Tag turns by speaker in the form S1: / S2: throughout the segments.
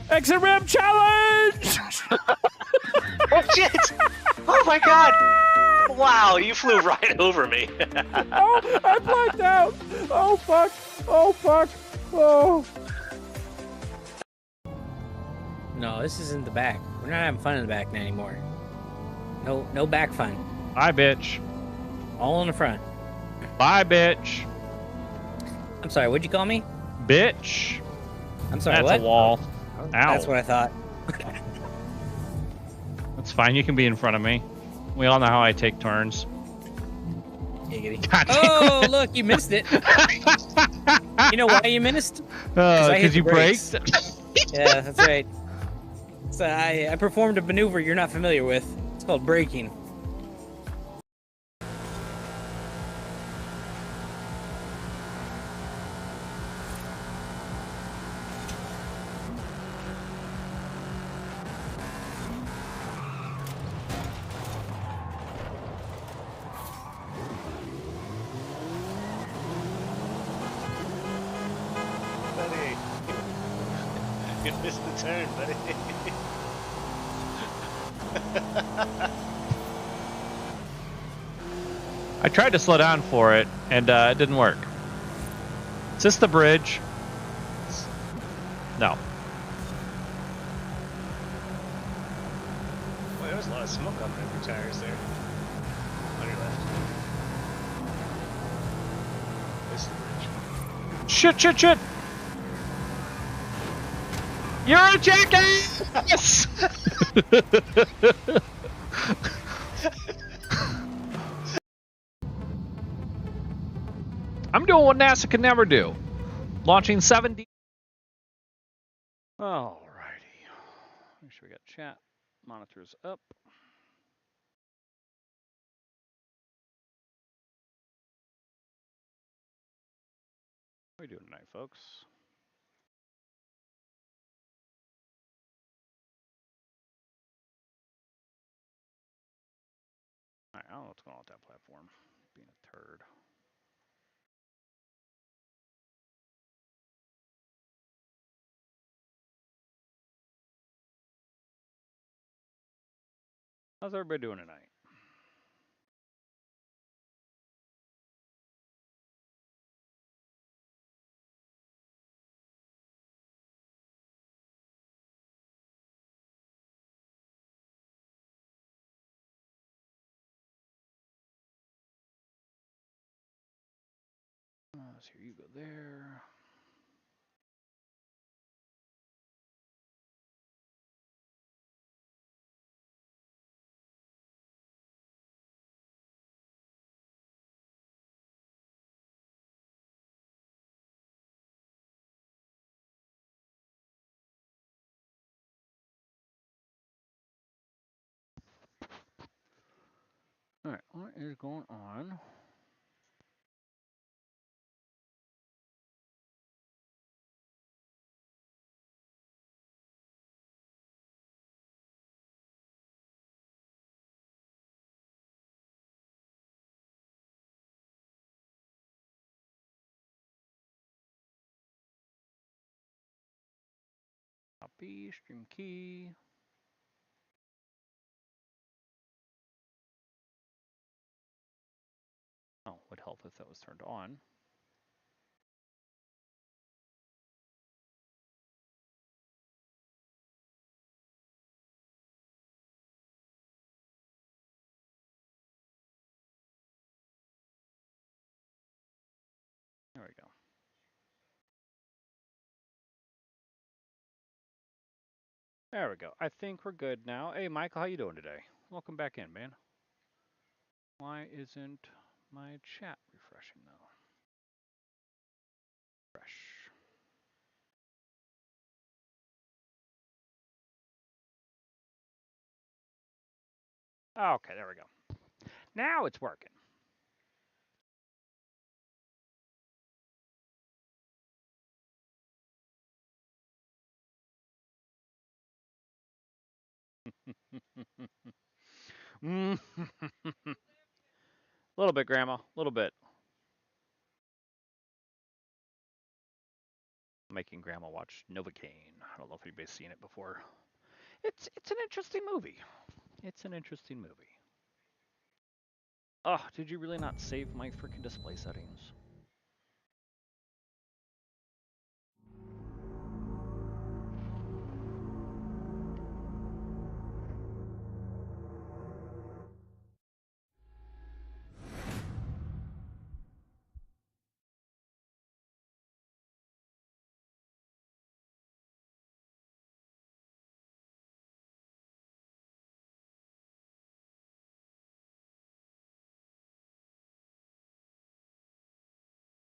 S1: Exit ramp challenge!
S2: Oh shit! Oh my god! Wow, you flew right over me.
S1: Oh, I blacked out! Oh fuck! Oh fuck! Oh! No, this isn't the back. We're not having fun in the back anymore. No back fun.
S3: Bye, bitch.
S1: All in the front.
S3: Bye, bitch.
S1: I'm sorry, what'd you call me?
S3: Bitch.
S1: I'm sorry,
S3: That's
S1: what?
S3: a wall. Ow.
S1: That's what I thought.
S3: That's fine. You can be in front of me. We all know how I take turns.
S1: Giggity.
S3: God damn
S1: Oh,
S3: it.
S1: look, you missed it. You know why you missed?
S3: Because you
S1: brakes.
S3: braked?
S1: Yeah, that's right. So I performed a maneuver you're not familiar with. It's called braking.
S2: Buddy. You missed the turn, buddy.
S3: I tried to slow down for it, and it didn't work. Is this the bridge? No.
S2: Boy, there was a lot of smoke on your tires there. On your left. This is the bridge.
S3: Shit, shit, shit! You're a jackass! I'm doing what NASA could never do. Launching 7D. Alrighty. Make sure we got chat monitors up. What are we doing tonight, folks? I don't know what's going on with that platform. Being a turd. How's everybody doing tonight? So here you go there. Alright, what is going on? Copy, stream key. Oh, would help if that was turned on. There we go. There we go. I think we're good now. Hey, Michael, how you doing today? Welcome back in, man. Why isn't my chat refreshing though? Fresh. Okay, there we go. Now it's working. A little bit, Grandma. A little bit. Making Grandma watch Novocaine. I don't know if anybody's seen it before. It's an interesting movie. It's an interesting movie. Oh, did you really not save my freaking display settings?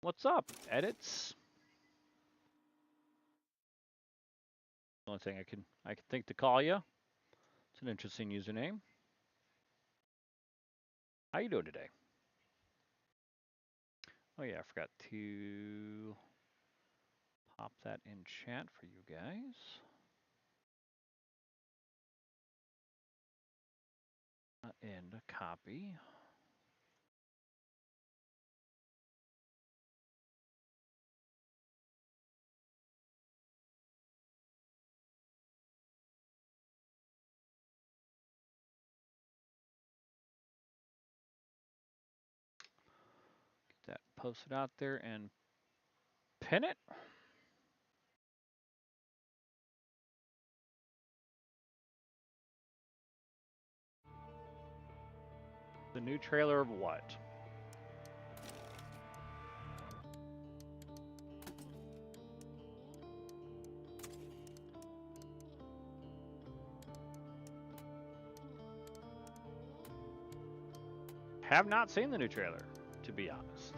S3: What's up? Edits? The only thing I can think to call you. It's an interesting username. How you doing today? Oh yeah, I forgot to pop that in chat for you guys. And a copy. Get that posted out there and pin it. The new trailer of what? Have not seen the new trailer, to be honest.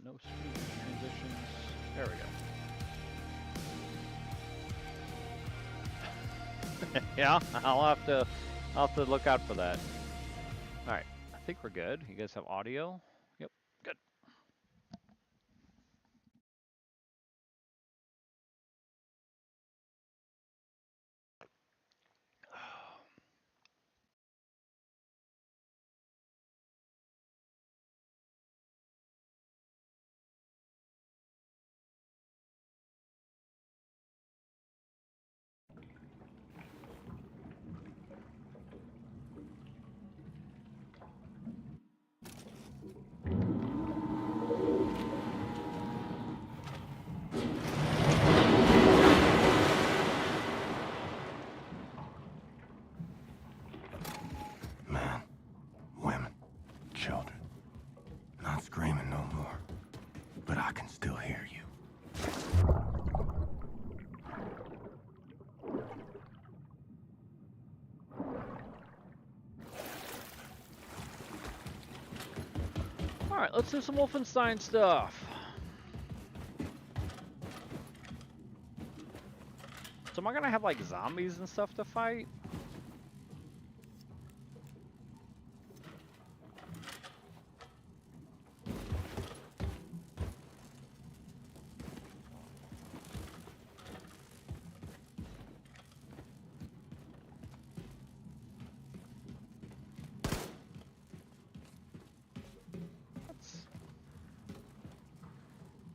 S3: No screen transitions. There we go. Yeah, I'll have to look out for that. All right, I think we're good. You guys have audio? Yep, good.
S4: Men, women, children. Not screaming no more. But I can still hear you.
S3: All right, let's do some Wolfenstein stuff. So am I gonna have like zombies and stuff to fight?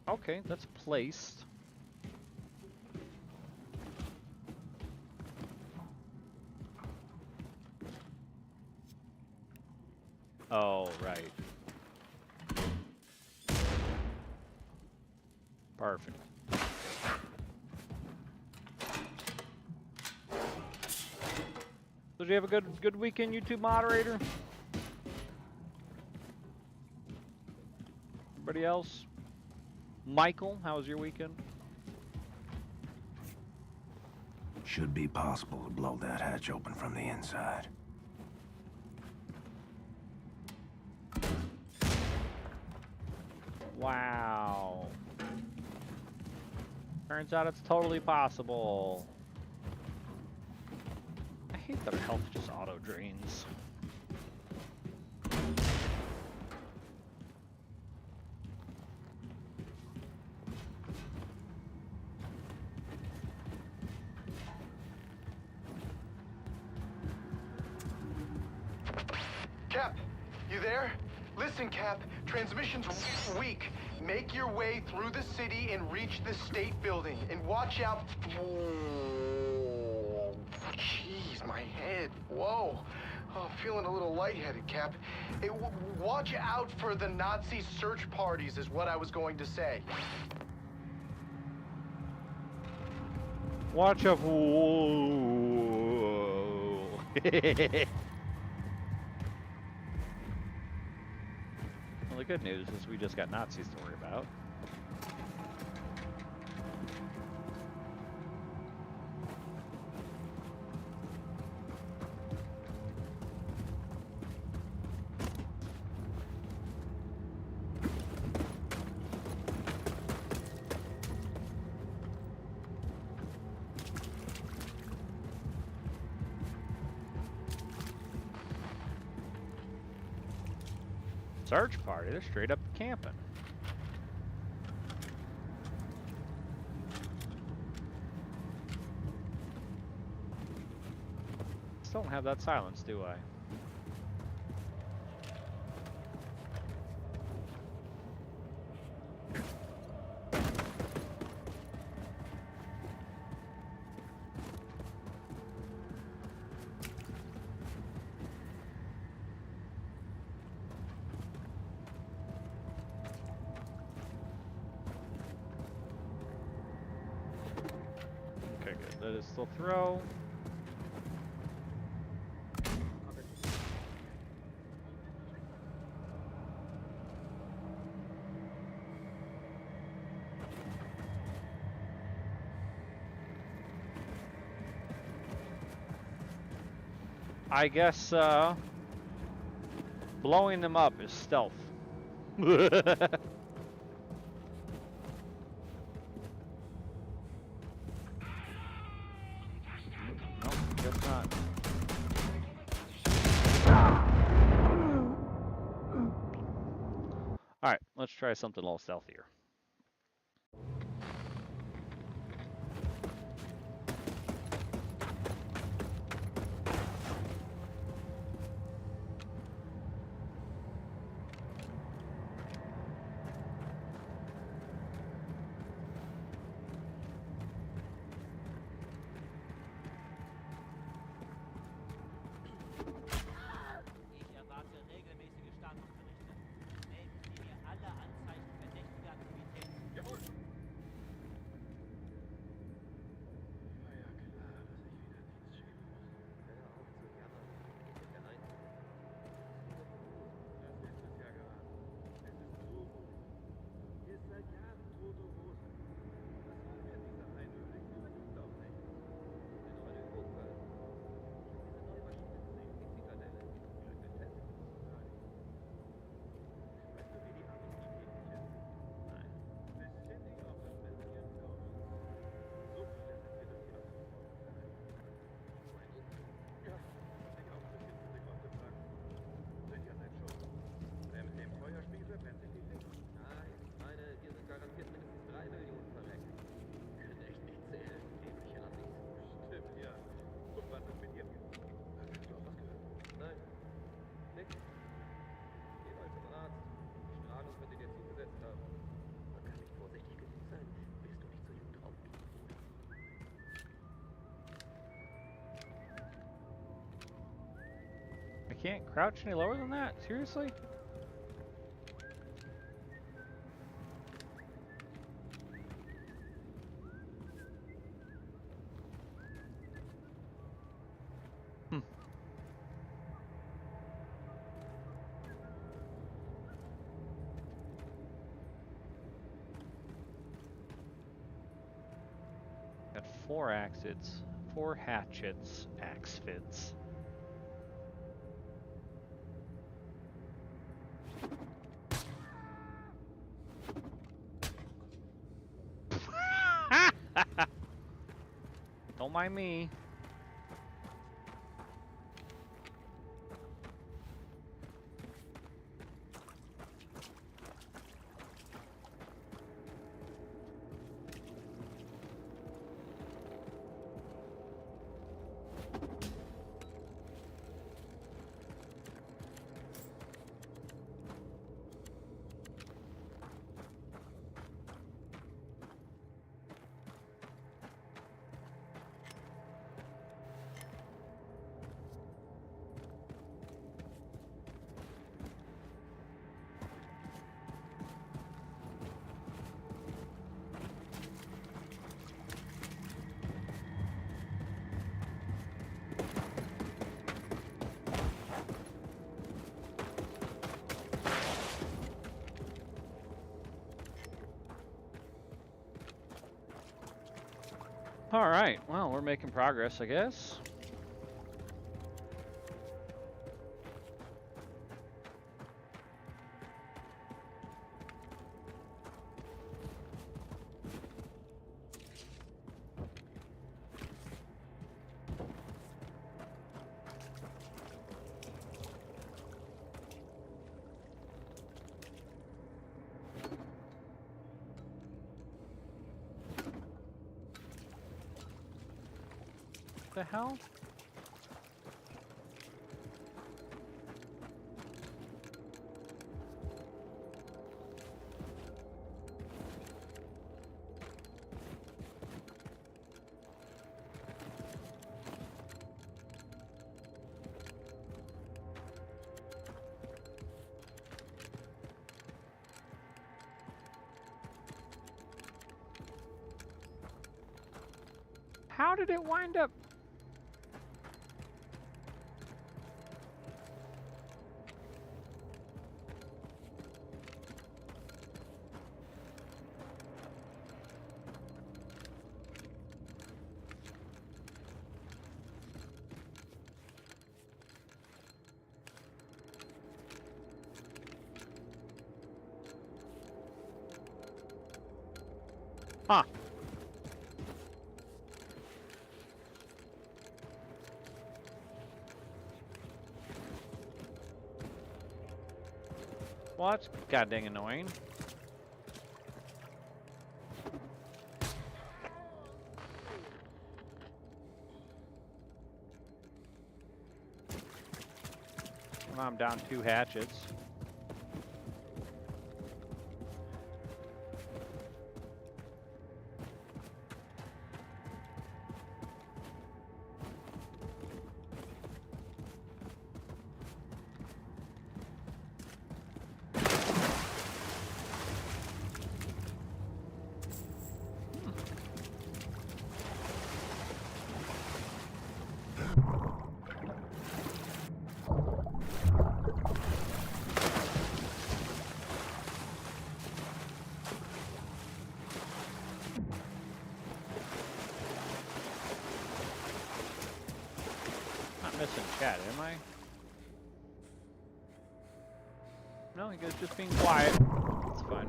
S3: Okay, that's placed. Oh, right. Perfect. So did you have a good weekend, YouTube moderator? Everybody else? Michael, how was your weekend?
S4: Should be possible to blow that hatch open from the inside.
S3: Wow. Turns out it's totally possible. I hate that our health just auto drains.
S4: Cap, you there? Listen, Cap, transmission's weak. Make your way through the city and reach the state building. And watch out. Whoa. Jeez, my head. Whoa. Oh, feeling a little lightheaded, Cap. Watch out for the Nazi search parties, is what I was going to say.
S3: Watch out. Whoa. Well, the good news is we just got Nazis to worry about. Search party, they're straight up camping. Still don't have that silence, do I? Okay, good. That is still throw. I guess blowing them up is stealth. Nope, guess not. Alright, let's try something a little stealthier.
S5: Ich erwarte regelmäßige Statusberichte. Melden Sie mir alle Anzeichen verdächtiger Aktivität. Jawohl. I can't crouch any lower than that? Seriously? Hmm. Got 4 axes, 4 hatchets, axe fits.
S3: mind me. All right, well, we're making progress, I guess. The hell? How did it wind up? Huh. Well, that's goddamn annoying. Well, I'm down 2 hatchets. Not missing chat, am I? No, he goes just being quiet. It's fine.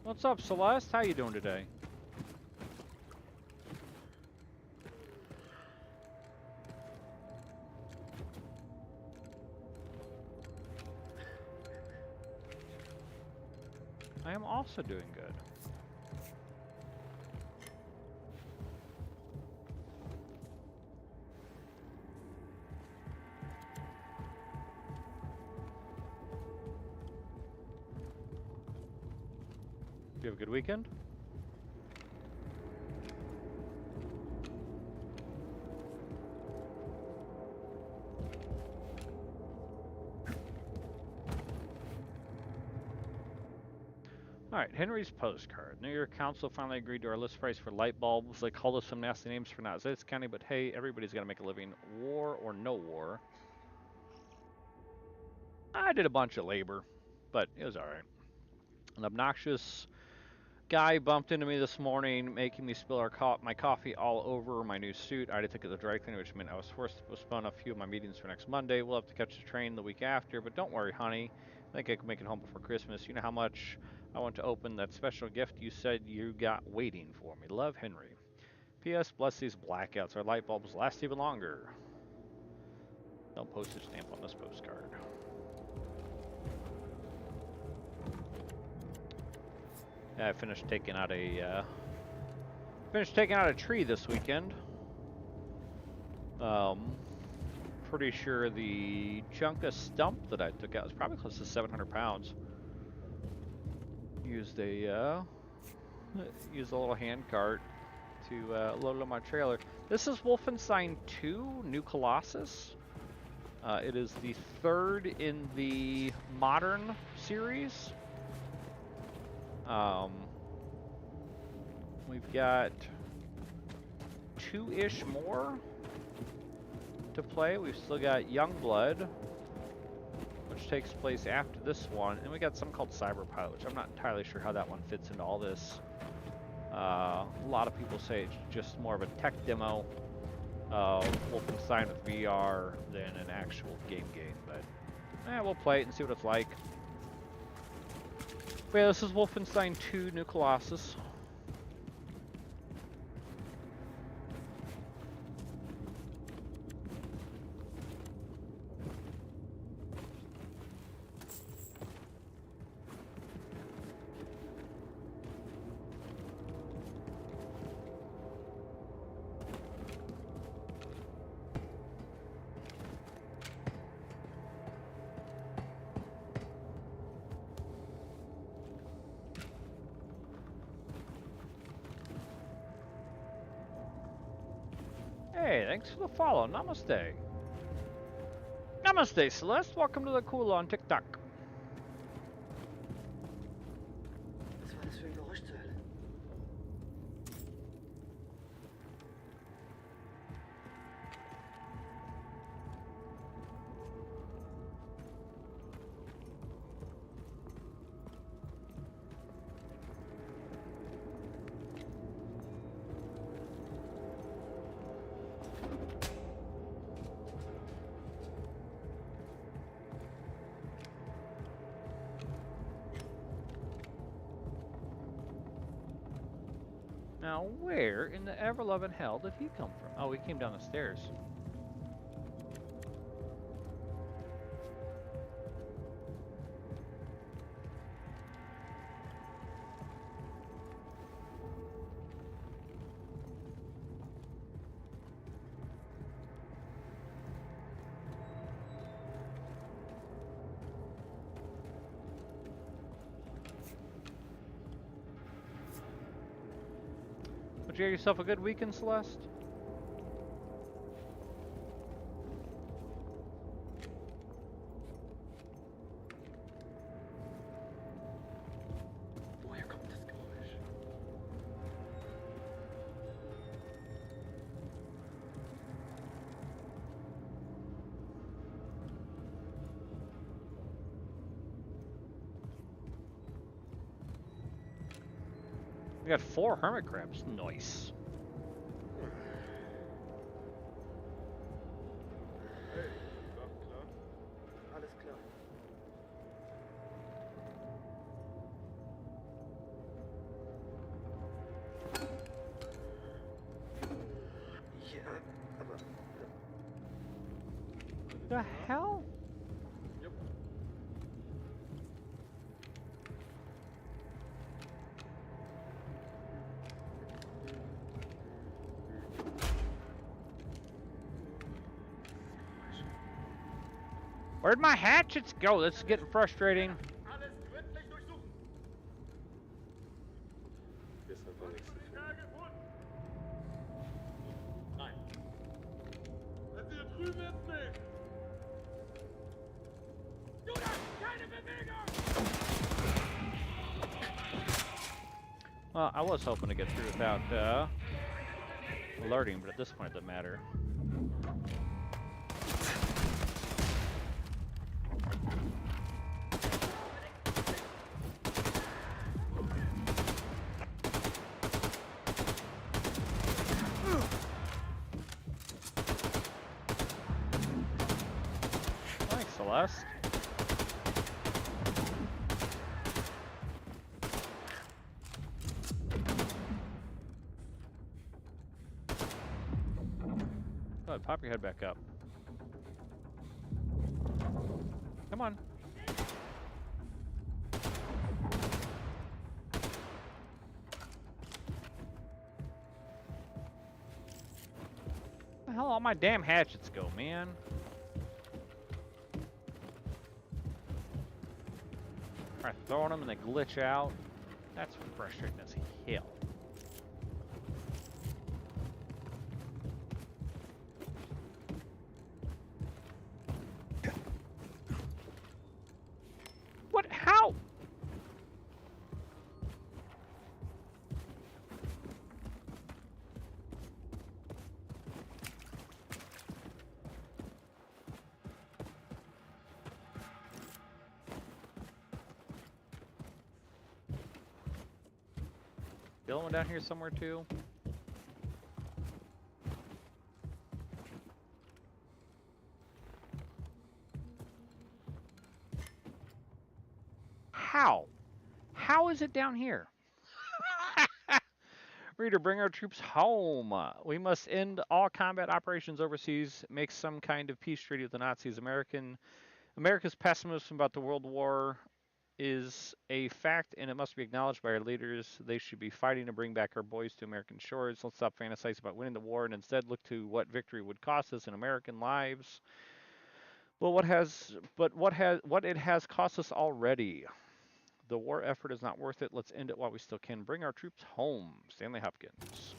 S3: What's up, Celeste? How you doing today? I am also doing good. You have a good weekend? All right, Henry's postcard. New York Council finally agreed to our list price for light bulbs. They called us some nasty names for not Ziz County, but hey, everybody's got to make a living. War or no war. I did a bunch of labor, but it was alright. An obnoxious guy bumped into me this morning, making me spill my coffee all over my new suit. I had to take it to the dry cleaner, which meant I was forced to postpone a few of my meetings for next Monday. We'll have to catch the train the week after, but don't worry, honey. I think I can make it home before Christmas. You know how much I want to open that special gift you said you got waiting for me. Love, Henry. P.S. Bless these blackouts. Our light bulbs last even longer. No postage stamp on this postcard. Yeah, I finished taking out a tree this weekend. Pretty sure the chunk of stump that I took out was probably close to 700 pounds. Used a little hand cart to load it on my trailer. This is Wolfenstein 2: New Colossus. It is the third in the modern series. We've got 2-ish more to play. We've still got Youngblood, which takes place after this one, and we got something called Cyberpilot, which I'm not entirely sure how that one fits into all this. A lot of people say it's just more of a tech demo of Wolfenstein with VR than an actual game, but we'll play it and see what it's like. But yeah, this is Wolfenstein 2: New Colossus. Hey, thanks for the follow. Namaste. Namaste, Celeste. Welcome to the Cool on TikTok.
S6: Was war das für ein Geräusch zur Hölle?
S3: Now, where in the ever-loving hell did he come from? Oh, he came down the stairs. Did you have yourself a good weekend, Celeste?
S6: Woher kommt das Geräusch?
S3: We got 4 hermit crabs. Nice.
S6: Hey, klar. Alles klar. Ja, aber...
S3: The hell? Where'd my hatchets go? This is getting frustrating.
S4: Alles gründlich durchsuchen.
S6: Deshalb war nichts dafür.
S4: Nein. Wenn Sie hier drüben ist nicht. Judas, keine Bewegung!
S3: Well, I was hoping to get through without alerting, but at this point it doesn't matter. Thanks, Celeste. Go ahead, pop your head back up. Come on. Where the hell all my damn hatchets go, man? Try throwing them and they glitch out. That's frustrating as hell. What? How? The other one down here somewhere too. How? How is it down here? Reader, bring our troops home. We must end all combat operations overseas, make some kind of peace treaty with the Nazis. America's pessimism about the World War is a fact, and it must be acknowledged by our leaders. They should be fighting to bring back our boys to American shores. Let's stop fantasizing about winning the war and instead look to what victory would cost us in American lives. Well, what it has cost us already. The war effort is not worth it. Let's end it while we still can. Bring our troops home. Stanley Hopkins.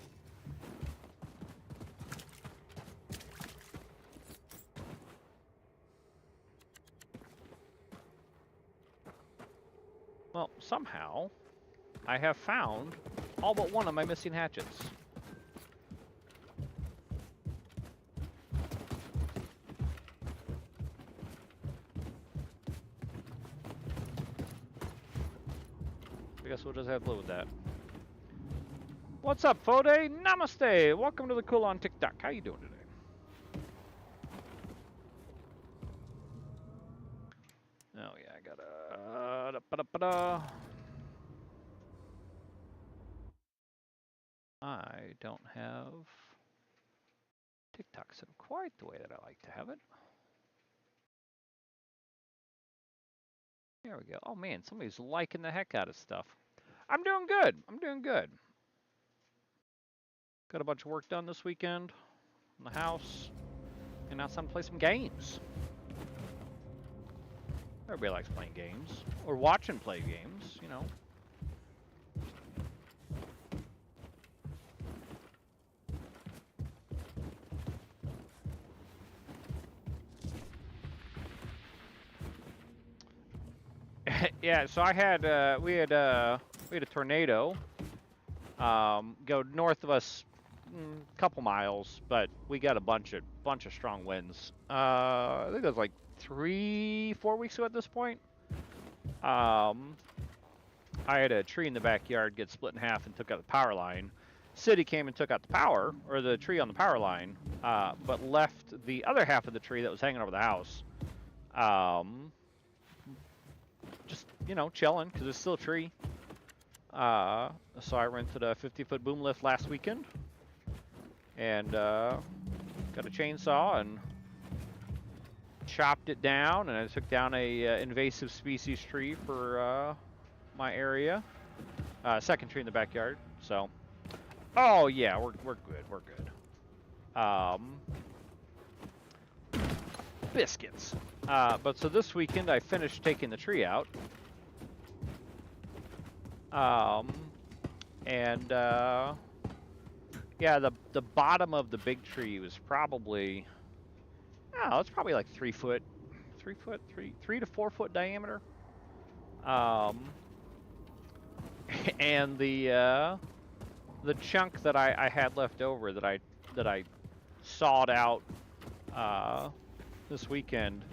S3: Well, somehow, I have found all but one of my missing hatchets. I guess we'll just have to live with that. What's up, Fode? Namaste! Welcome to the Cool on TikTok. How you doing today? Oh yeah, I gotta... I don't have TikTok set up quite the way that I like to have it. There we go. Oh man, somebody's liking the heck out of stuff. I'm doing good. I'm doing good. Got a bunch of work done this weekend in the house. And now it's time to play some games. Everybody likes playing games. Or watching play games, you know. Yeah, so I had we had a tornado go north of us a couple miles, but we got a bunch of strong winds. I think it was like 3-4 weeks ago at this point. I had a tree in the backyard get split in half and took out the power line. City came and took out the power, or the tree on the power line, but left the other half of the tree that was hanging over the house. Just, you know, chilling, because it's still a tree. So I rented a 50-foot boom lift last weekend. And got a chainsaw and chopped it down. And I took down a invasive species tree for my area. Second tree in the backyard. So, oh yeah, we're good. We're good. Biscuits. But so this weekend I finished taking the tree out. Yeah, the bottom of the big tree was probably, oh, it's probably like 3 to 4 foot diameter. and the chunk that I had left over that I sawed out this weekend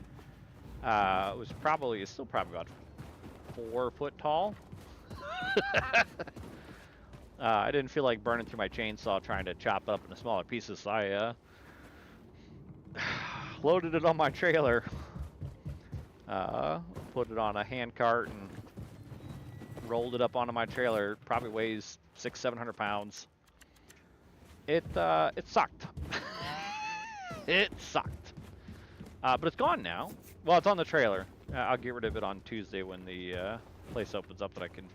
S3: was probably it's still probably about 4 foot tall. I didn't feel like burning through my chainsaw trying to chop it up into smaller pieces, so I loaded it on my trailer, put it on a hand cart, and rolled it up onto my trailer. It probably weighs 600-700 pounds. It sucked. It sucked. But it's gone now. Well, it's on the trailer. I'll get rid of it on Tuesday when the place opens up that I can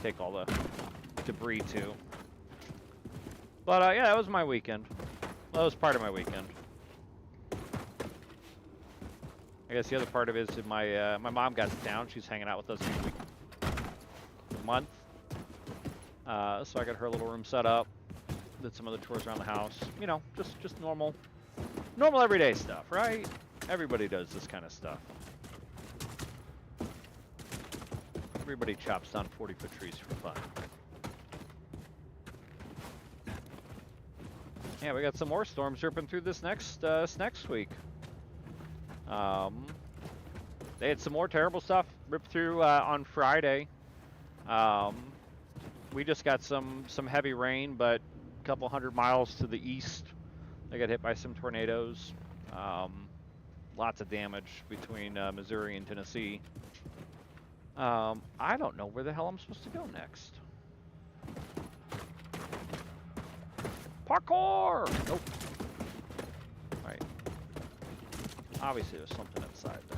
S3: take all the debris to. But yeah, that was my weekend. That was part of my weekend. I guess the other part of it is my mom got down. She's hanging out with us a month. So I got her little room set up. Did some other chores around the house. You know, just normal everyday stuff, right? Everybody does this kind of stuff. Everybody chops down 40-foot trees for fun. Yeah, we got some more storms ripping through this next week. They had some more terrible stuff rip through on Friday. We just got some heavy rain, but a couple 100 miles to the east, they got hit by some tornadoes. Lots of damage between Missouri and Tennessee. I don't know where the hell I'm supposed to go next. Parkour! Nope. Right. Obviously there's something inside though.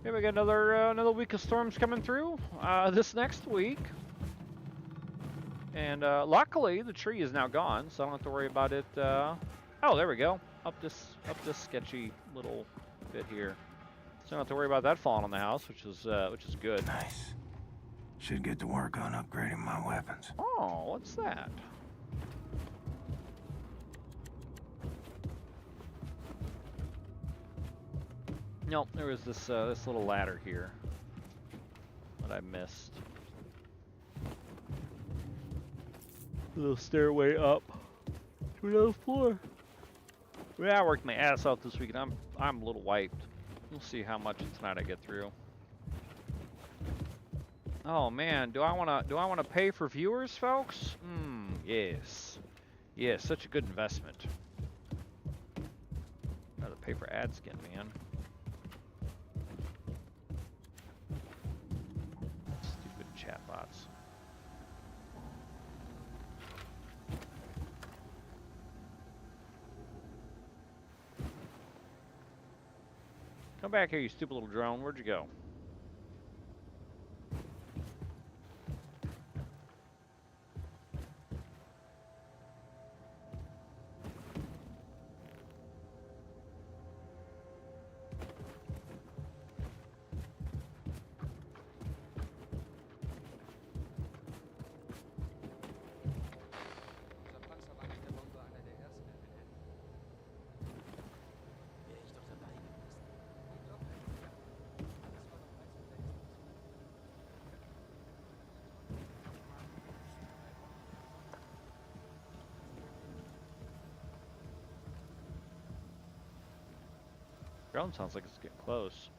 S3: Yeah, we got another week of storms coming through this next week, and luckily the tree is now gone, so I don't have to worry about it. Oh, there we go, up this sketchy little bit here, so I don't have to worry about that falling on the house, which is good.
S7: Nice. Should get to work on upgrading my weapons.
S3: Oh, what's that? Nope, there was this little ladder here that I missed. A little stairway up to another floor. Yeah, I worked my ass off this weekend. I'm a little wiped. We'll see how much tonight I get through. Oh man, do I wanna pay for viewers, folks? Yes. Yes, such a good investment. Rather pay for ad skin, man. Stupid chatbots. Come back here, you stupid little drone. Where'd you go?
S5: Unser Panzer war mit der Bombe einer der ersten in Manhattan. Wäre ich doch dabei gewesen. Unglaublich. Das war doch eins mit der Explosion.
S3: Drone sounds like it's getting close.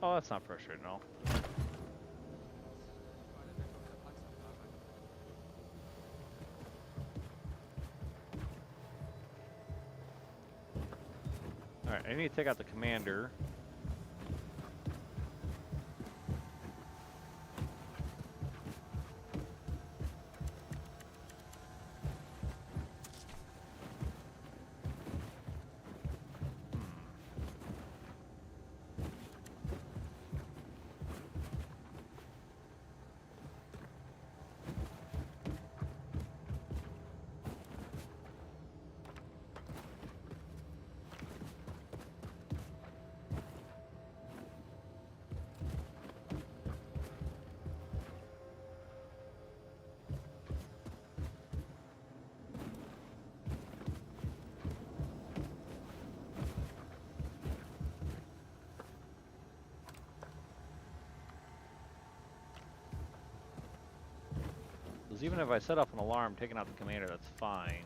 S3: Oh, that's not frustrating at all. Alright, I need to take out the commander. Because even if I set off an alarm taking out the commander, that's fine.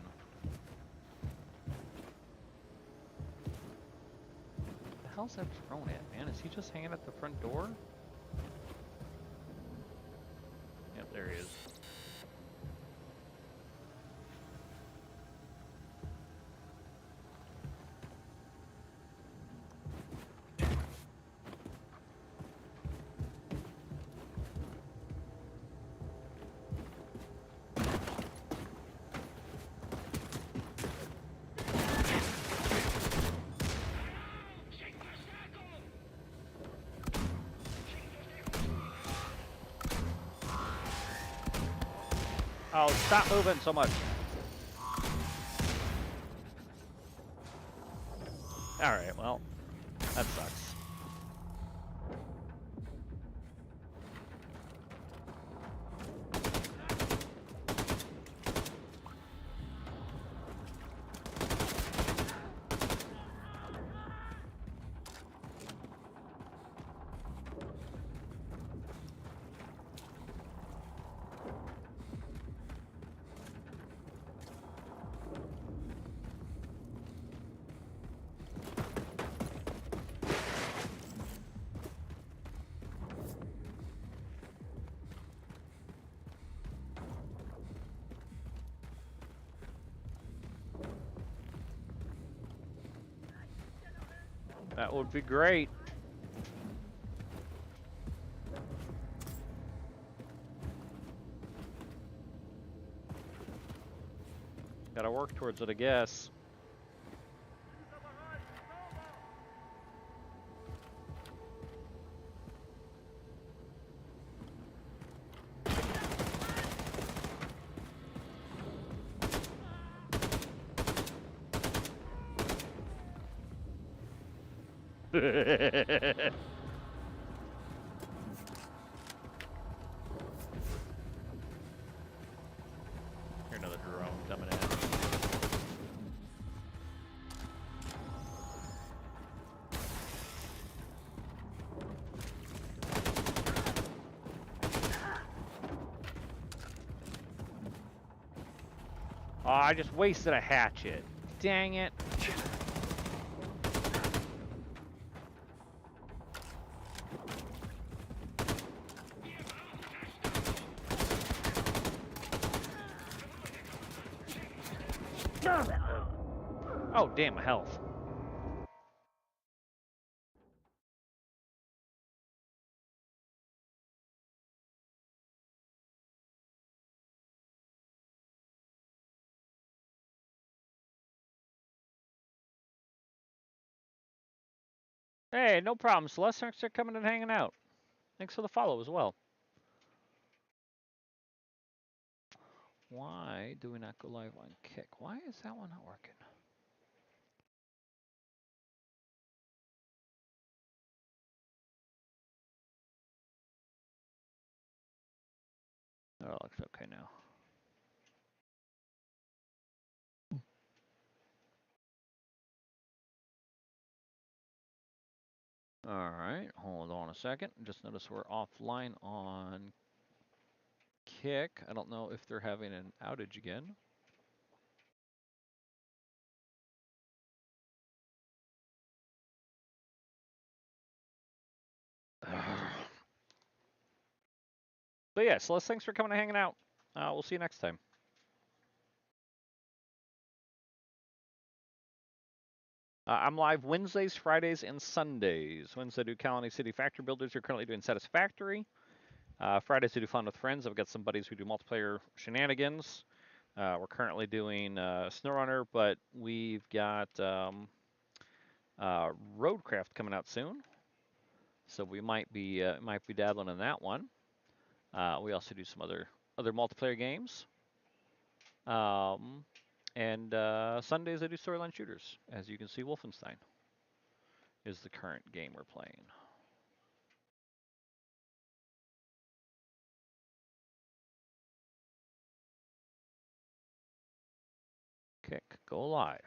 S3: The hell's that drone at, man? Is he just hanging at the front door? Yep, there he is. Oh, stop moving so much. Alright, well, that sucks. That would be great. Gotta work towards it, I guess. Here's another drone coming in. Oh, I just wasted a hatchet. Dang it. Oh, damn, my health. Hey, no problem, Celeste. Thanks for coming and hanging out. Thanks for the follow as well. Why do we not go live on Kick? Why is that one not working? Oh, it looks okay now. All right, hold on a second. Just notice we're offline on Kick. I don't know if they're having an outage again. But yeah, Celeste, thanks for coming and hanging out. We'll see you next time. I'm live Wednesdays, Fridays, and Sundays. Wednesday, I do Colony City Factory Builders. You're currently doing Satisfactory. Fridays, I do Fun with Friends. I've got some buddies who do multiplayer shenanigans. We're currently doing SnowRunner, but we've got Roadcraft coming out soon. So we might be dabbling in that one. We also do some other multiplayer games. And Sundays I do storyline shooters. As you can see, Wolfenstein is the current game we're playing. Kick, go live.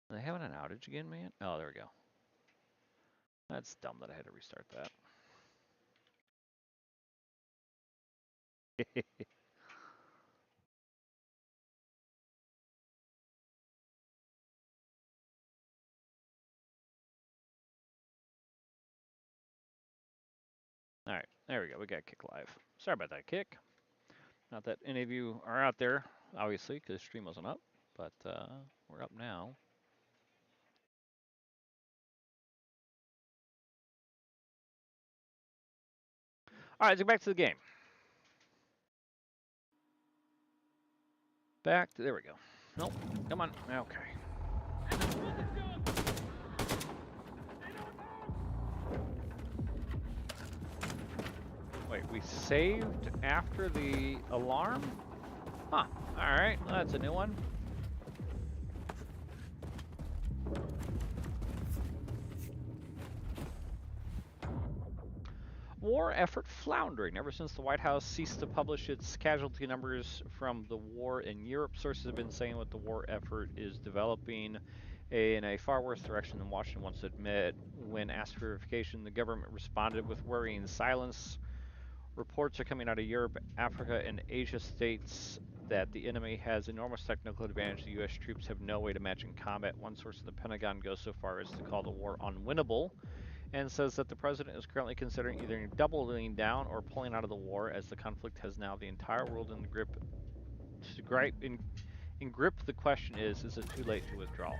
S3: Are they having an outage again, man? Oh, there we go. That's dumb that I had to restart that. All right, there we go. We got Kick live. Sorry about that, Kick. Not that any of you are out there, obviously, because stream wasn't up, but we're up now. All right, let's get back to the game. Back to, there we go. Nope, come on. Okay. Wait, we saved after the alarm? Huh, alright, well, that's a new one. War effort floundering. Ever since the White House ceased to publish its casualty numbers from the war in Europe, sources have been saying that the war effort is developing in a far worse direction than Washington wants to admit. When asked for verification, the government responded with worrying silence. Reports are coming out of Europe, Africa, and Asia states that the enemy has enormous technical advantage. The U.S. troops have no way to match in combat. One source of the Pentagon goes so far as to call the war unwinnable, and says that the president is currently considering either doubling down or pulling out of the war, as the conflict has now the entire world in the grip. In grip, the question is it too late to withdraw?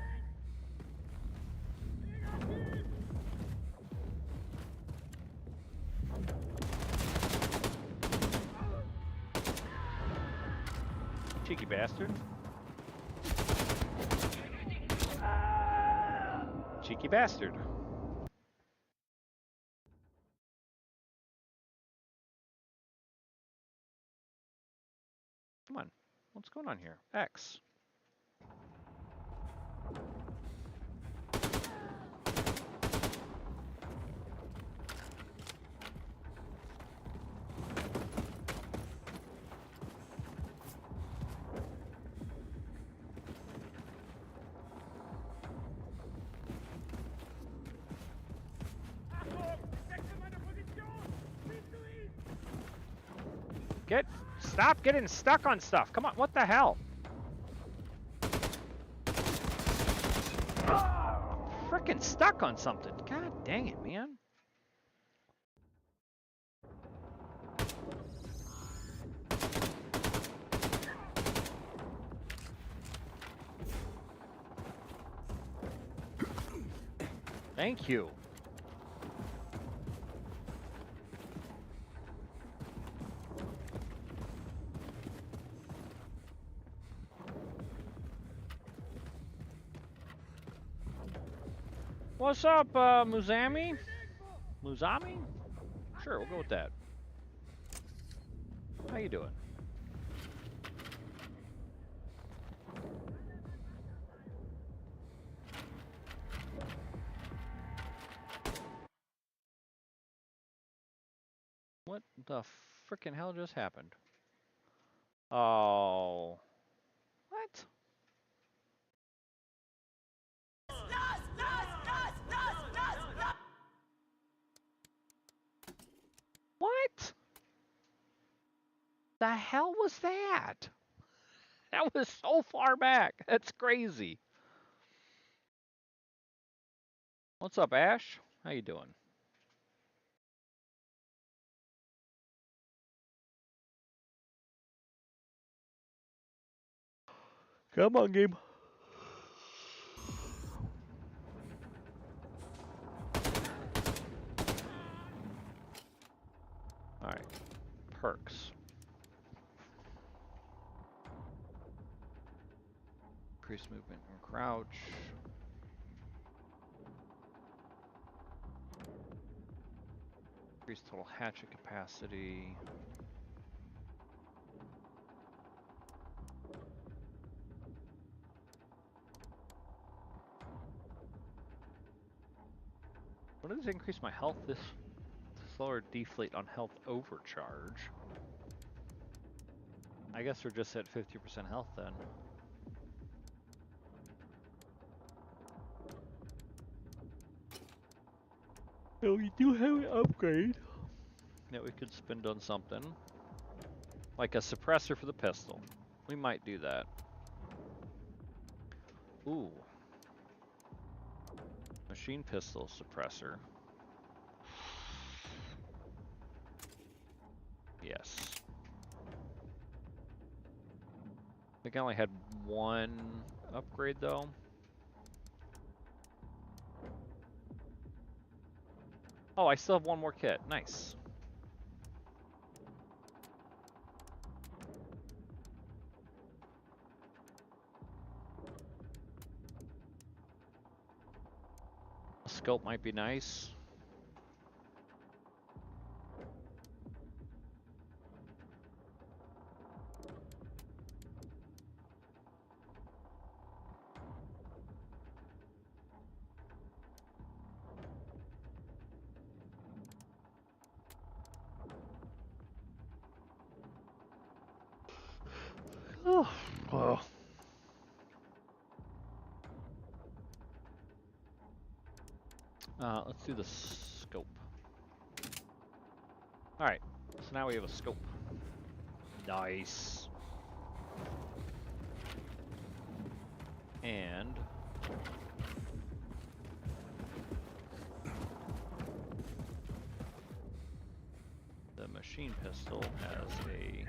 S3: Cheeky bastard. Cheeky bastard. Come on. What's going on here? X. Stop getting stuck on stuff. Come on, what the hell? Frickin' stuck on something. God dang it, man. Thank you. What's up, Muzami? Muzami? Sure, we'll go with that. How you doing? What the frickin' hell just happened? Oh. What? What? The hell was that? That was so far back. That's crazy. What's up, Ash? How you doing? Come on, Gabe. Alright. Perks. Increase movement and crouch. Increase total hatchet capacity. What does increase my health? This slower deflate on health overcharge. I guess we're just at 50% health then. So we do have an upgrade that we could spend on something. Like a suppressor for the pistol. We might do that. Ooh. Machine pistol suppressor. Yes. I think I only had one upgrade though. Oh, I still have one more kit. Nice. A scope might be nice. Oh, well. Let's do the scope. Alright, so now we have a scope. Nice. And the machine pistol has a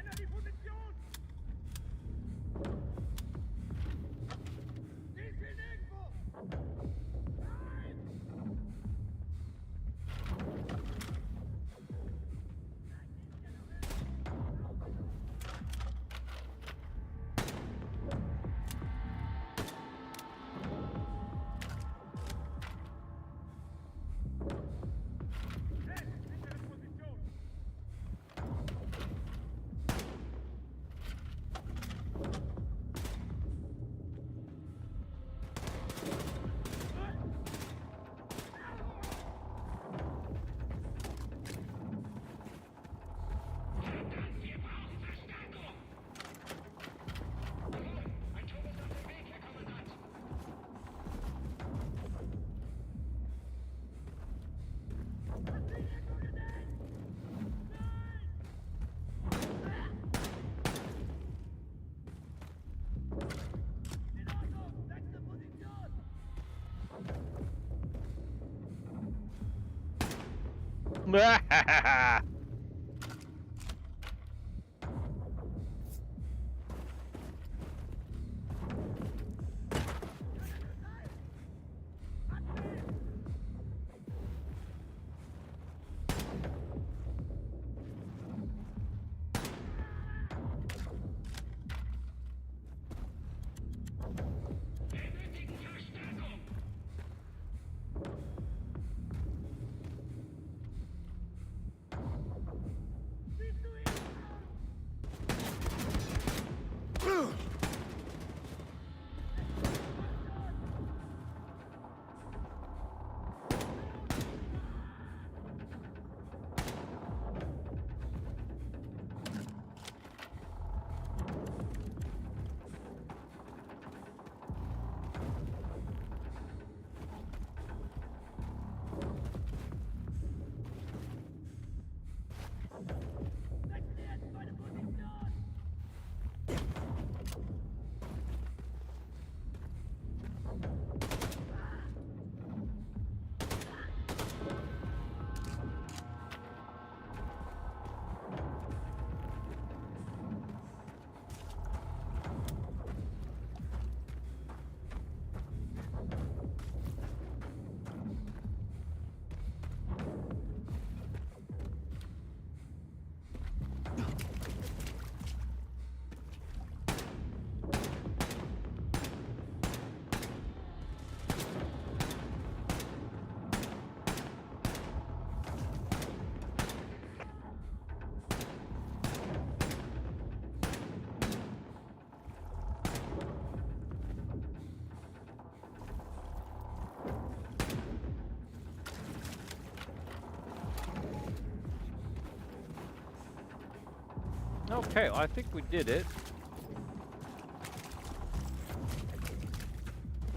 S3: Okay, well, I think we did it.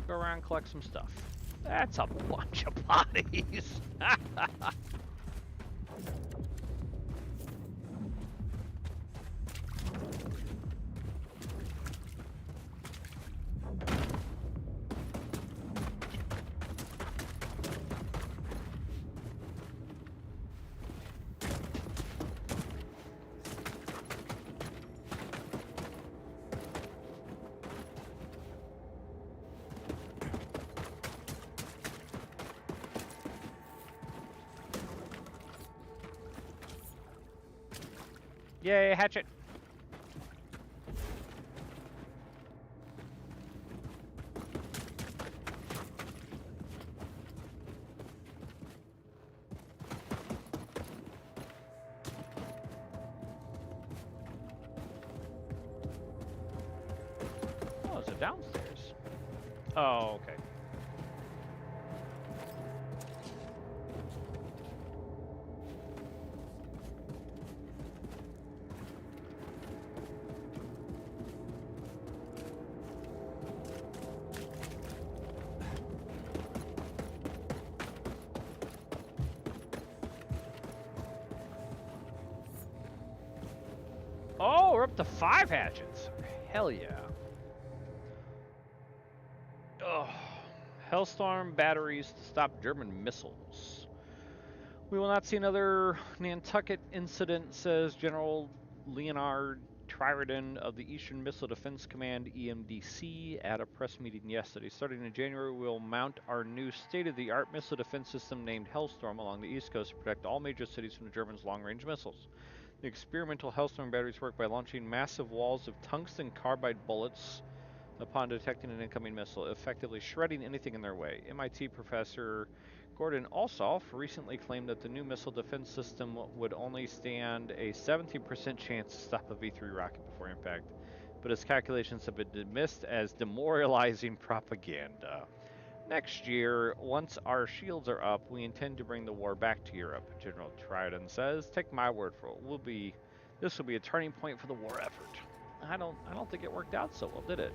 S3: Go around and collect some stuff. That's a bunch of bodies. Yay, hatchet. Oh, is it downstairs? Oh, okay. Oh, we're up to 5 hatchets. Hell yeah. Oh, Hellstorm batteries to stop German missiles. We will not see another Nantucket incident, says General Leonard Triridon of the Eastern Missile Defense Command, EMDC, at a press meeting yesterday. Starting in January, we will mount our new state-of-the-art missile defense system named Hellstorm along the East Coast to protect all major cities from the Germans' long-range missiles. The experimental Hellstorm batteries work by launching massive walls of tungsten carbide bullets upon detecting an incoming missile, effectively shredding anything in their way. MIT professor Gordon Alsop recently claimed that the new missile defense system would only stand a 17% chance to stop a V-3 rocket before impact, but his calculations have been dismissed as demoralizing propaganda. Next year, once our shields are up, we intend to bring the war back to Europe, General Triton says. Take my word for it. This will be a turning point for the war effort. I don't think it worked out so well, did it?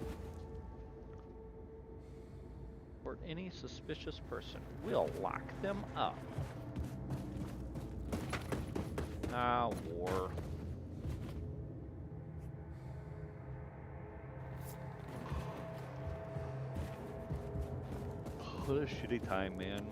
S3: For any suspicious person, we'll lock them up. Ah, war. What a shitty time, man.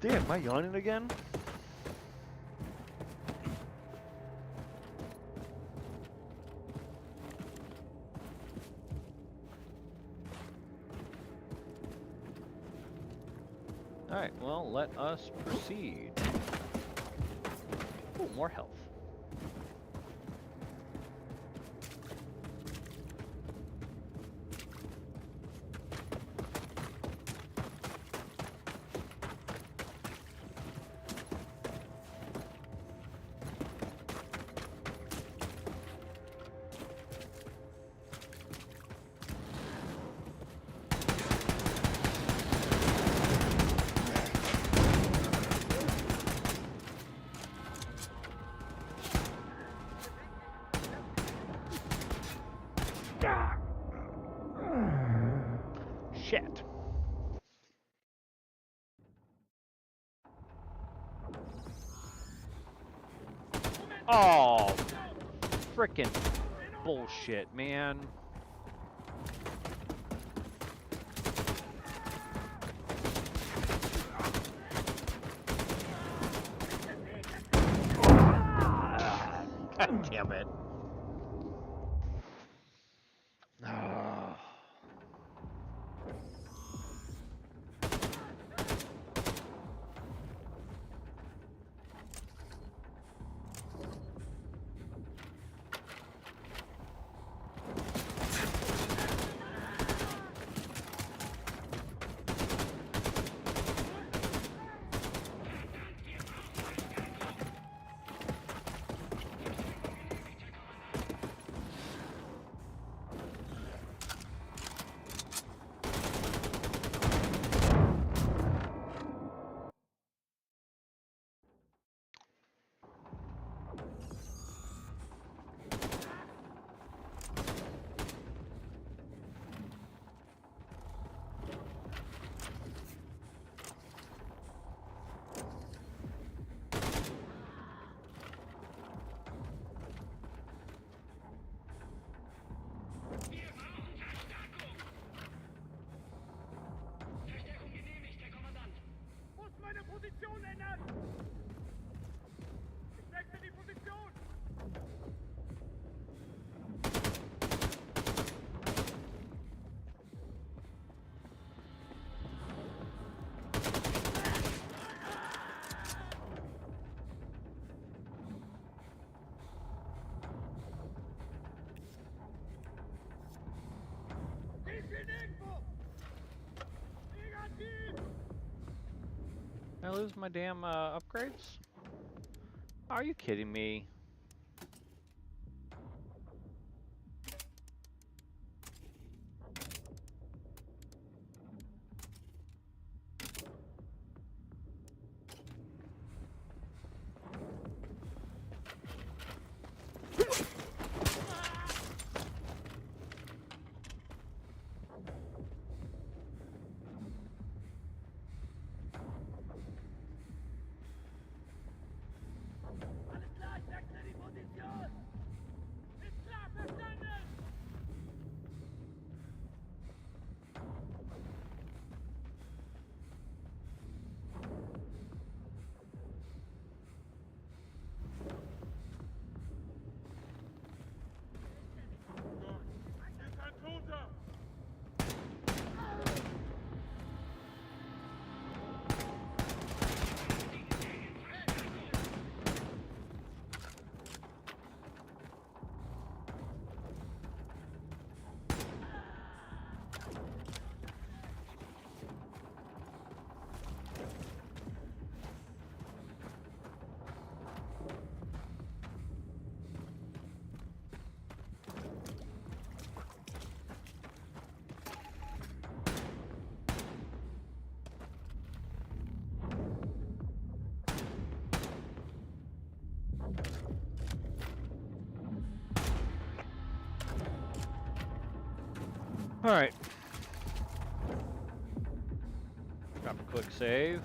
S3: Damn, am I yawning again? Alright, well, let us proceed. Oh, more health. Shit. Oh, frickin' bullshit, man. God damn it.
S5: Position ändern! Ich wechsle die Position! Ich bin irgendwo! Negativ!
S3: Did I lose my damn upgrades? Are you kidding me?
S5: Alles klar, ich wechsle die Position! Ist klar, verstanden! Hier ist ein Toter!
S3: All right. Drop a quick save.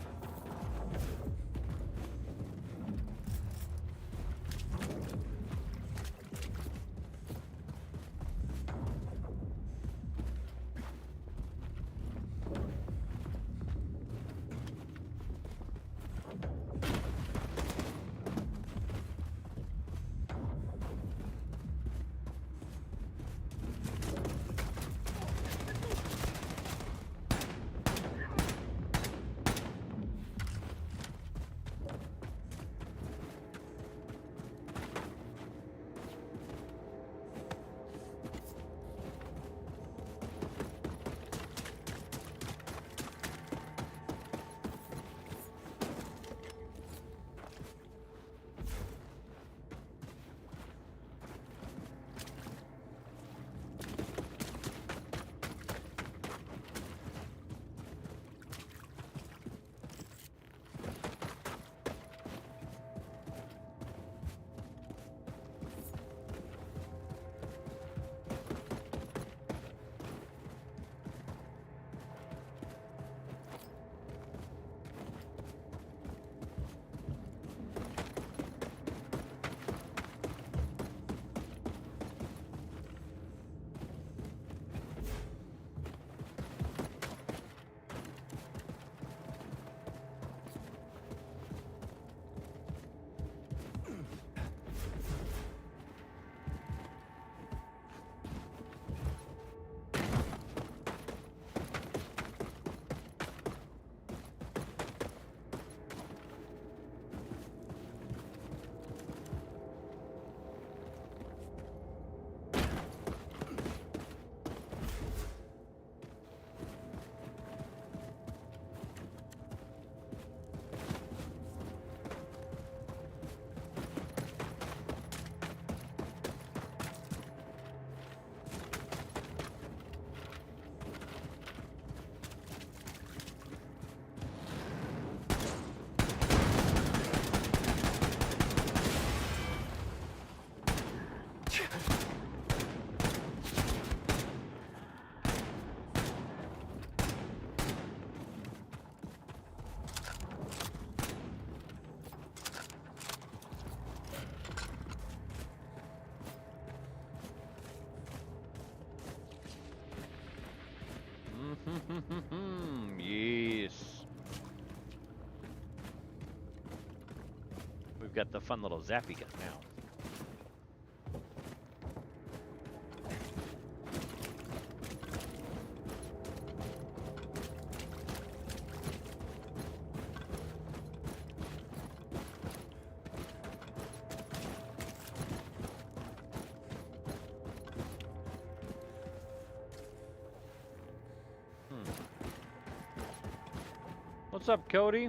S3: Yes. got the fun little zappy gun now. What's up, Cody?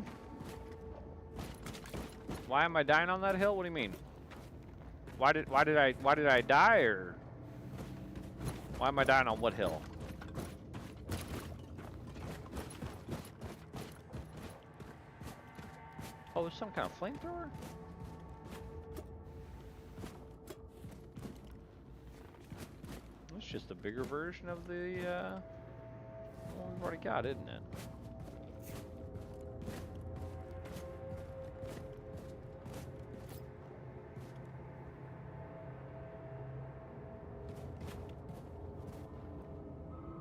S3: Why am I dying on that hill? What do you mean? Why did I die, or why am I dying on what hill? Oh, it's some kind of flamethrower? It's just a bigger version of the one we've already got, isn't it?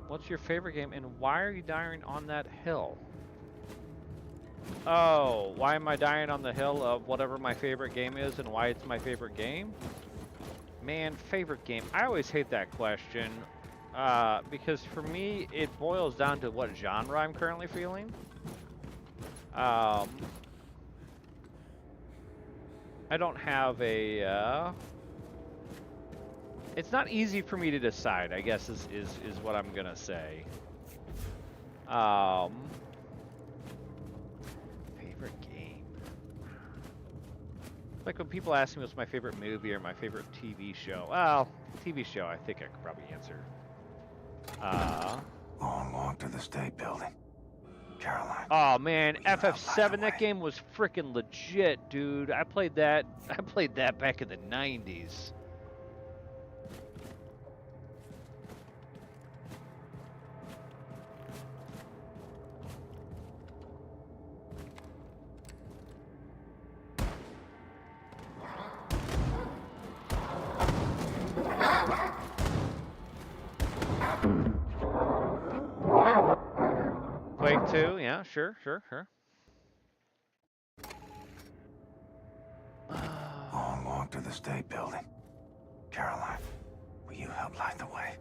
S3: What's your favorite game, and why are you dying on that hill? Oh, why am I dying on the hill of whatever my favorite game is and why it's my favorite game? Man, favorite game. I always hate that question because for me, it boils down to what genre I'm currently feeling. I don't have a... It's not easy for me to decide, I guess is what I'm gonna say. Favorite game. Like when people ask me what's my favorite movie or my favorite TV show. Well, TV show I think I could probably answer.
S7: Long walk to the state building. Caroline.
S3: Oh man,
S7: Will you
S3: FF7,
S7: outline the
S3: that
S7: way?
S3: game was freaking legit, dude. I played that back in the 90s. Quake 2, yeah, sure.
S7: Long walk to the state building. Caroline, will you help light the way?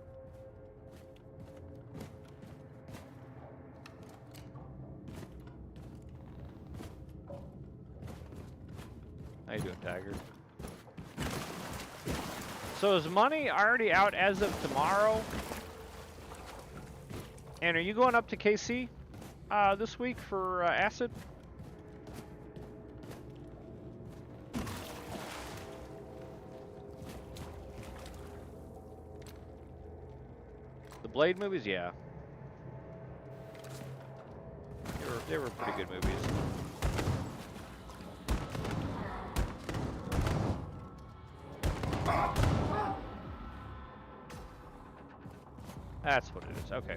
S3: How you doing, Tiger? So is money already out as of tomorrow? And are you going up to KC this week for acid? The Blade movies, yeah. They were pretty good movies. That's what it is, okay.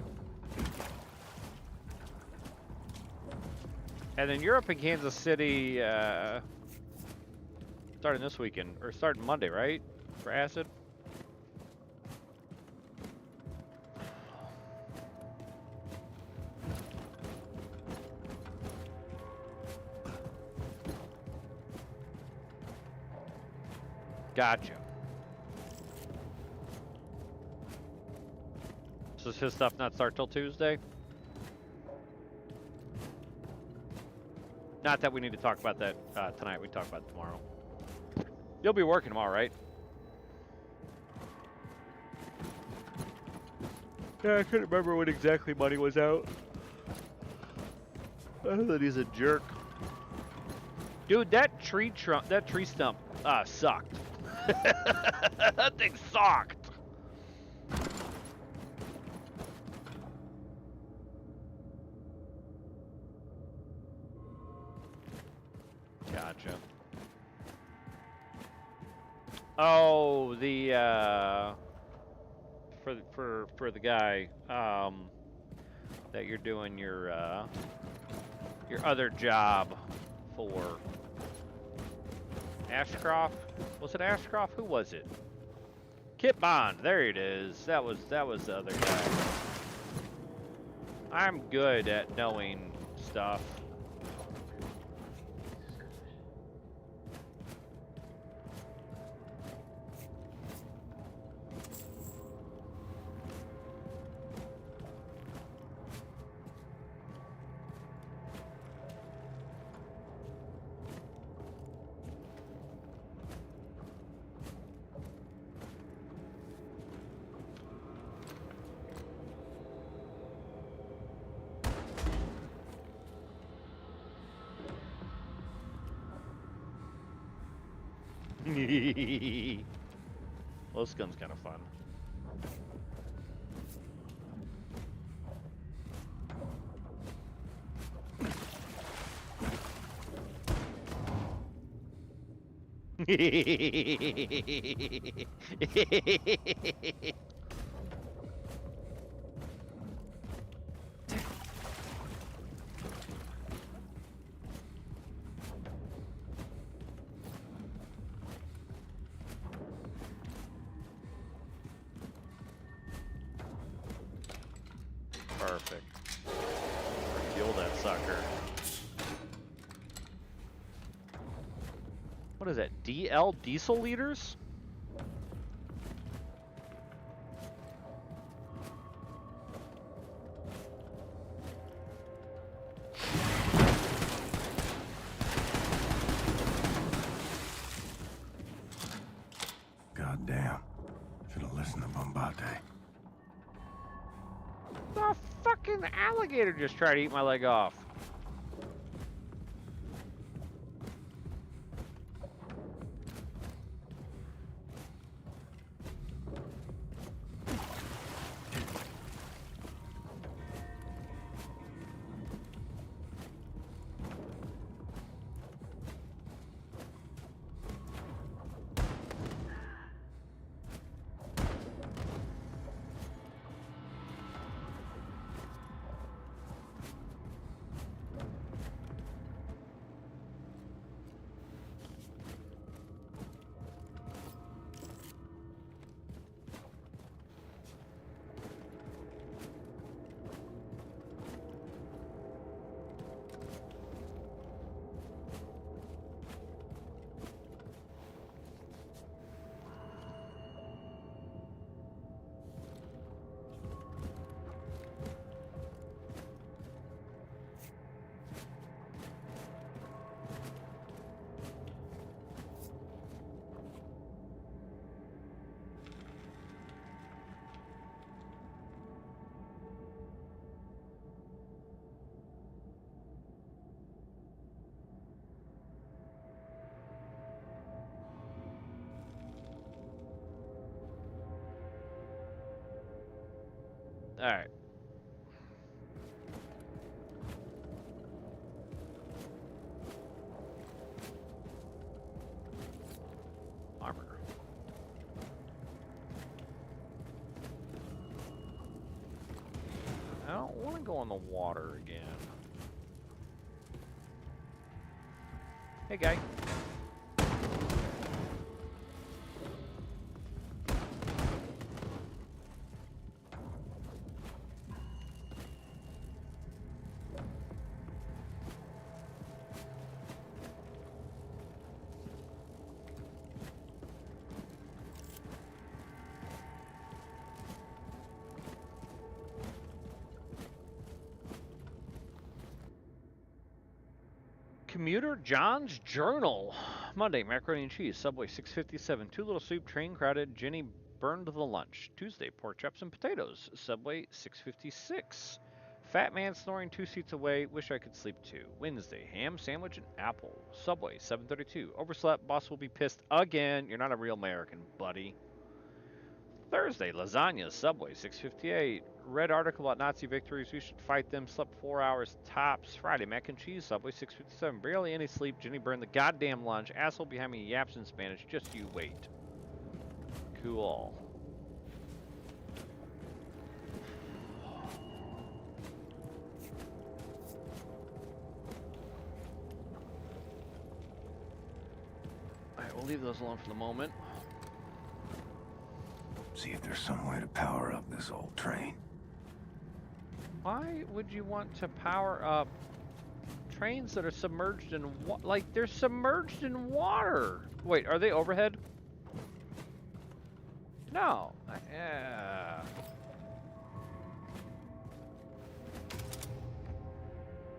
S3: And then you're up in Kansas City starting this weekend, or starting Monday, right? For acid? Gotcha. So does his stuff not start till Tuesday? Not that we need to talk about that tonight. We can talk about it tomorrow. You'll be working tomorrow, right? Yeah, I couldn't remember when exactly money was out. I know that he's a jerk. Dude, that tree stump sucked. That thing sucked. Gotcha. Oh, the for the guy that you're doing your other job for. Ashcroft? Was it Ashcroft? Who was it? Kit Bond. There it is. That was the other guy. I'm good at knowing stuff. Well, this gun's kind of fun. Perfect. Fuel that sucker. What is that? DL diesel liters?
S7: Goddamn. Should have listened to Bombate.
S3: The fucking alligator just tried to eat my leg off. Alright. Armor. I don't want to go in the water again. Hey, guy. Commuter John's Journal. Monday, macaroni and cheese. Subway 657. Two little soup, train crowded. Jenny burned the lunch. Tuesday, pork chops and potatoes. Subway 656. Fat man snoring 2 seats away. Wish I could sleep too. Wednesday, ham sandwich and apple. Subway 732. Overslept. Boss will be pissed again. You're not a real American, buddy. Thursday, lasagna, Subway, 658. Read article about Nazi victories. We should fight them. Slept 4 hours tops. Friday, mac and cheese, Subway, 657. Barely any sleep. Jenny burned the goddamn lunch. Asshole behind me yaps in Spanish. Just you wait. Cool. Alright, we'll leave those alone for the moment.
S7: See if there's some way to power up this old train.
S3: Why would you want to power up trains that are submerged in like they're submerged in water? Wait, are they overhead? No.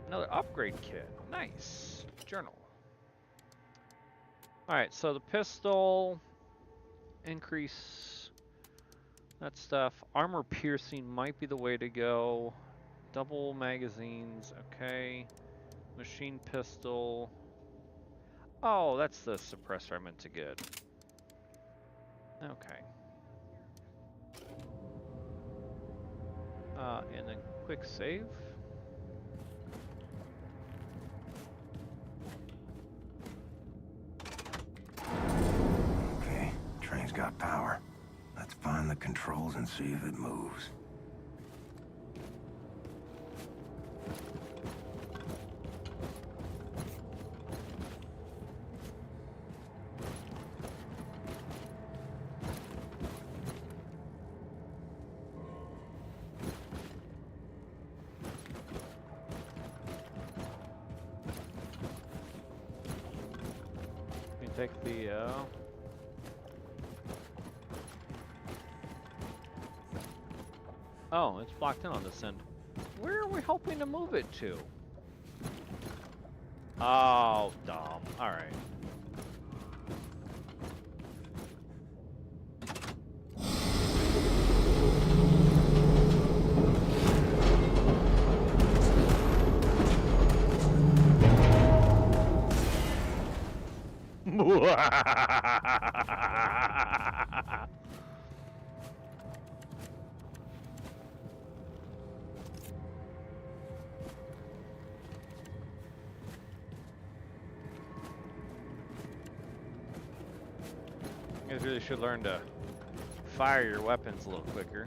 S3: Another upgrade kit. Nice. Journal. Alright, so the pistol increase that stuff. Armor piercing might be the way to go. Double magazines, okay. Machine pistol. Oh, that's the suppressor I meant to get. Okay. And then quick save.
S7: Okay, train's got power. Let's find the controls and see if it moves.
S3: You take the oh, it's blocked in on this end. Where are we hoping to move it to? Oh, dumb. All right. You guys really should learn to fire your weapons a little quicker.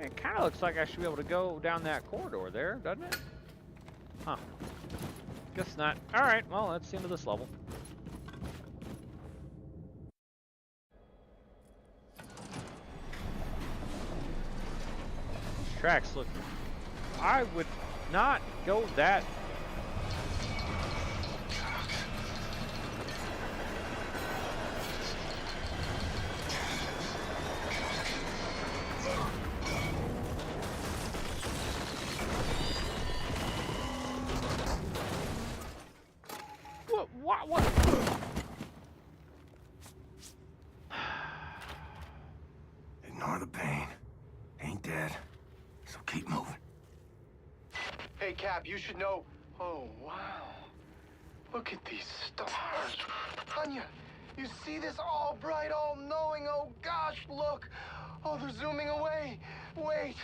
S3: It kind of looks like I should be able to go down that corridor there, doesn't it? Huh. Guess not. Alright, well, that's the end of this level. These tracks look... I would not go that... What?
S7: Ignore the pain. Ain't dead. So keep moving.
S4: Hey, Cap, you should know. Oh, wow. Look at these stars. Anya, you see this all bright, all knowing? Oh, gosh, look. Oh, they're zooming away. Wait.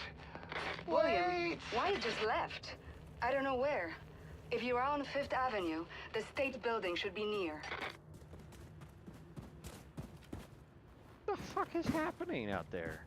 S8: William,
S4: Wait.
S8: why you just left? I don't know where. If you're on Fifth Avenue, the State Building should be near.
S3: What the fuck is happening out there?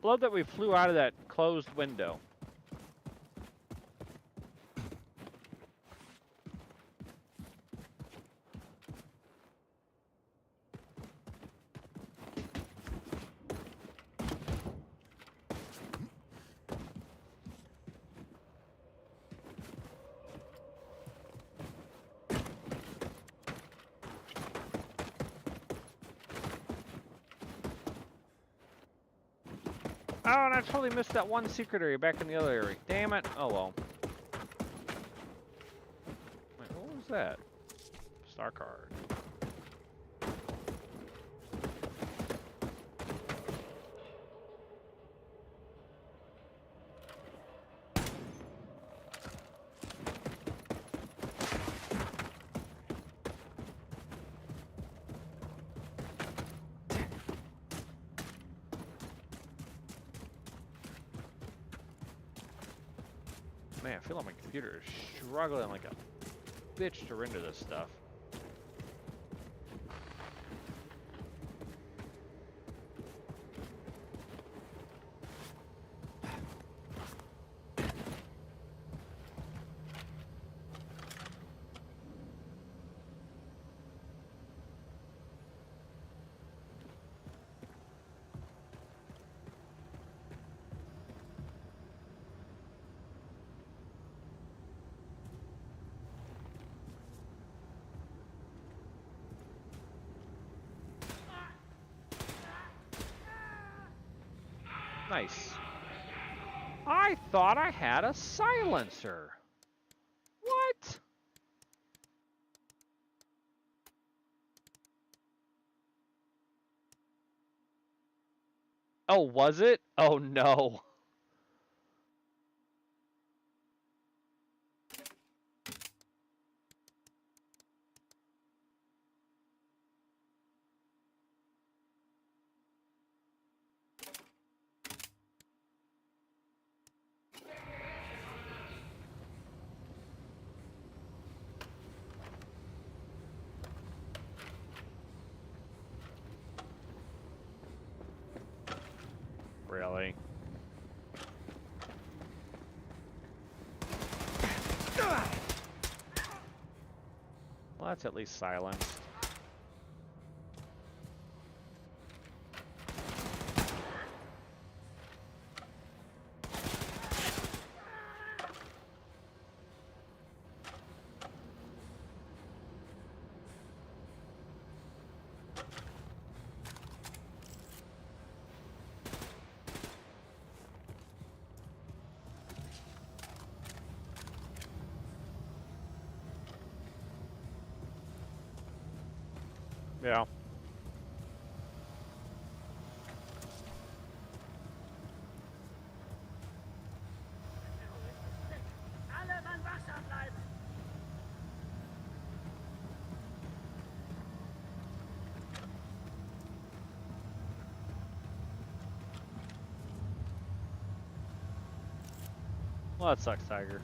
S3: Love that we flew out of that closed window. Oh, and I totally missed that one secret area back in the other area. Damn it. Oh, well. Wait, what was that? Star card. Man, I feel like my computer is struggling like a bitch to render this stuff. Nice. I thought I had a silencer. What? Oh, was it? Oh no. Really? Well, that's at least silenced. Yeah.
S5: Alle Mann wachsam bleiben!
S3: Well, that sucks, Tiger.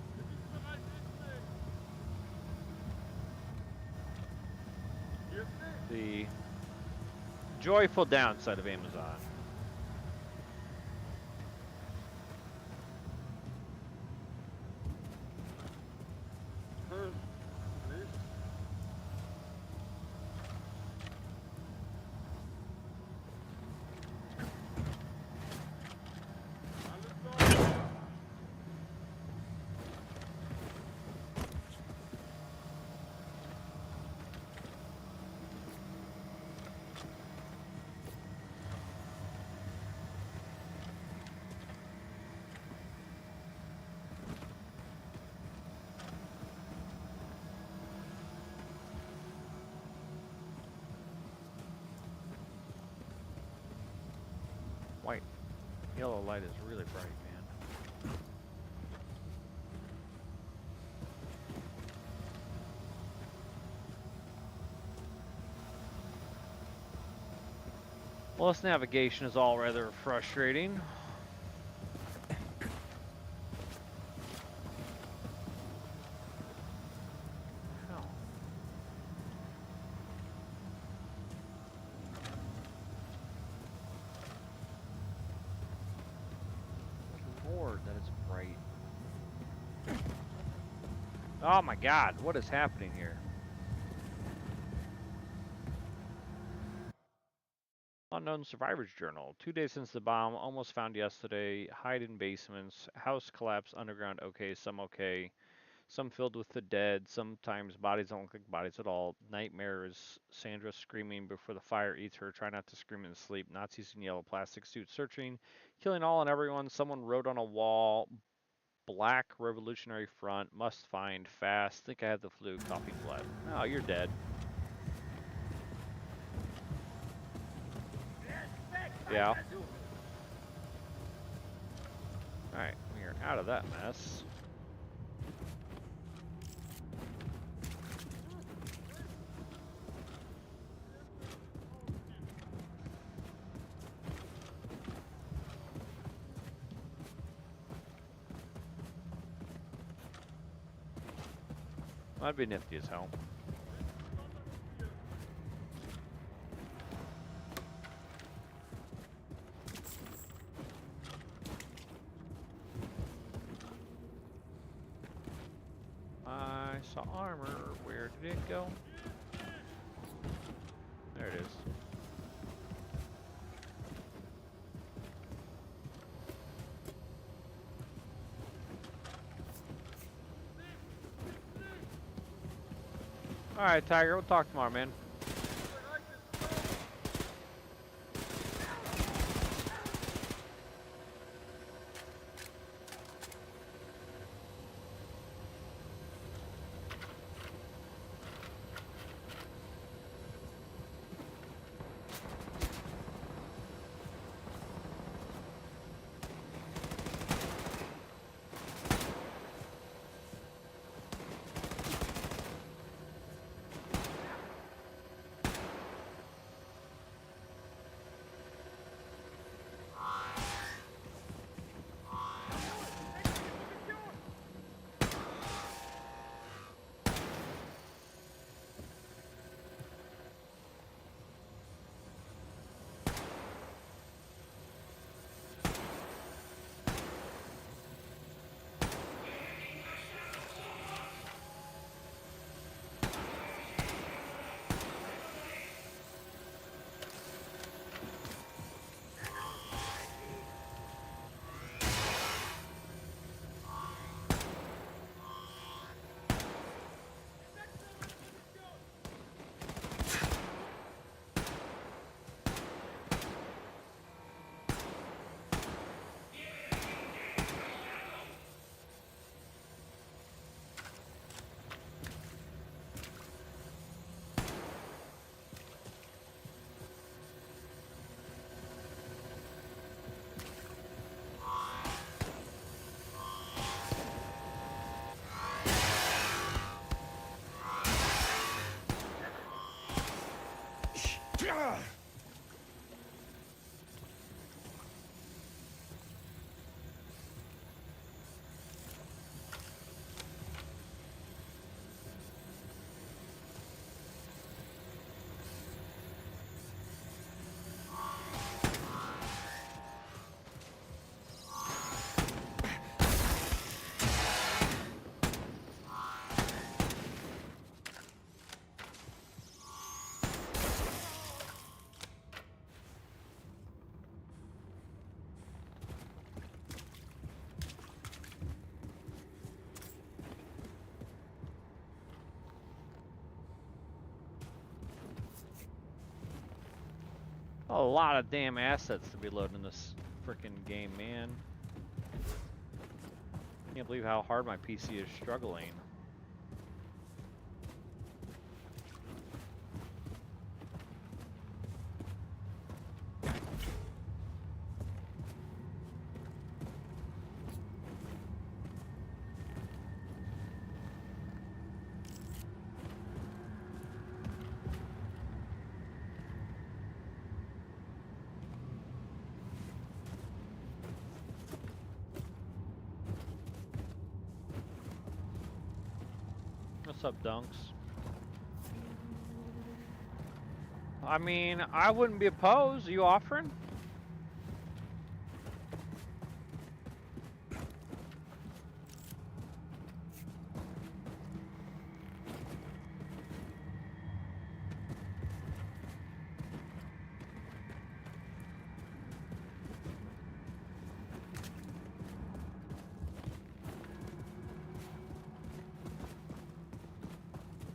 S3: The joyful downside of Amazon. White. Yellow light is really bright, man. Well, this navigation is all rather frustrating. Hell. Lord, that is bright. Oh my God, what is happening here? Unknown Survivors Journal. 2 days since the bomb, almost found yesterday. Hide in basements. House collapse, underground okay, some okay. Some filled with the dead. Sometimes bodies don't look like bodies at all. Nightmares. Sandra screaming before the fire eats her. Try not to scream in sleep. Nazis in yellow plastic suits searching. Killing all and everyone. Someone wrote on a wall. Black Revolutionary Front. Must find fast. Think I have the flu. Coughing blood. Oh, you're dead. Yeah. Alright, we are out of that mess. That'd be nifty as hell. I saw armor. Where did it go? There it is. Alright, Tiger, we'll talk tomorrow, man. A lot of damn assets to be loading in this freaking game, man. Can't believe how hard my PC is struggling. What's up, Dunks? I mean, I wouldn't be opposed. Are you offering?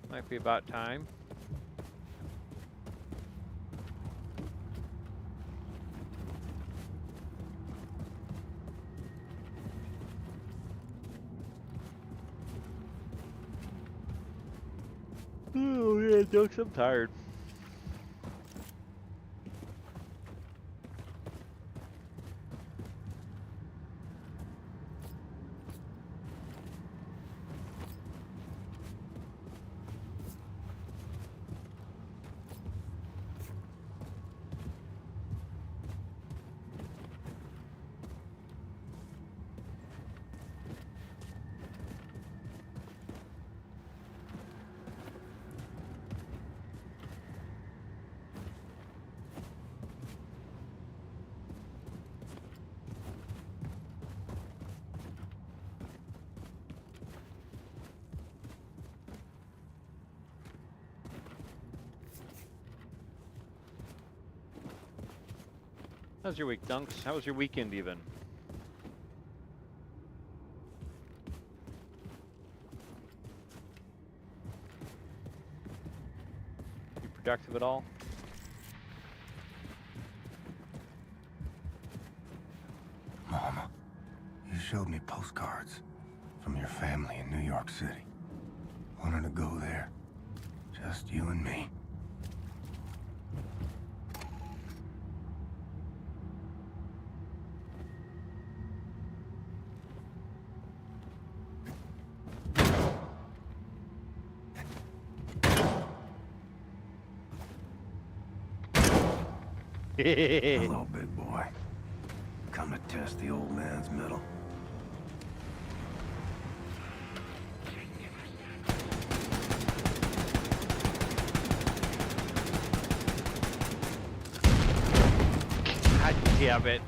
S3: Might be about time. Oh yeah, Dukes, I'm tired. How's your week, Dunks? How was your weekend, even? You productive at all?
S7: Mama, you showed me postcards from your family in New York City. Wanted to go there. Just you and me. Hello, big boy. Come to test the old man's mettle.
S3: God damn it.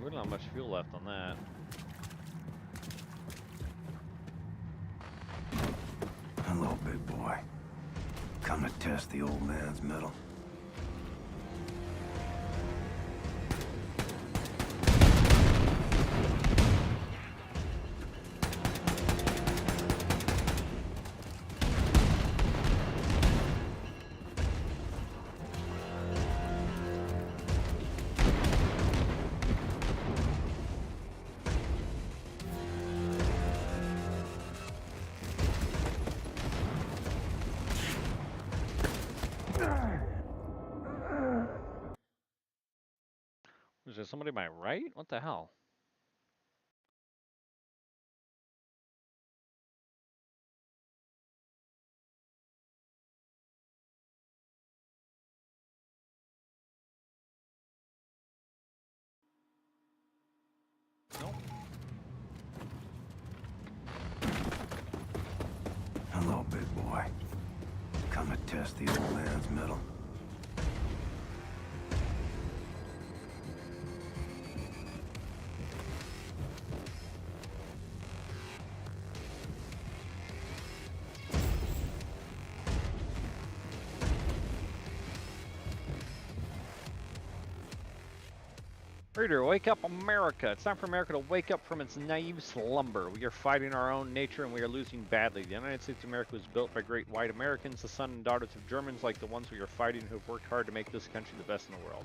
S3: We don't have much fuel left on that.
S7: Hello, big boy. Come to test the old man's mettle.
S3: Is there somebody to my right? What the hell? Nope.
S7: Hello, big boy. Come to test the old man's mettle.
S3: Reader, wake up, America. It's time for America to wake up from its naive slumber. We are fighting our own nature and we are losing badly. The United States of America was built by great white Americans, the sons and daughters of Germans like the ones we are fighting who have worked hard to make this country the best in the world.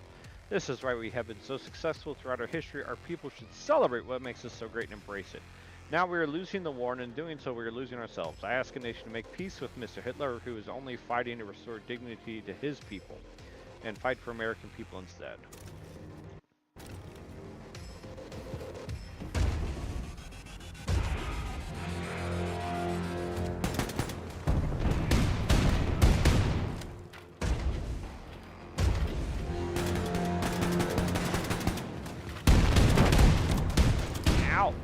S3: This is why we have been so successful throughout our history. Our people should celebrate what makes us so great and embrace it. Now we are losing the war, and in doing so we are losing ourselves. I ask a nation to make peace with Mr. Hitler, who is only fighting to restore dignity to his people, and fight for American people instead. Ow!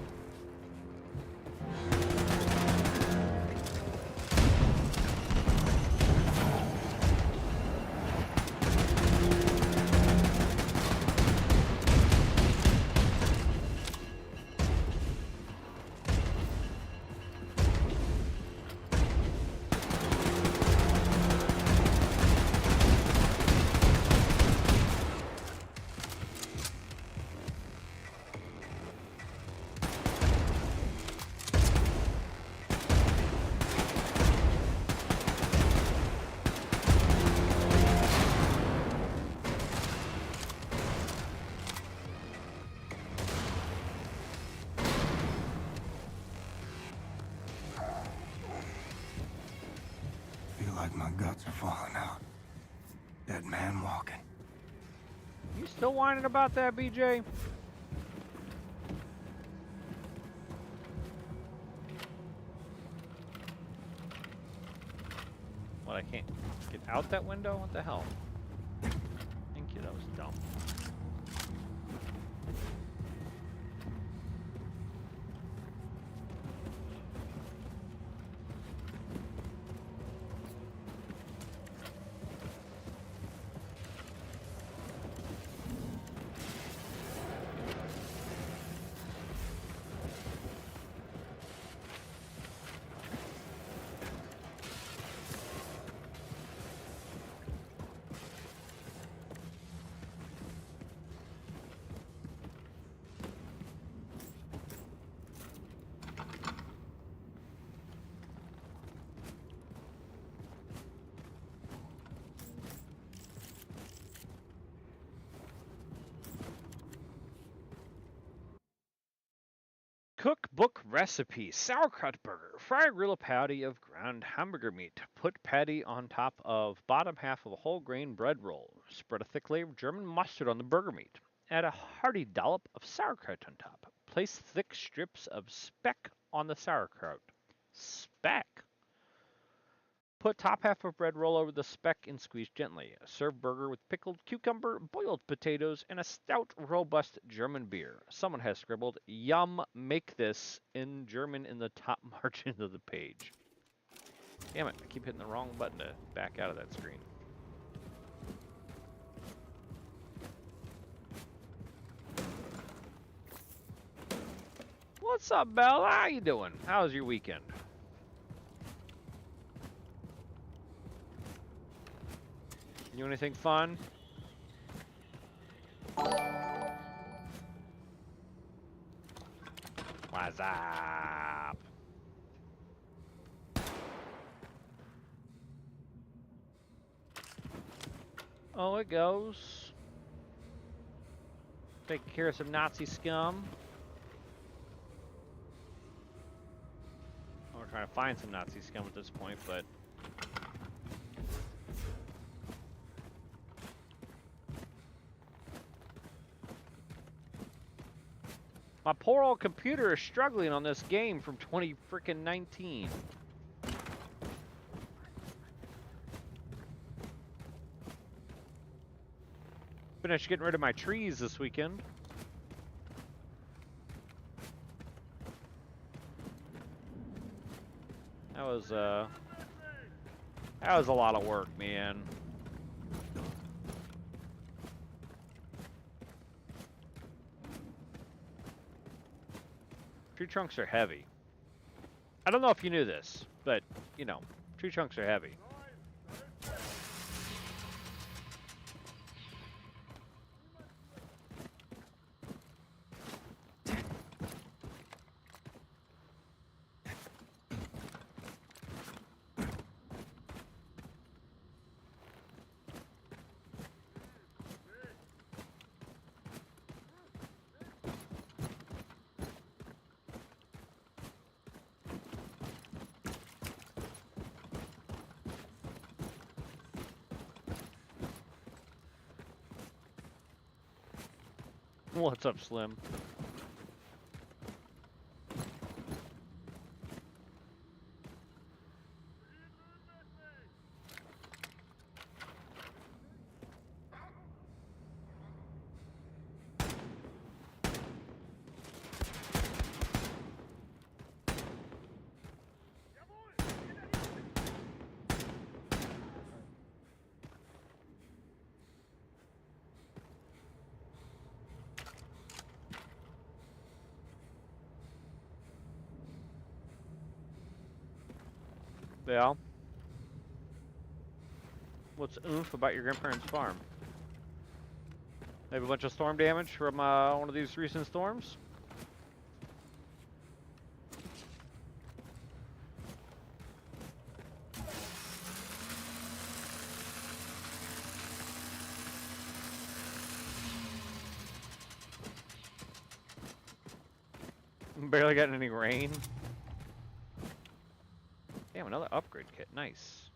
S7: Feel like my guts are falling out. That man walking.
S3: You still whining about that, BJ? What, I can't get out that window? What the hell? Thank you, that was dumb. Cookbook recipe: sauerkraut burger. Fry or grill a patty of ground hamburger meat. Put patty on top of bottom half of a whole grain bread roll. Spread a thick layer of German mustard on the burger meat. Add a hearty dollop of sauerkraut on top. Place thick strips of speck on the sauerkraut. Speck? Put top half of bread roll over the speck and squeeze gently. Serve burger with pickled cucumber, boiled potatoes, and a stout, robust German beer. Someone has scribbled, "Yum, make this," in German in the top margin of the page. Damn it, I keep hitting the wrong button to back out of that screen. What's up, Bella? How you doing? How's your weekend? You do anything fun? What's up? Oh, it goes. Taking care of some Nazi scum. Well, we're trying to find some Nazi scum at this point, but... my poor old computer is struggling on this game from 2019. Finished getting rid of my trees this weekend. That was a lot of work, man. Tree trunks are heavy. I don't know if you knew this, but, you know, tree trunks are heavy. What's up, Slim? Yeah. What's oomph about your grandparents' farm? Maybe a bunch of storm damage from one of these recent storms? Barely getting any rain. Damn, another upgrade kit. Nice.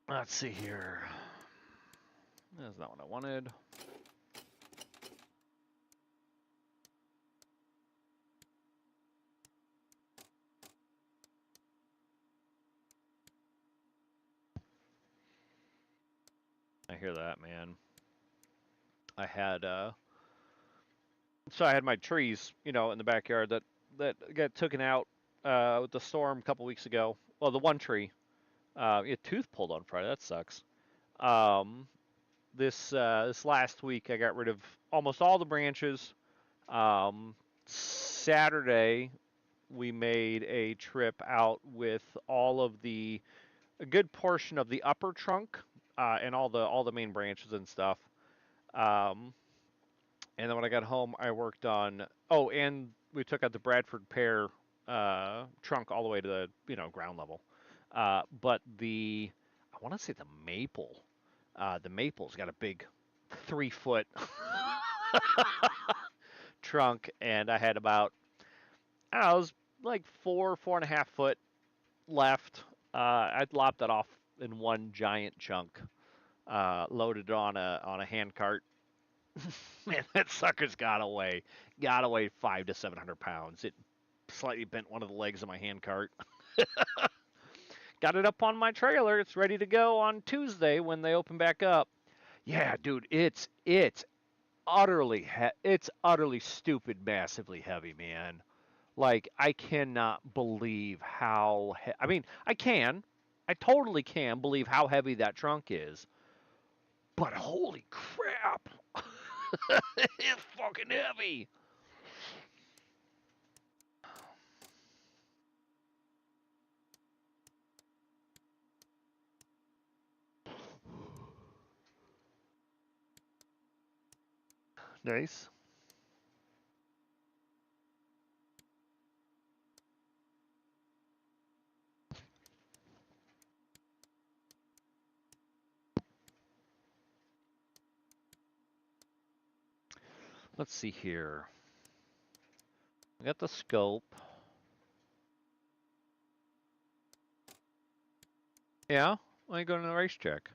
S3: Let's see here. That's not what I wanted. I hear that, man. I had so I had my trees, you know, in the backyard that got taken out with the storm a couple weeks ago. Well, the one tree, a tooth pulled on Friday. That sucks. Um, this last week, I got rid of almost all the branches. Saturday, we made a trip out with a good portion of the upper trunk and all the main branches and stuff. Um, and then when I got home, I worked on. Oh, and we took out the Bradford pear trunk all the way to the ground level. But I want to say the maple's got a big 3 foot trunk, and I had about I don't know, it was like 4.5 foot left. I'd lopped that off in one giant chunk, loaded it on a hand cart. Man, that sucker's got to weigh 500 to 700 pounds. It slightly bent one of the legs of my hand cart. Got it up on my trailer. It's ready to go on Tuesday when they open back up. Yeah, dude, it's utterly stupid, massively heavy, man. Like I cannot believe I mean, I totally can believe how heavy that trunk is. But holy crap, it's fucking heavy. Nice. Let's see here. We got the scope. Yeah, why you going to the race check?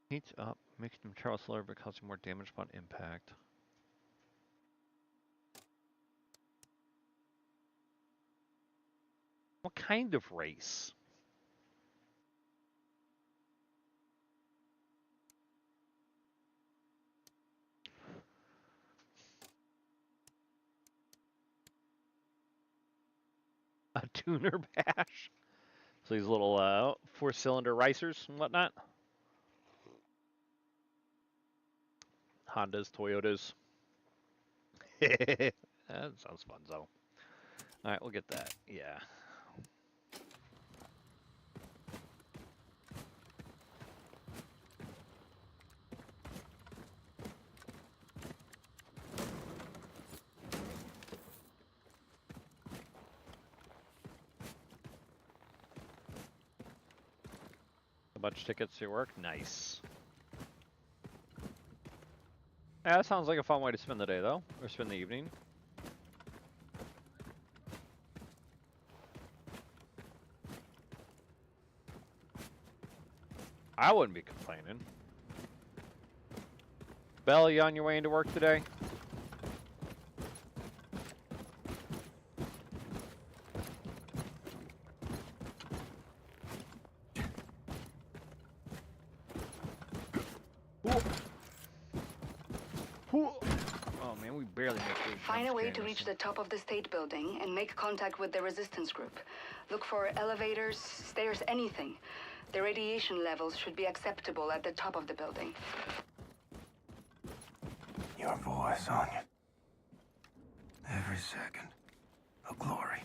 S3: Heats up, making the material slower but causing more damage upon impact. What kind of race? A tuner bash? So these little 4-cylinder racers and whatnot? Hondas, Toyotas. That sounds fun, though. Alright, we'll get that. Yeah. A bunch of tickets to your work? Nice. Yeah, that sounds like a fun way to spend the day, though. Or spend the evening. I wouldn't be complaining. Belle, you on your way into work today? Oh man, we barely make it.
S8: Find a way to reach the top of the state building and make contact with the resistance group. Look for elevators, stairs, anything. The radiation levels should be acceptable at the top of the building.
S7: Your voice, Anya. Every second. A glory.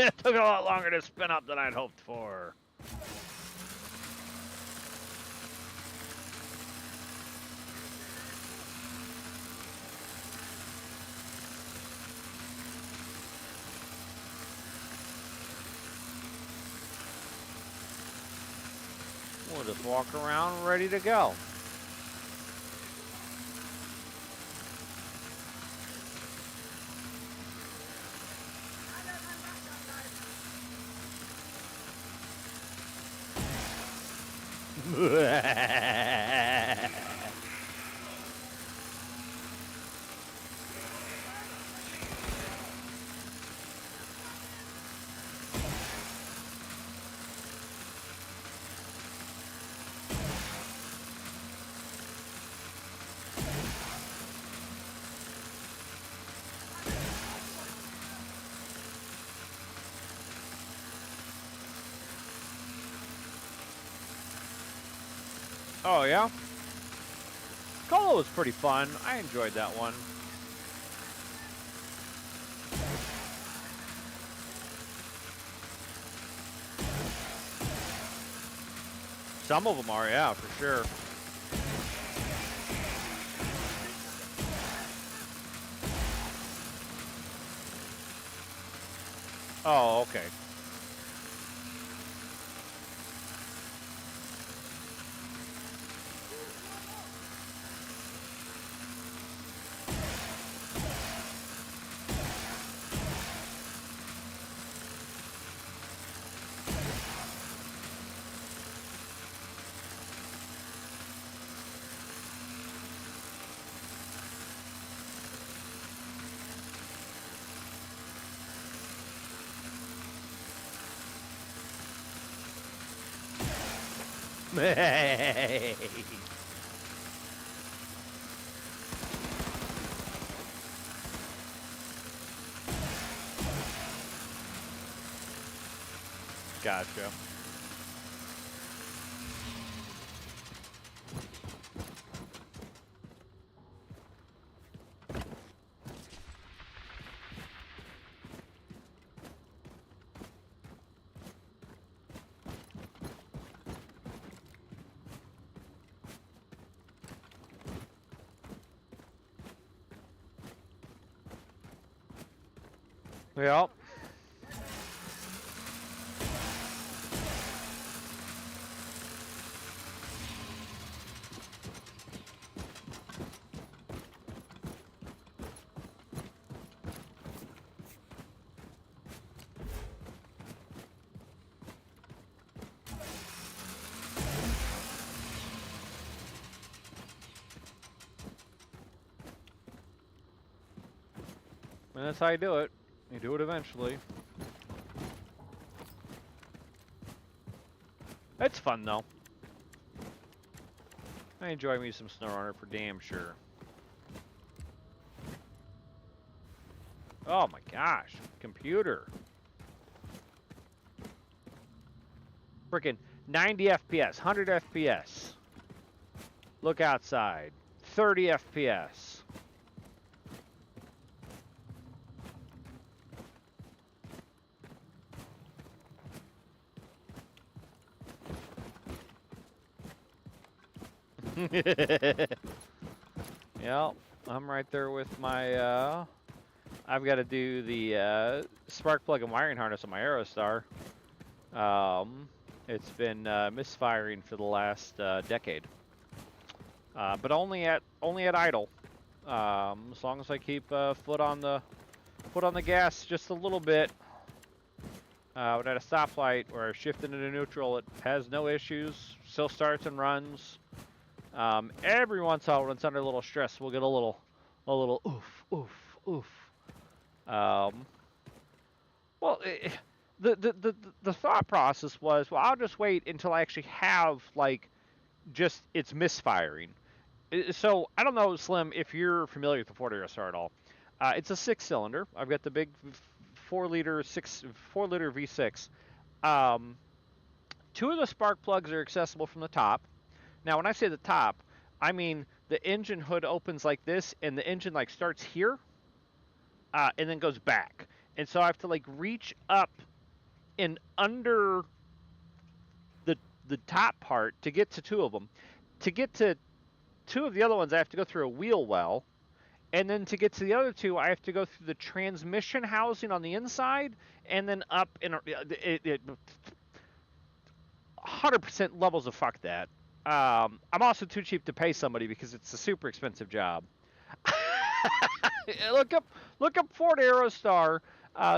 S3: It took a lot longer to spin up than I'd hoped for. We'll just walk around ready to go. Oh, yeah? Colo was pretty fun. I enjoyed that one. Some of them are, yeah, for sure. Oh, okay. Gotcha. Yep. And that's how you do it. You do it eventually. It's fun, though. I enjoy me some SnowRunner for damn sure. Oh my gosh. Computer. Freaking 90 FPS, 100 FPS. Look outside. 30 FPS. Yep, I'm right there with my, I've got to do the spark plug and wiring harness on my Aerostar. It's been misfiring for the last decade, but only at idle. As long as I keep foot on the gas just a little bit. But at a stoplight or shifting into neutral, it has no issues. Still starts and runs. Every once in a while, when it's under a little stress, we'll get a little oof, oof, oof. Well, the thought process was, well, I'll just wait until I actually have like just it's misfiring. So I don't know, Slim, if you're familiar with the Ford Aerostar at all. It's a 6-cylinder. I've got the big 4-liter V6. Two of the spark plugs are accessible from the top. Now, when I say the top, I mean the engine hood opens like this, and the engine like starts here, and then goes back. And so I have to like reach up and under the top part to get to two of them. To get to two of the other ones, I have to go through a wheel well. And then to get to the other two, I have to go through the transmission housing on the inside, and then up in 100% levels of fuck that. I'm also too cheap to pay somebody because it's a super expensive job. look up Ford Aerostar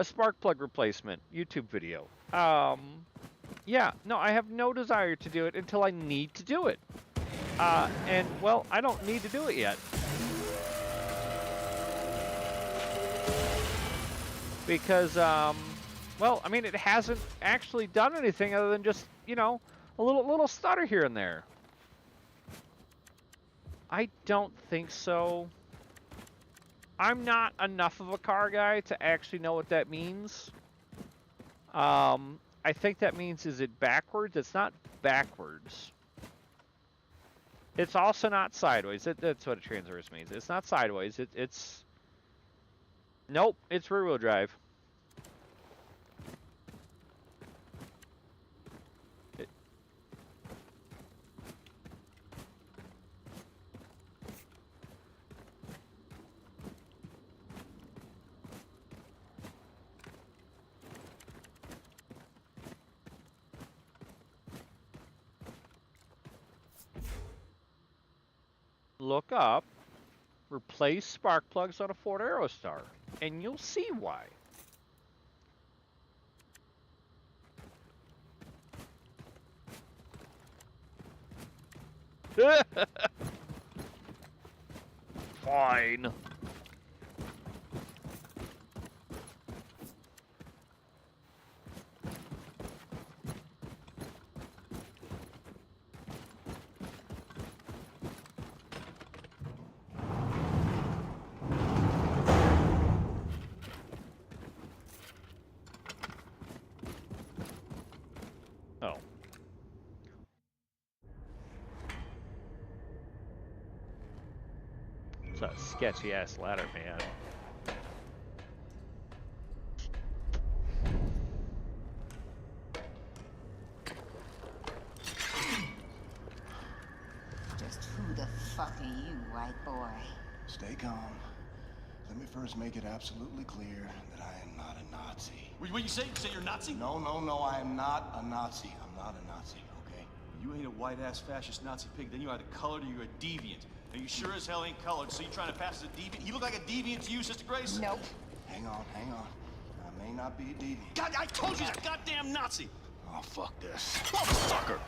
S3: spark plug replacement YouTube video. Yeah, no, I have no desire to do it until I need to do it. And well, I don't need to do it yet. Because well, I mean, it hasn't actually done anything other than just, you know, a little stutter here and there. I don't think so. I'm not enough of a car guy to actually know what that means. I think that means, is it backwards? It's not backwards. It's also not sideways. That's what a transverse means. It's not sideways. It's... Nope, it's rear-wheel drive. Look up, replace spark plugs on a Ford Aerostar, and you'll see why. Fine. Oh. It's a sketchy ass ladder, man.
S9: Just who the fuck are you, white boy?
S7: Stay calm. Let me first make it absolutely clear that I am not a Nazi.
S10: What you say? You say you're a Nazi?
S7: No, I am not a Nazi. I'm not a Nazi, okay?
S10: You ain't a white-ass fascist Nazi pig, then you're either colored or you're a deviant. And you sure as hell ain't colored, so you trying to pass as a deviant? You look like a deviant to you, Sister Grace?
S9: Nope.
S7: Hang on. I may not be a deviant.
S10: God, I told you he's a goddamn Nazi!
S7: Oh, fuck this.
S10: Motherfucker!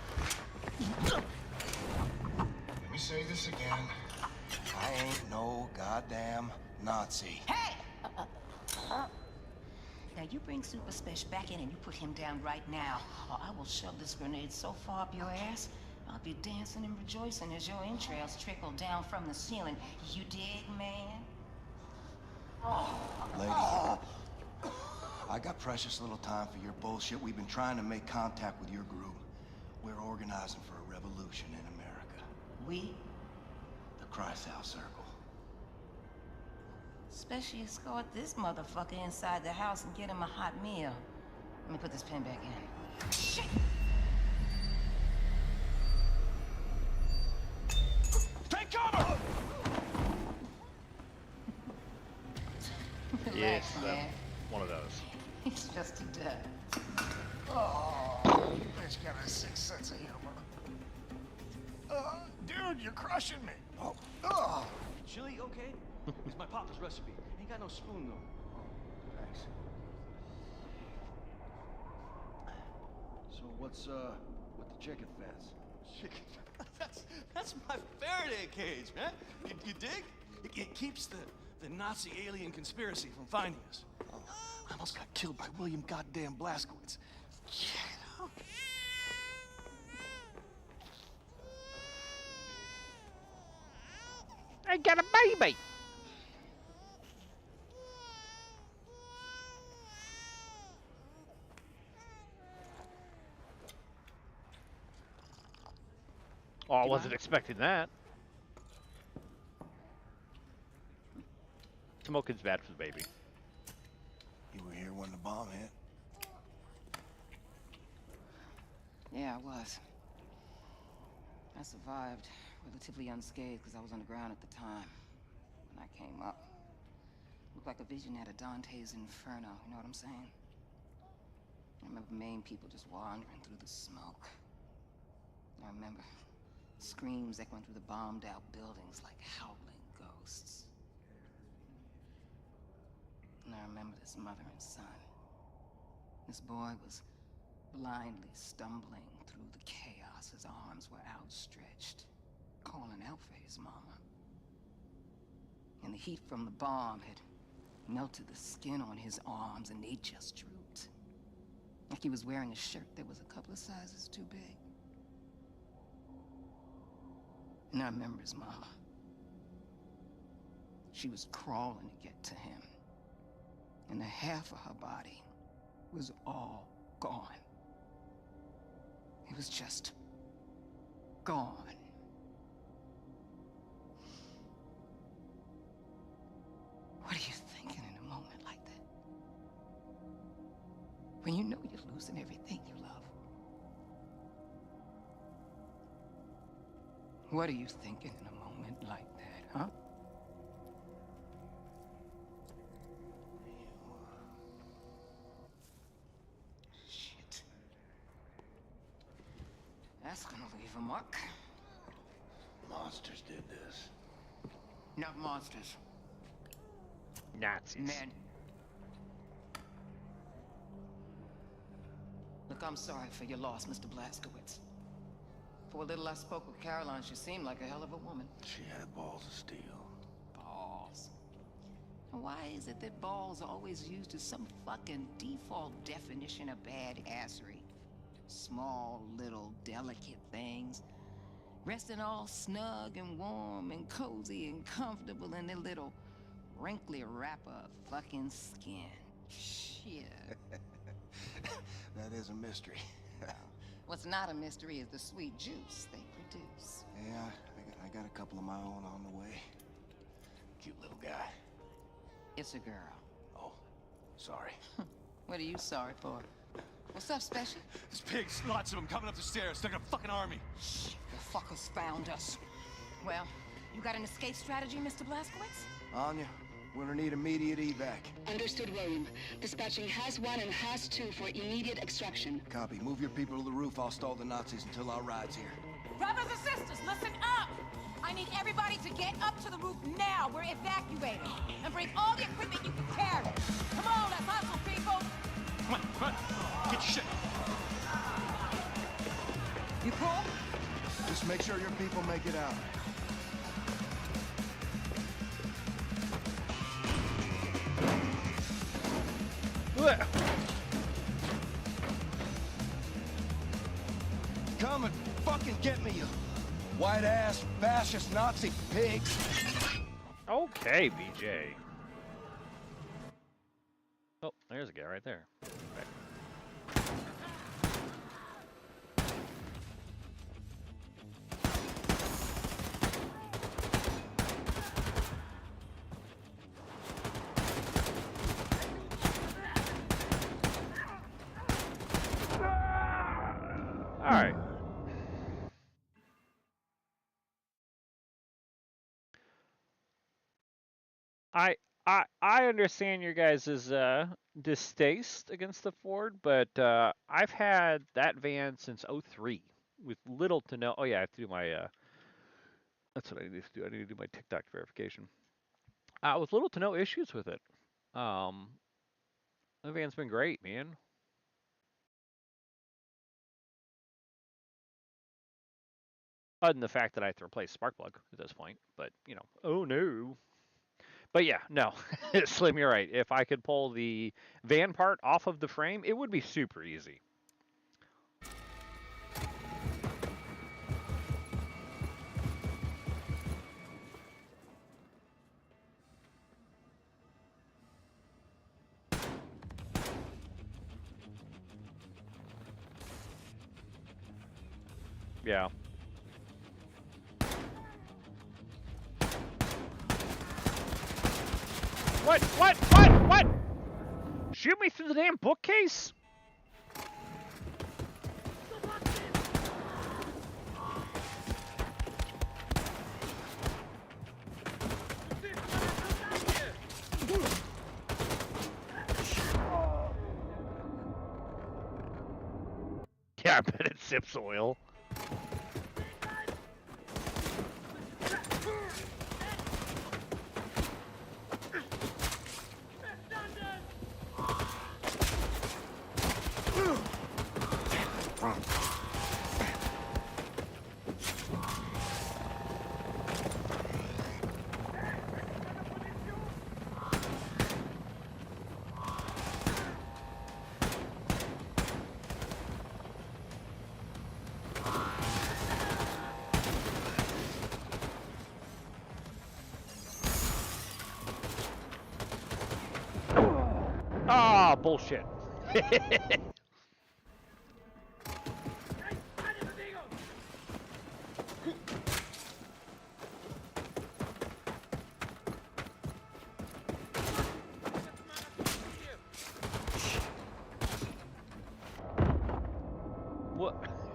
S7: Let me say this again. I ain't no goddamn Nazi.
S9: Hey! Now you bring Super Special back in and you put him down right now, or I will shove this grenade so far up your ass, I'll be dancing and rejoicing as your entrails trickle down from the ceiling. You dig, man?
S7: Lady, I got precious little time for your bullshit. We've been trying to make contact with your group. We're organizing for a revolution in America.
S9: We?
S7: The Kreisau Circle.
S9: Especially escort this motherfucker inside the house and get him a hot meal. Let me put this pen back in. Shit!
S10: Take cover!
S3: Yes,
S9: man.
S3: one of those.
S9: It's just a duck.
S7: Oh, bitch got a sixth sense of humor. Dude, you're crushing me. Oh.
S10: Chili, okay? It's my papa's recipe. Ain't got no spoon, though.
S7: Thanks.
S10: So what's, with the chicken fence? Chicken That's my Faraday cage, man. You dig? It keeps the Nazi alien conspiracy from finding us. Oh, I almost got killed by William goddamn Blazkowicz. Yeah.
S3: I got a baby! Oh, I wasn't expecting that. Smoking's bad for the baby.
S7: You were here when the bomb hit?
S9: Yeah, I was. I survived relatively unscathed because I was on the ground at the time. When I came up, looked like a vision out of Dante's Inferno, you know what I'm saying? I remember Maine people just wandering through the smoke. I remember screams echoing through the bombed out buildings like howling ghosts. And I remember this mother and son. This boy was blindly stumbling through the chaos. His arms were outstretched, calling out for his mama. And the heat from the bomb had melted the skin on his arms, and they just drooped. Like he was wearing a shirt that was a couple of sizes too big. And I remember his mama. She was crawling to get to him. And the half of her body was all gone. It was just gone. When you know you're losing everything you love. What are you thinking in a moment like that, huh? Shit. That's gonna leave a mark.
S10: Monsters did this.
S9: Not monsters.
S3: Nazis.
S9: Men. Look, I'm sorry for your loss, Mr. Blazkowicz. For a little I spoke with Caroline, she seemed like a hell of a woman.
S10: She had balls of steel.
S9: Balls. Why is it that balls are always used as some fucking default definition of badassery? Small, little, delicate things. Resting all snug and warm and cozy and comfortable in their little wrinkly wrapper of fucking skin. Shit.
S10: That is a mystery.
S9: What's not a mystery is the sweet juice they produce.
S10: Yeah, I got a couple of my own on the way. Cute little guy.
S9: It's a girl.
S10: Oh, sorry.
S9: What are you sorry for? What's up, Special?
S10: There's pigs, lots of them coming up the stairs. They're like a fucking army.
S9: Shh, the fuckers found us. Well, you got an escape strategy, Mr. Blazkowicz?
S10: Anya, we're gonna need immediate evac.
S8: Understood, William. Dispatching Has 1 and Has 2 for immediate extraction.
S10: Copy. Move your people to the roof. I'll stall the Nazis until our ride's here.
S9: Brothers and sisters, listen up! I need everybody to get up to the roof now. We're evacuating. And bring all the equipment you can carry. Come on, let's hustle, people!
S10: Come on. Get your shit.
S9: You cool?
S10: Just make sure your people make it out. Come and fucking get me, you white-ass, fascist Nazi pigs.
S3: Okay, BJ. Oh, there's a guy right there. Right. All right. I understand your guys' distaste against the Ford, but I've had that van since '03 with little to no. Oh yeah, I have to do my. That's what I need to do. I need to do my TikTok verification. With little to no issues with it. The van's been great, man. Other than the fact that I have to replace spark plug at this point, but you know, oh no. But yeah, no, Slim, you're right. If I could pull the van part off of the frame, it would be super easy. Yeah. What? Shoot me through the damn bookcase? Yeah, I bet it sips oil. Ah, bullshit.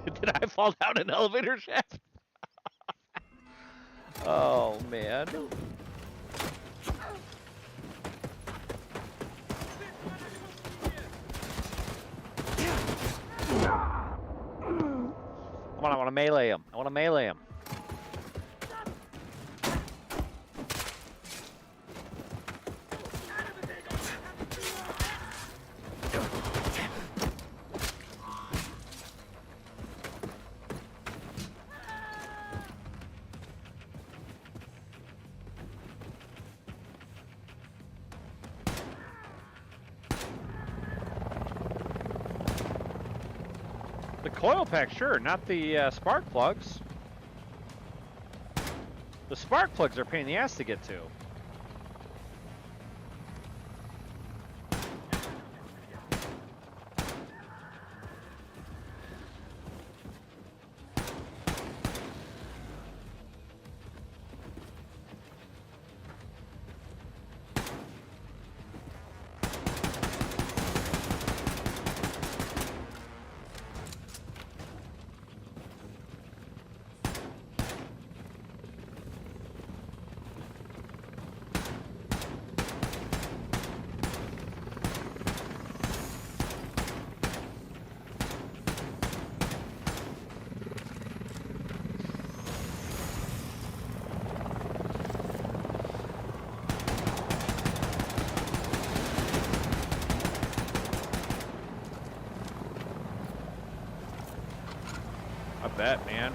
S3: Did I fall down an elevator shaft? Oh, man. Come on, I want to melee him. I want to melee him. The coil pack, sure, not the spark plugs. The spark plugs are a pain in the ass to get to. I bet, man.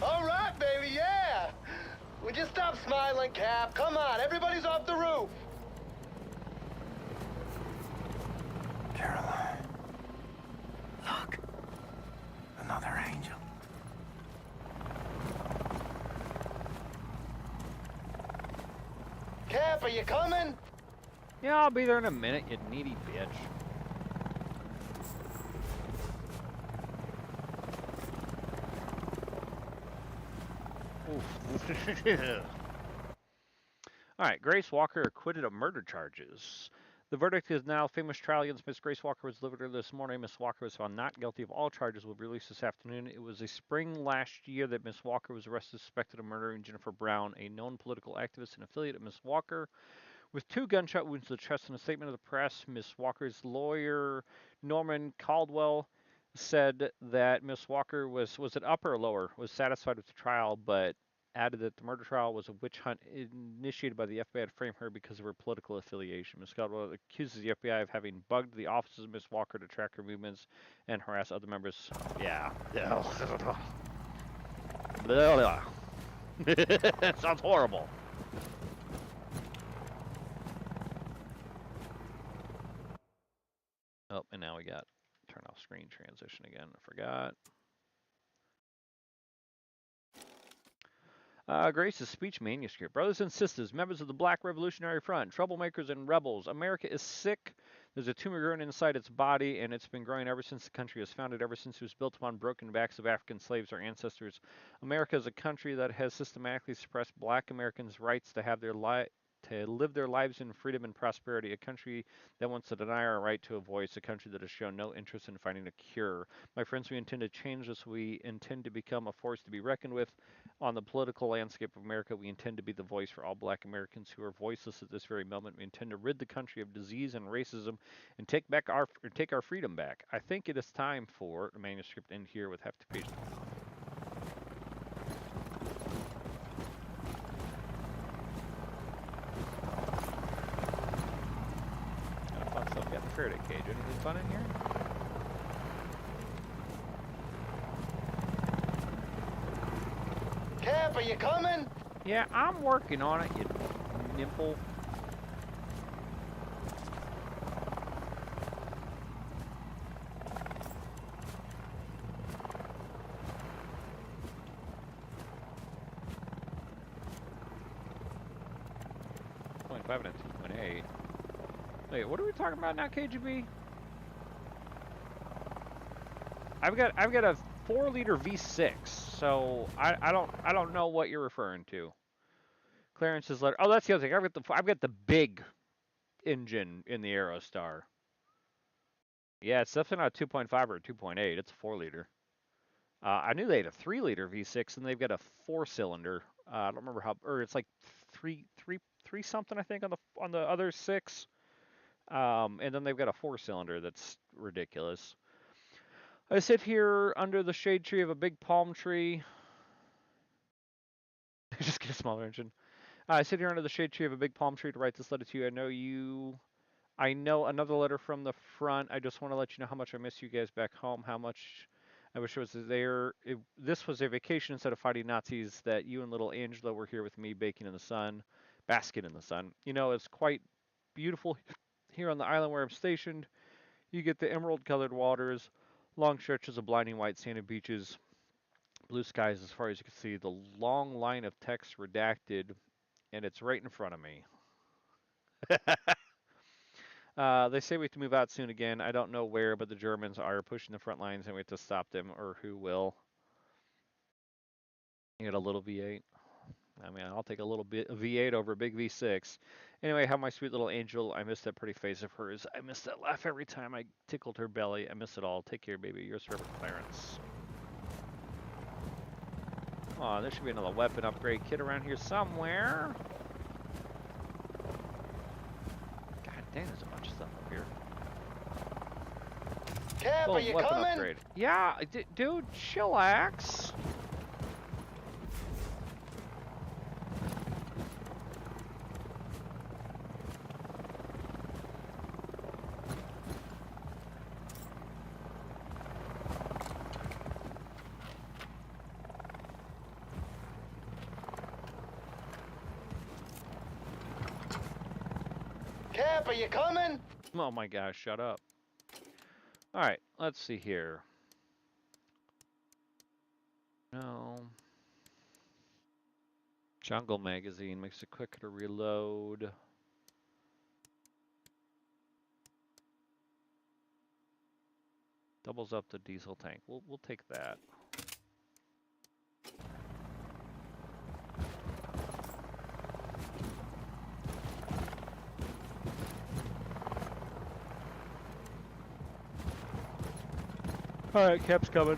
S4: All right, baby, yeah! Would you stop smiling, Cap? Come on, everybody's off the roof!
S7: Caroline. Look. Another angel.
S4: Cap, are you coming?
S3: Yeah, I'll be there in a minute, you needy bitch. Oof. Alright, Grace Walker acquitted of murder charges. The verdict is now. Famous trial against Miss Grace Walker was delivered this morning. Miss Walker was found not guilty of all charges. Will be released this afternoon. It was a spring last year that Miss Walker was arrested, suspected of murdering Jennifer Brown, a known political activist and affiliate of Miss Walker, with 2 gunshot wounds to the chest. In a statement to the press, Miss Walker's lawyer, Norman Caldwell, said that Miss Walker was it upper or lower, was satisfied with the trial, but added that the murder trial was a witch hunt initiated by the FBI to frame her because of her political affiliation. Ms. Caldwell accuses the FBI of having bugged the offices of Ms. Walker to track her movements and harass other members. Yeah. That sounds horrible. Oh, and now we got turn off screen transition again. I forgot. Grace's speech manuscript. Brothers and sisters, members of the Black Revolutionary Front, troublemakers and rebels, America is sick. There's a tumor growing inside its body, and it's been growing ever since the country was founded, ever since it was built upon broken backs of African slaves, our ancestors. America is a country that has systematically suppressed Black Americans' rights to have to live their lives in freedom and prosperity, a country that wants to deny our right to a voice, a country that has shown no interest in finding a cure. My friends, we intend to change this. We intend to become a force to be reckoned with on the political landscape of America. We intend to be the voice for all Black Americans who are voiceless at this very moment. We intend to rid the country of disease and racism and take our freedom back. I think it is time for the manuscript end here with hefty page. Fun stuff. Got the Faraday cage. Anything fun in here?
S4: Cap, are you coming?
S3: Yeah, I'm working on it, you nimple. .5 and a 2.8. Wait, what are we talking about now, KGB? I've got a 4-liter V6, so I don't know what you're referring to. Clarence's letter. Oh, that's the other thing. I've got the big engine in the Aerostar. Yeah, it's definitely not a 2.5 or a 2.8. It's a 4-liter. I knew they had a 3-liter V6, and they've got a 4-cylinder. I don't remember how, or it's like three something I think on the other 6. And then they've got a 4-cylinder that's ridiculous. I sit here under the shade tree of a big palm tree. Just get a smaller engine. I sit here under the shade tree of a big palm tree to write this letter to you. I know another letter from the front. I just want to let you know how much I miss you guys back home. How much I wish I was there. This was a vacation instead of fighting Nazis. That you and little Angela were here with me, basking in the sun. You know, it's quite beautiful here on the island where I'm stationed. You get the emerald-colored waters, long stretches of blinding white sanded beaches, blue skies as far as you can see, the long line of text redacted, and it's right in front of me. They say we have to move out soon again. I don't know where, but the Germans are pushing the front lines, and we have to stop them, or who will. You got a little V8. I mean, I'll take a little bit of V8 over a big V6. Anyway, how my sweet little angel. I miss that pretty face of hers. I miss that laugh every time I tickled her belly. I miss it all. Take care, baby. Yours forever, Clarence. Oh, there should be another weapon upgrade kit around here somewhere. God dang, there's a bunch of stuff up here.
S4: Cap, are you
S3: weapon
S4: coming?
S3: upgrade. Yeah, dude, chillax.
S4: Cap, are you coming?
S3: Oh my gosh, shut up. Alright, let's see here. No. Jungle magazine makes it quicker to reload. Doubles up the diesel tank. We'll take that. Alright, Cap's coming.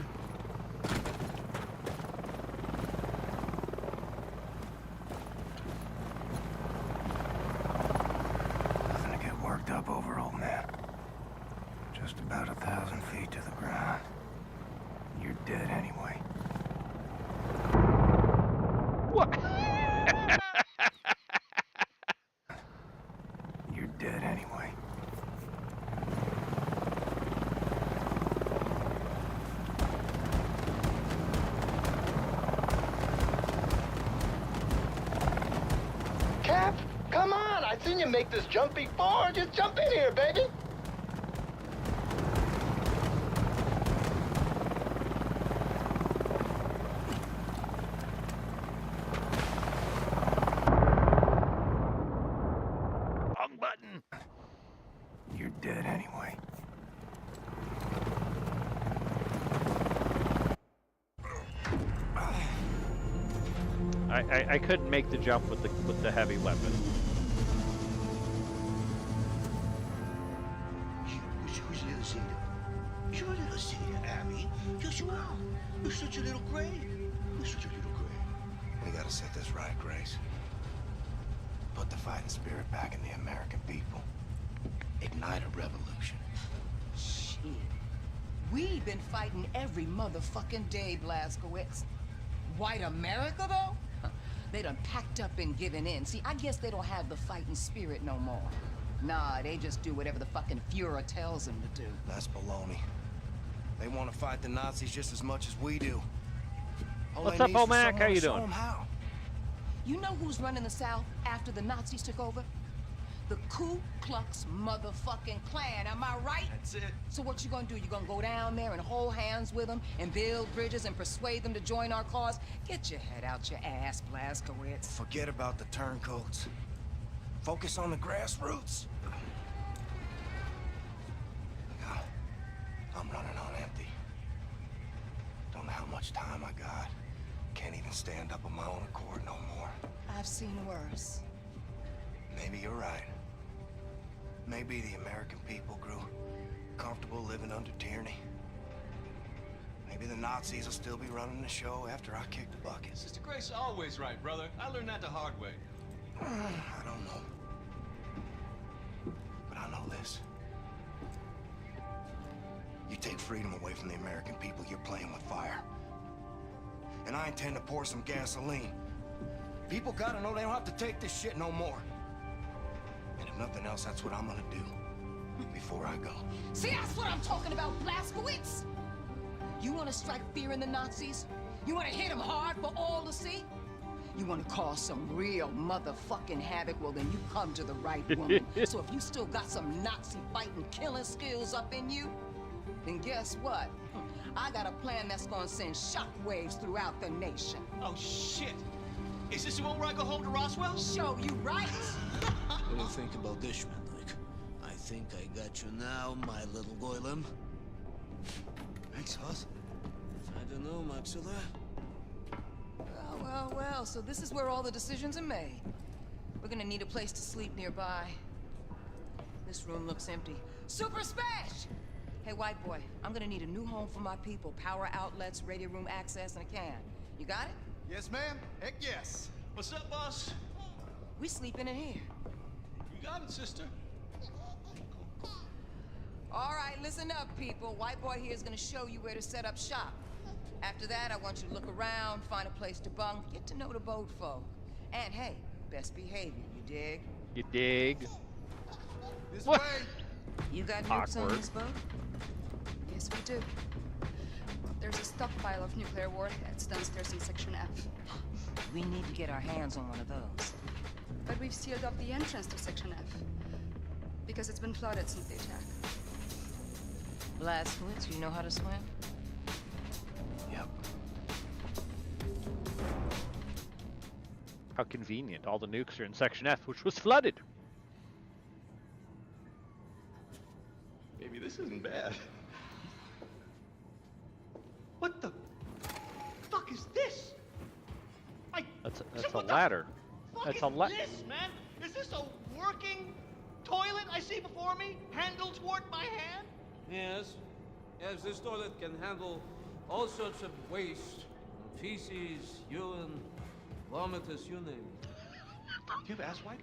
S7: Nothing to get worked up over, old man. Just about 1,000 feet to the ground. You're dead anyway.
S3: What?
S7: You're dead anyway.
S4: Cap, come on! I've seen you make this jump before. Just jump in here, baby.
S3: Wrong button.
S7: You're dead anyway.
S3: I couldn't make the jump with the heavy weapon.
S10: Who's little Zeta? You're little Zeta, Abby. Yes, you are. You're such a little gray. You're such a little gray.
S7: We gotta set this right, Grace. Put the fighting spirit back in the American people. Ignite a revolution.
S9: Shit. We've been fighting every motherfucking day, Blazkowicz. White America, though? They done packed up and given in. See, I guess they don't have the fighting spirit no more. Nah, they just do whatever the fucking Fuhrer tells them to do.
S7: That's baloney. They want to fight the Nazis just as much as we do. All
S3: What's
S7: they
S3: up,
S7: need is
S3: old
S7: for
S3: Mac?
S7: someone
S3: How you
S7: to show
S3: doing?
S7: 'em how.
S9: You know who's running the South after the Nazis took over? The Ku Klux motherfucking Klan, am I right?
S10: That's it.
S9: So what you gonna do? You gonna go down there and hold hands with them and build bridges and persuade them to join our cause? Get your head out your ass, Blazkowicz.
S7: Forget about the turncoats. Focus on the grassroots. much time I got. Can't even stand up on my own accord no more.
S9: I've seen worse.
S7: Maybe you're right. Maybe the American people grew comfortable living under tyranny. Maybe the Nazis will still be running the show after I kick the bucket.
S10: Sister Grace always right, brother. I learned that the hard way.
S7: I don't know. But I know this. You take freedom away from the American people, you're playing with fire. And I intend to pour some gasoline. People gotta know they don't have to take this shit no more. And if nothing else, that's what I'm gonna do before I go.
S9: See, that's what I'm talking about, Blazkowicz! You want to strike fear in the Nazis? You want to hit them hard for all to see? You want to cause some real motherfucking havoc? Well, then you come to the right woman. So if you still got some Nazi fighting, killing skills up in you, then guess what? I got a plan that's gonna send shockwaves throughout the nation.
S10: Oh, shit. Is this the one where I go home to Roswell?
S9: Show you right?
S11: What do you think about this, Schmidlik? I think I got you now, my little Goylem.
S10: Thanks, Hoss.
S11: I don't know, Maxilla.
S9: Well, well, well, so this is where all the decisions are made. We're gonna need a place to sleep nearby. This room looks empty. Super Smash! Hey, white boy, I'm gonna need a new home for my people. Power outlets, radio room access, and a can. You got it?
S10: Yes, ma'am. Heck yes. What's up, boss?
S9: We sleeping in here.
S10: You got it, sister.
S9: All right, listen up, people. White boy here is gonna show you where to set up shop. After that, I want you to look around, find a place to bunk, get to know the boat folk. And hey, best behavior, you dig?
S3: You dig?
S10: This
S3: What?
S10: way.
S9: You got nukes on
S3: Awkward.
S9: this boat?
S8: Yes, we do. There's a stockpile of nuclear warheads downstairs in Section F.
S9: We need to get our hands on one of those.
S8: But we've sealed off the entrance to Section F. Because it's been flooded since the attack.
S9: Blazkowicz, you know how to swim?
S7: Yep.
S3: How convenient. All the nukes are in Section F, which was flooded.
S10: Maybe this isn't bad. What the fuck is this?
S3: That's a
S10: What the
S3: ladder.
S10: fuck
S3: That's
S10: is
S3: a ladder.
S10: this, man? Is this a working toilet I see before me? Handle toward my hand?
S11: Yes. Yes, this toilet can handle all sorts of waste. Feces, urine, vomitus, you name it.
S10: Do you have ass wipe?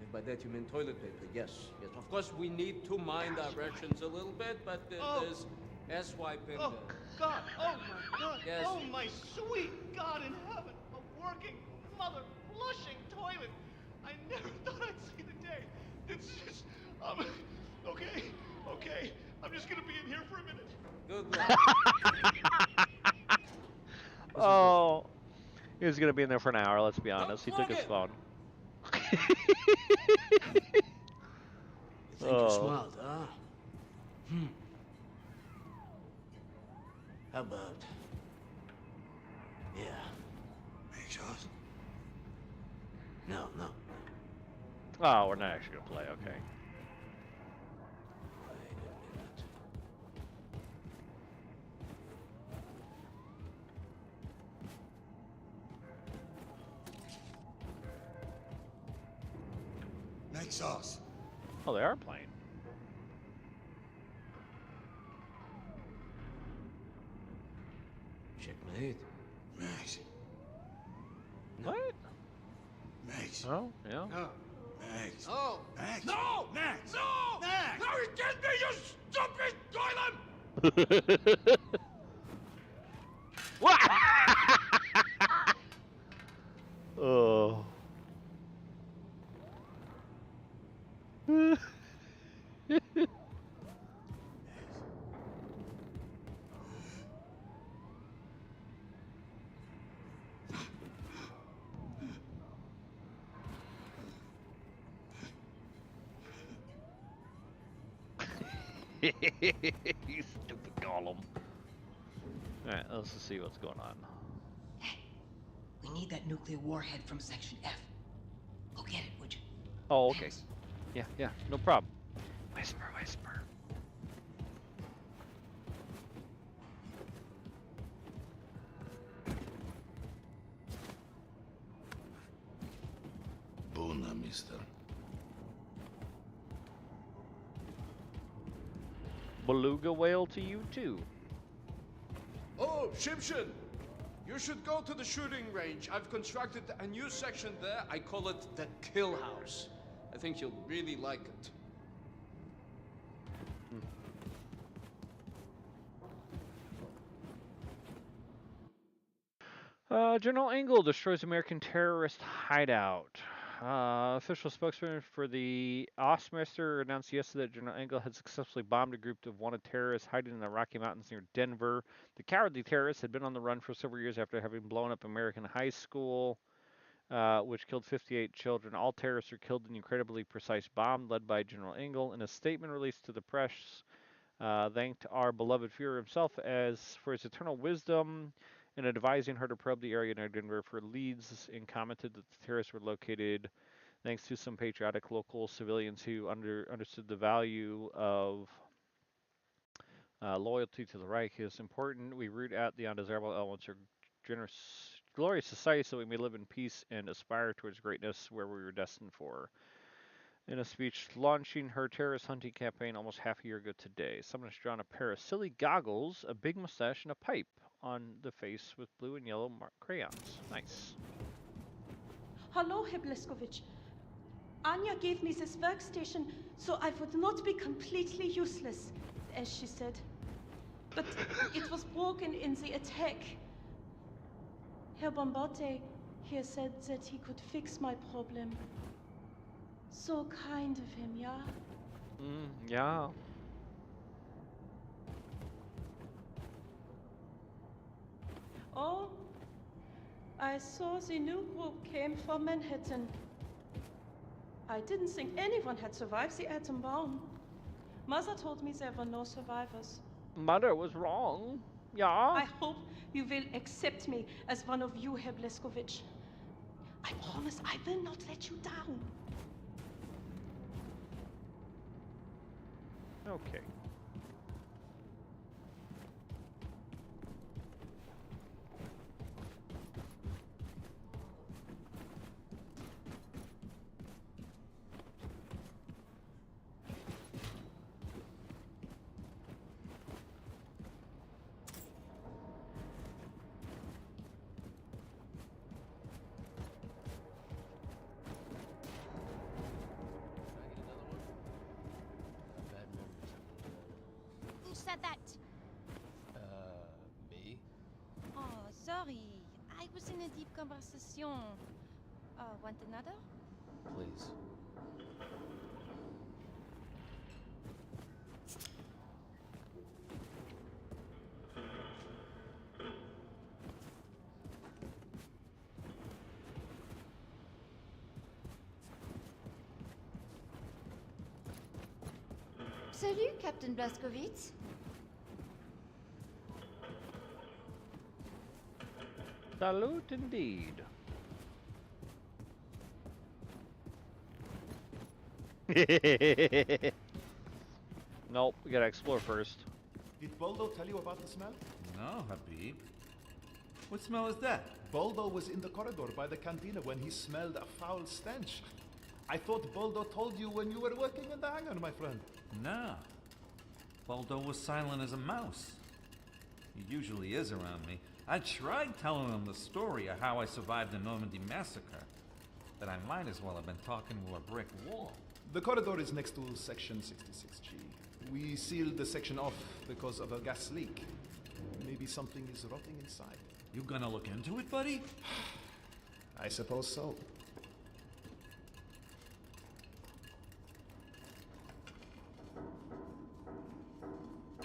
S11: And by that you mean toilet paper, yes. Yes, of course we need to mind our rations a little bit, but there's S-wipe in
S10: Oh,
S11: there.
S10: God. Oh, my God.
S11: Yes.
S10: Oh, my sweet God in heaven. A working, mother, flushing toilet. I never thought I'd see the day. It's just, okay, okay. I'm just gonna be in here for a minute.
S11: Good luck.
S3: Oh, he was gonna be in there for an hour. Let's be honest. He took his phone.
S11: You think you're smart, huh? How about... Yeah.
S7: Make shots.
S11: No, no.
S3: Oh, we're not actually gonna play. Okay.
S11: Wait a minute.
S7: Make sauce.
S3: Oh, they are playing.
S11: Checkmate.
S7: Max.
S3: What?
S7: Max.
S3: Oh, yeah.
S10: No.
S7: Max.
S11: Oh!
S7: Max.
S11: No!
S7: Max.
S11: No!
S7: Max.
S11: No, you can't be, you stupid Goylem!
S3: What? Oh. You stupid golem. Alright, let's just see what's going on.
S9: We need that nuclear warhead from Section F. Go get it, would you?
S3: Oh, okay.
S9: Thanks.
S3: Yeah, no problem. Whisper, whisper. beluga whale to you too.
S11: Oh, Shimshin! You should go to the shooting range. I've constructed a new section there. I call it the Kill House. I think you'll really like it.
S3: General Engel destroys American terrorist hideout. Official spokesman for the Ostmaster announced yesterday that General Engel had successfully bombed a group of wanted terrorists hiding in the Rocky Mountains near Denver. The cowardly terrorists had been on the run for several years after having blown up American high school, which killed 58 children. All terrorists were killed in an incredibly precise bomb led by General Engel. In a statement released to the press, thanked our beloved Führer himself as for his eternal wisdom in advising her to probe the area near Denver for leads, and commented that the terrorists were located thanks to some patriotic local civilians who understood the value of loyalty to the Reich is important. We root out the undesirable elements of glorious society so we may live in peace and aspire towards greatness where we were destined for. In a speech launching her terrorist hunting campaign almost half a year ago today, someone has drawn a pair of silly goggles, a big mustache, and a pipe on the face with blue and yellow crayons. Nice.
S12: Hello, Herr Bleskovich. Anya gave me this workstation so I would not be completely useless, as she said. But it was broken in the attack. Herr Bombarde here said that he could fix my problem. So kind of him, yeah?
S3: Yeah.
S12: Oh, I saw the new group came from Manhattan. I didn't think anyone had survived the atom bomb. Mother told me there were no survivors.
S3: Mother was wrong. Yeah.
S12: I hope you will accept me as one of you, Herr Bleskovich. I promise I will not let you down.
S3: Okay.
S13: Who said that?
S6: Me?
S13: Oh, sorry. I was in a deep conversation. Want another?
S6: Please.
S13: Salut, Captain Blazkowicz.
S3: Salute indeed. Nope, we gotta explore first.
S10: Did Boldo tell you about the smell?
S14: No, Habib. What smell is that?
S10: Boldo was in the corridor by the cantina when he smelled a foul stench. I thought Boldo told you when you were working in the hangar, my friend.
S14: No. Boldo was silent as a mouse. He usually is around me. I tried telling him the story of how I survived the Normandy massacre, but I might as well have been talking to a brick wall.
S10: The corridor is next to Section 66G. We sealed the section off because of a gas leak. Maybe something is rotting inside.
S14: You gonna look into it, buddy?
S10: I suppose so.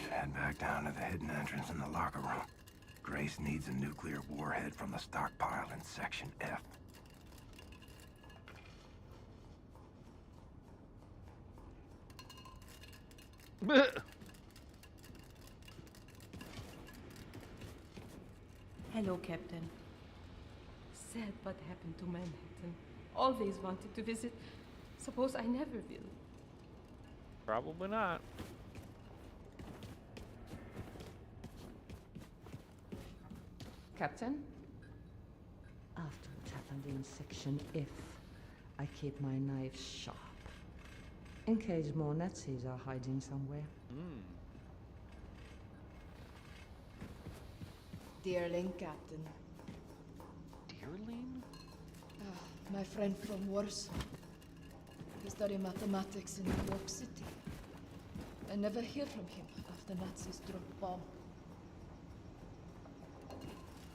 S7: Head back down to the hidden entrance in the locker room. Grace needs a nuclear warhead from the stockpile in Section F.
S12: Hello, Captain. Sad what happened to Manhattan. Always wanted to visit. Suppose I never will.
S3: Probably not.
S15: Captain? After what happened in Section F, I keep my knife sharp. In case more Nazis are hiding somewhere.
S16: Dearling, Captain.
S3: Dearling?
S16: My friend from Warsaw. He studied mathematics in New York City. I never hear from him after Nazis dropped bomb.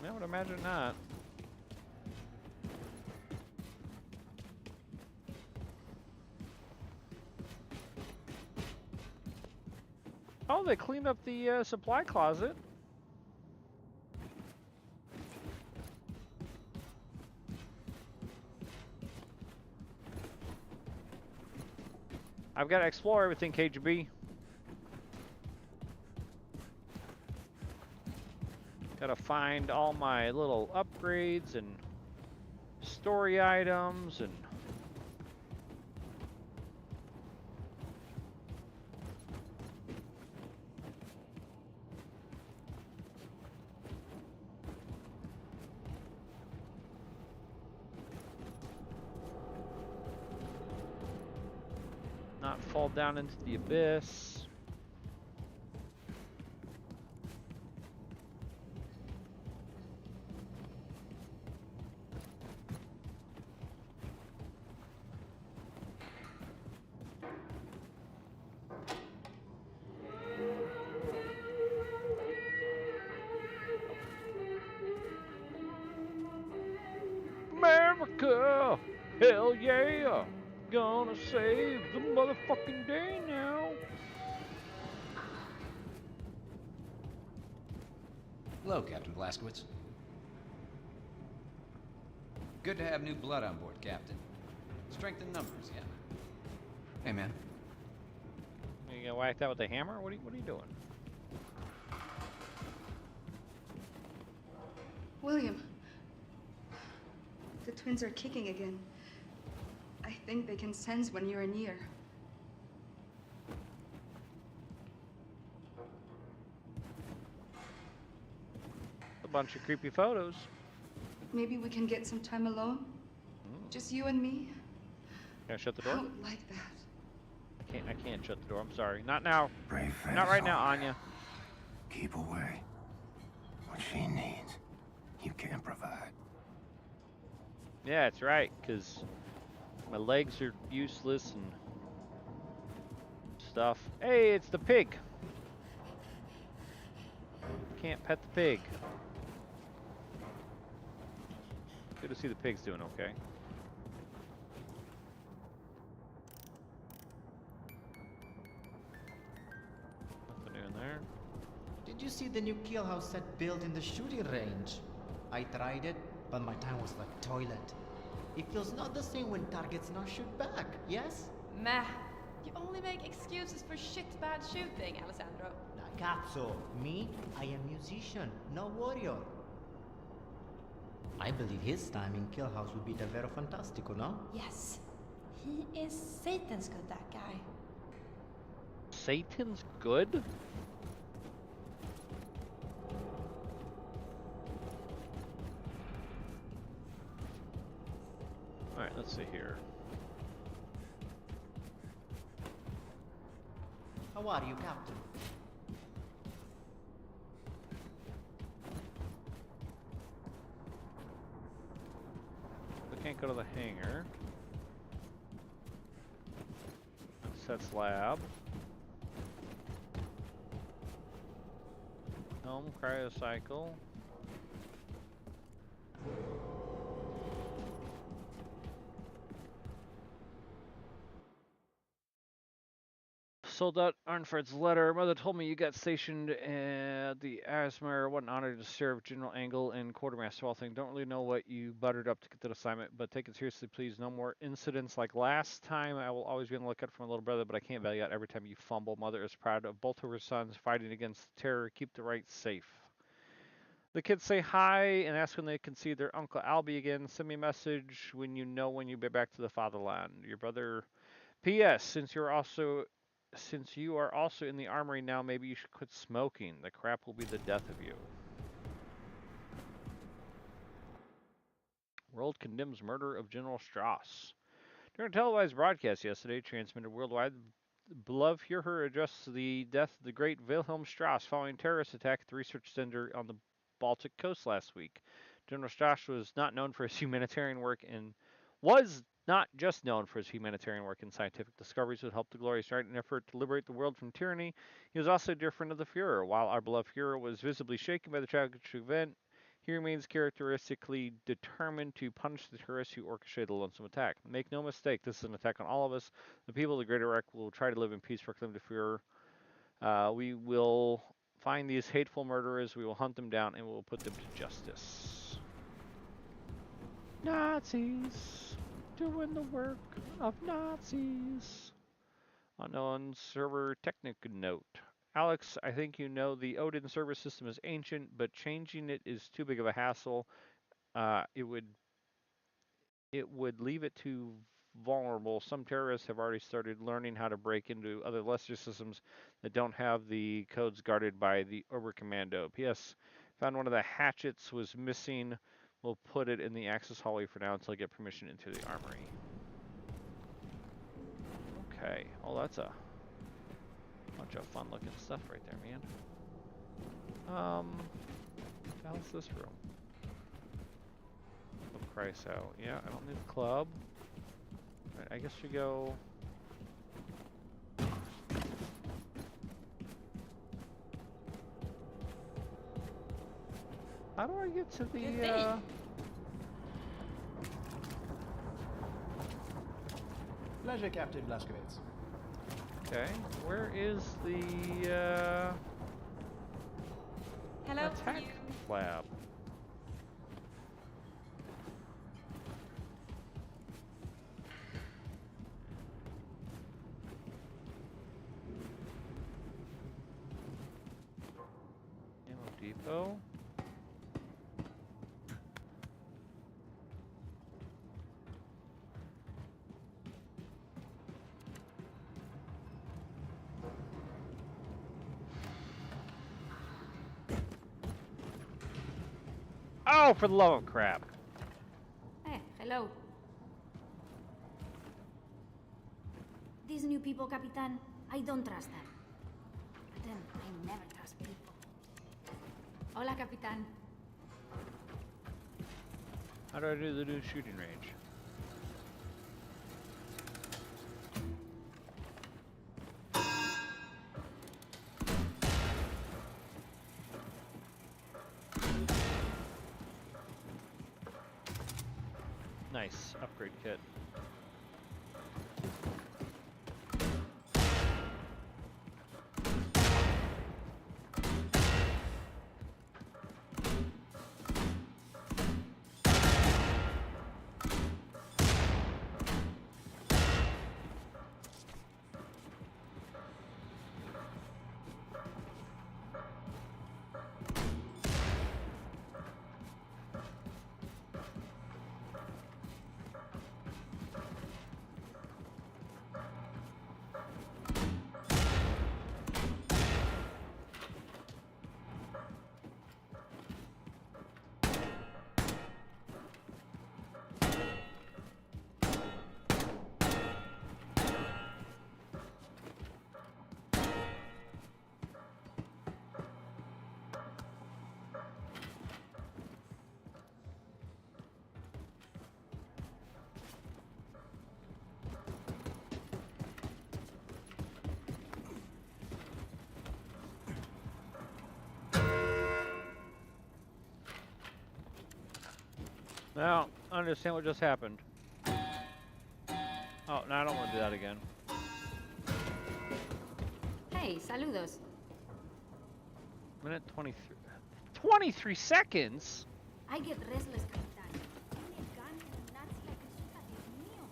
S3: I would imagine not. Oh, they cleaned up the supply closet. I've got to explore everything, KGB. Got to find all my little upgrades and story items and... not fall down into the abyss. America! Hell yeah! Gonna save the motherfucking day now!
S17: Hello, Captain Blazkowicz. Good to have new blood on board, Captain. Strength in numbers, yeah. Hey, man.
S3: You gonna whack that with a hammer? What are you doing?
S8: William. The twins are kicking again. I think they can sense when you're near.
S3: A bunch of creepy photos.
S8: Maybe we can get some time alone? Just you and me?
S3: Can I shut the door?
S8: I would like that.
S3: I can't shut the door. I'm sorry. Not now.
S7: Brave
S3: Not right now, Anya.
S7: Keep away. What she needs, you can't provide.
S3: Yeah, that's right, because my legs are useless and stuff. Hey, it's the pig. Can't pet the pig. Good to see the pig's doing okay. Nothing in there.
S18: Did you see the new kill house set built in the shooting range? I tried it, but my time was like toilet. It feels not the same when targets not shoot back, yes?
S19: Meh. You only make excuses for shit bad shooting, Alessandro.
S18: Cazzo, me? I am musician, no warrior. I believe his time in Kill House would be davvero fantastico, no?
S19: Yes. He is Satan's good, that guy.
S3: Satan's good? Alright, let's see here.
S18: How are you, Captain?
S3: We can't go to the hangar. Sets lab. Home cryocycle. Sold out Arnfred's letter. Mother told me you got stationed at the Asmar. What an honor to serve General Angle and Quartermaster Walthing. Don't really know what you buttered up to get that assignment, but take it seriously, please. No more incidents like last time. I will always be on the lookout for my little brother, but I can't bail you out every time you fumble. Mother is proud of both of her sons fighting against terror. Keep the right safe. The kids say hi and ask when they can see their Uncle Albie again. Send me a message when you'll be back to the fatherland. Your brother. P.S. Since you are also in the armory now, maybe you should quit smoking. The crap will be the death of you. World condemns murder of General Strauss. During a televised broadcast yesterday, transmitted worldwide, beloved Führer addressed the death of the great Wilhelm Strauss following terrorist attack at the research center on the Baltic coast last week. General Stosh was not known for his humanitarian work and was not just known for his humanitarian work and scientific discoveries that helped the glorious right and effort to liberate the world from tyranny. He was also a dear friend of the Fuhrer. While our beloved Fuhrer was visibly shaken by the tragic event, he remains characteristically determined to punish the terrorists who orchestrated the lonesome attack. Make no mistake, this is an attack on all of us. The people of the Great Iraq will try to live in peace, proclaim the Fuhrer. We will find these hateful murderers, we will hunt them down, and we will put them to justice. Nazis doing the work of Nazis. Unknown server Technic note. Alex, I think you know the Odin server system is ancient, but changing it is too big of a hassle. It would leave it too vulnerable. Some terrorists have already started learning how to break into other lesser systems that don't have the codes guarded by the Oberkommando. P.S. Found one of the hatchets was missing. We'll put it in the access hallway for now until I get permission into the armory. Okay. Oh, that's a bunch of fun looking stuff right there, man. How's this room? Price out. Yeah, I don't need the club. Right, I guess we go. How do I get to the
S20: Pleasure, Captain Blazkowicz.
S3: Okay, where is the
S19: Hello,
S3: attack lab? Depot. Oh, for the love of crap.
S21: Hello. These new people, Capitan, I don't trust them. But then, I never trust people. Hola, Capitan.
S3: How do I do the new shooting range? Nice upgrade kit. Now, understand what just happened. Oh, no, I don't want to do that again.
S21: Hey, saludos.
S3: Minute 23. 23 seconds?
S21: I get restless, Capitan. Only a gun and a Nazi like Asuka, Dios mío.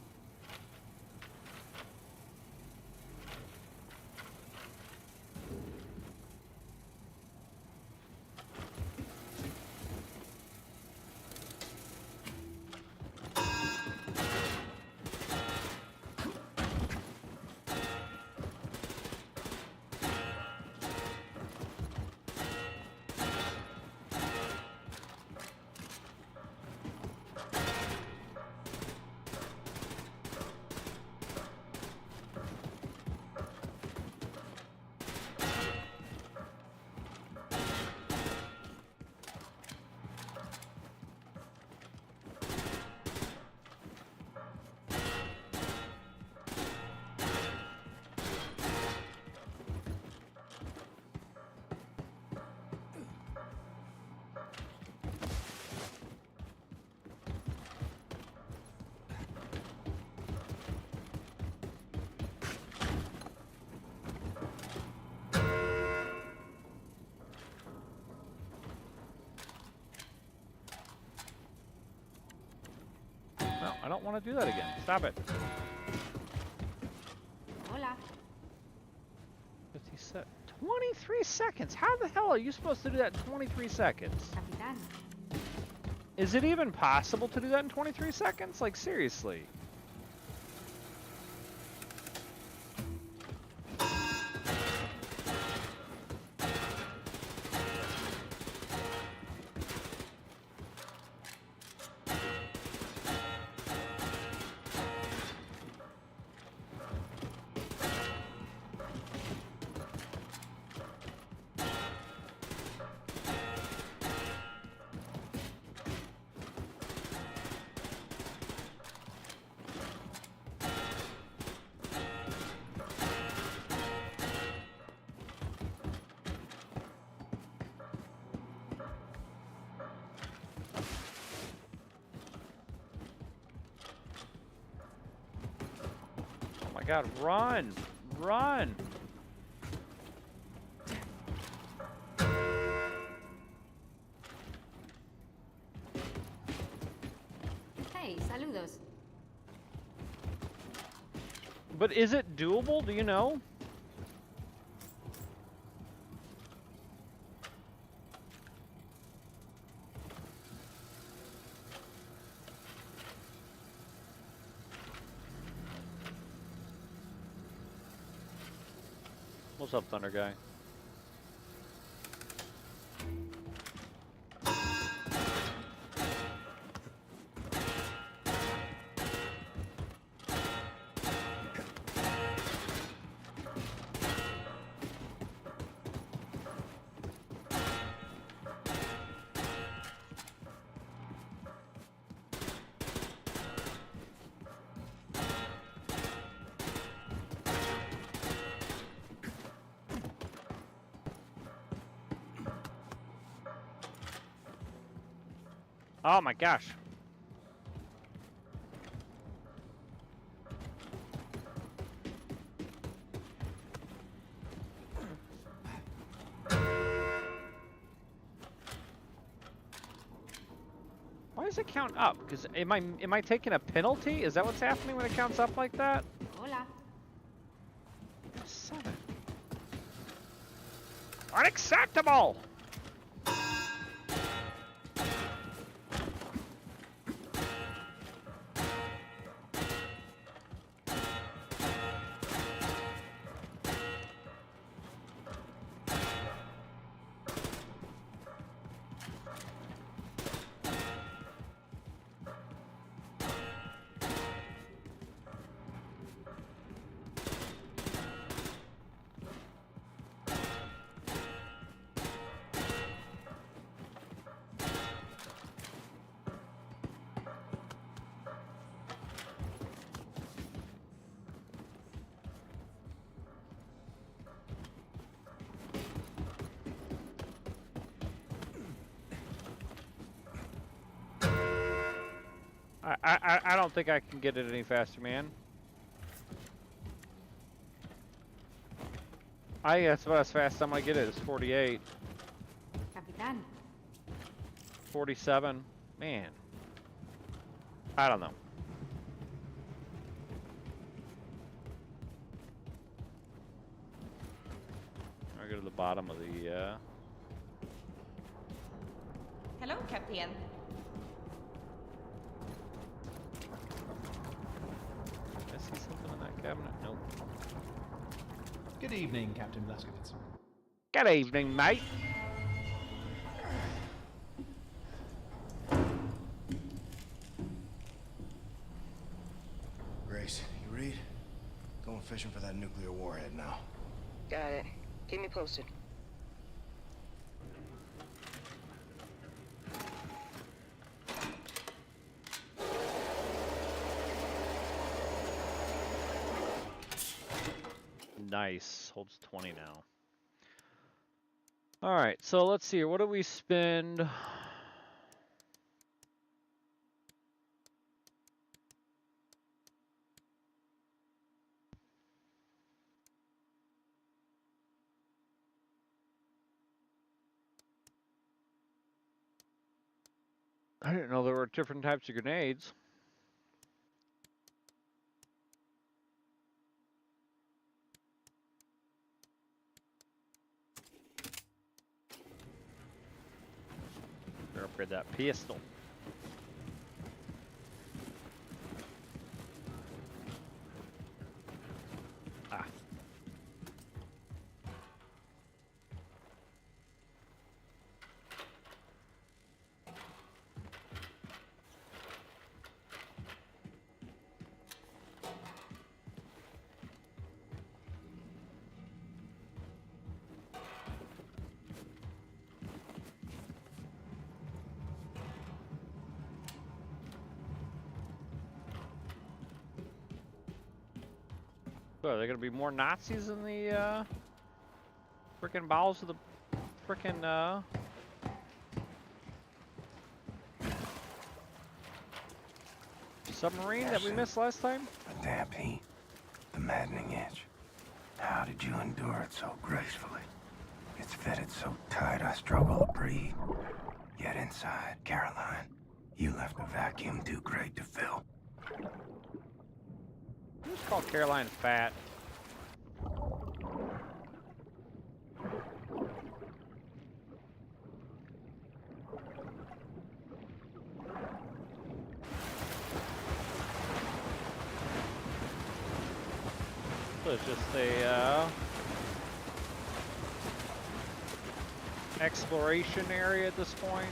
S3: I don't want to do that again. Stop it.
S21: Hola.
S3: 23 seconds. How the hell are you supposed to do that in 23 seconds?
S21: Capitán.
S3: Is it even possible to do that in 23 seconds? Like, seriously. Oh my god, run! Run!
S21: Hey, saludos.
S3: But is it doable? Do you know? What's up, Thunder Guy? Oh my gosh. Why does it count up? Because am I taking a penalty? Is that what's happening when it counts up like that?
S21: Hola.
S3: 7. Unacceptable! I don't think I can get it any faster, man. That's about as fast as I'm gonna get it. It's 48.
S21: Capitán.
S3: 47. Man. I don't know. I go to the bottom of the
S19: Hello, Captain.
S3: I see something in that cabinet. Nope.
S20: Good evening, Captain Blazkowicz.
S3: Good evening, mate.
S7: Grace, you read? Going fishing for that nuclear warhead now.
S9: Got it. Keep me posted.
S3: Nice. Holds 20 now. Alright, so let's see here. What do we spend? I didn't know there were different types of grenades. Upgrade that pistol. Ah. So are there gonna be more Nazis in the frickin' bowels of the frickin' submarine that we missed last time?
S7: The damp heat, the maddening itch. How did you endure it so gracefully? It's fitted so tight I struggle to breathe. Yet inside, Caroline, you left a vacuum too great to fill.
S3: Who's called Caroline fat? So it's just a exploration area at this point.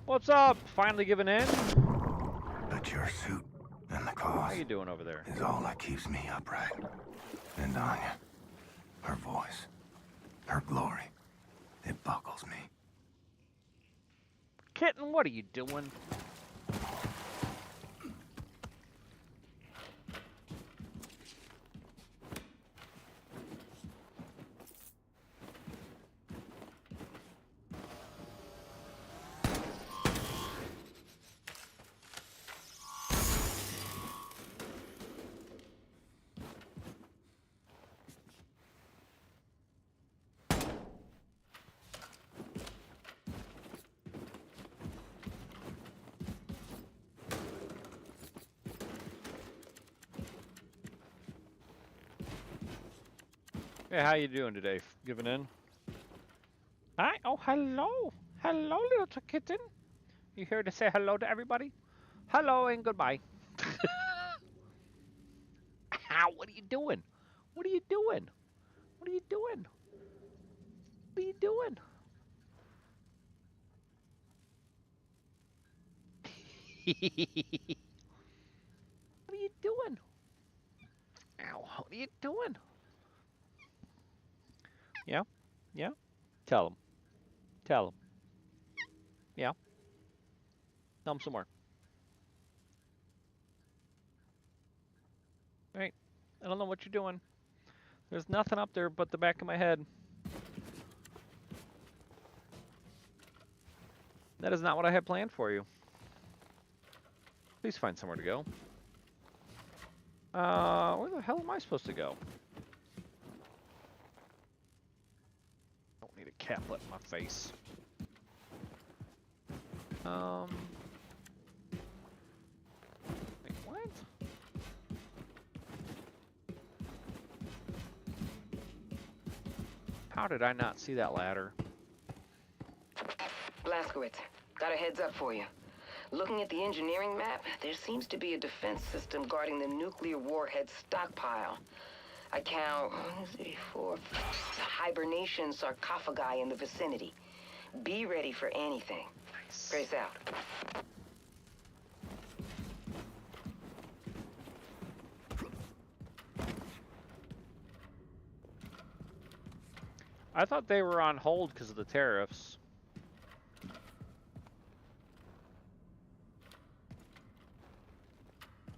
S3: What's up? Finally giving in?
S7: But your suit and the cause
S3: How you doing over there?
S7: is all that keeps me upright. And Anya, her voice, her glory, it buckles me.
S3: Kitten, what are you doing? Hey, how you doing today? Giving in? Hi. Oh, hello. Hello, little kitten. You here to say hello to everybody? Hello and goodbye. Ow, what are you doing? What are you doing? What are you doing? What are you doing? What are you doing? Ow, what are you doing? Yeah? Yeah? Tell him. Tell him. Yeah? Tell him some more. Right. I don't know what you're doing. There's nothing up there but the back of my head. That is not what I had planned for you. Please find somewhere to go. Where the hell am I supposed to go? Don't need a caplet in my face. Wait, what? How did I not see that ladder?
S9: Blazkowicz, got a heads up for you. Looking at the engineering map, there seems to be a defense system guarding the nuclear warhead stockpile. I count 1, 2, 3, 4 hibernation sarcophagi in the vicinity. Be ready for anything. Nice. Grace out.
S3: I thought they were on hold because of the tariffs.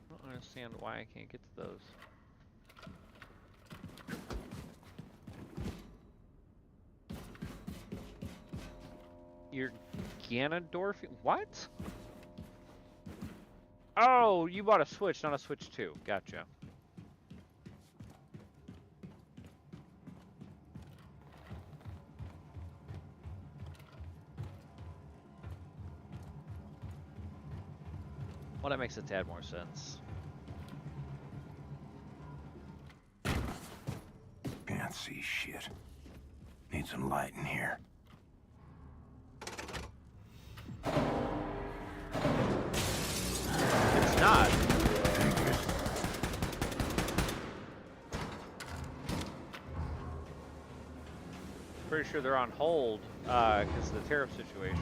S3: I don't understand why I can't get to those. You're Ganondorf? What? Oh, you bought a Switch, not a Switch 2. Gotcha. Well, that makes a tad more sense.
S7: Can't see shit. Need some light in here.
S3: It's not. Pretty sure they're on hold because of the tariff situation.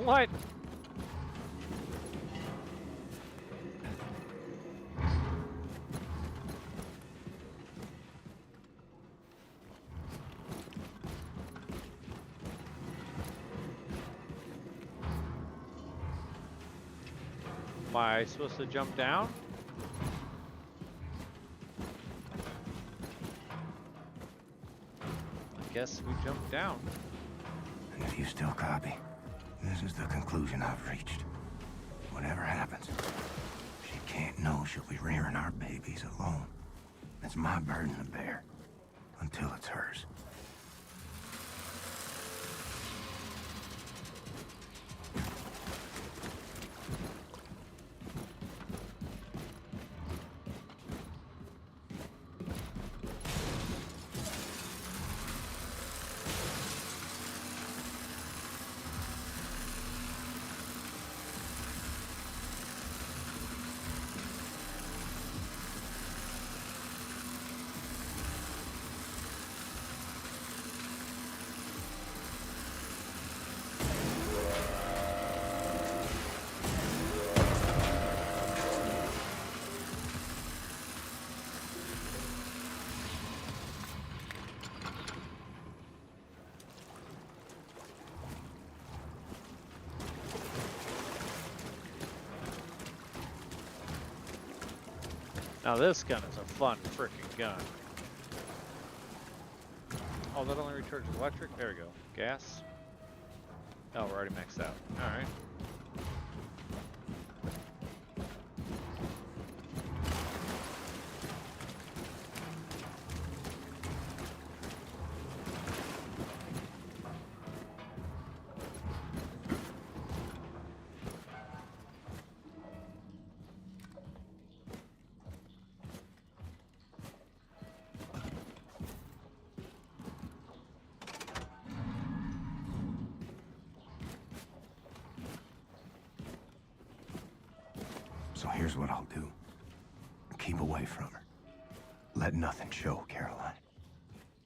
S3: What? Am I supposed to jump down? I guess we jump down.
S7: And if you still copy, this is the conclusion I've reached. Whatever happens, she can't know she'll be rearing our babies alone. It's my burden to bear, until it's hers.
S3: Now this gun is a fun freaking gun. Oh, that only recharges electric? There we go. Gas? Oh, we're already maxed out. Alright.
S7: So here's what I'll do. Keep away from her. Let nothing show, Caroline.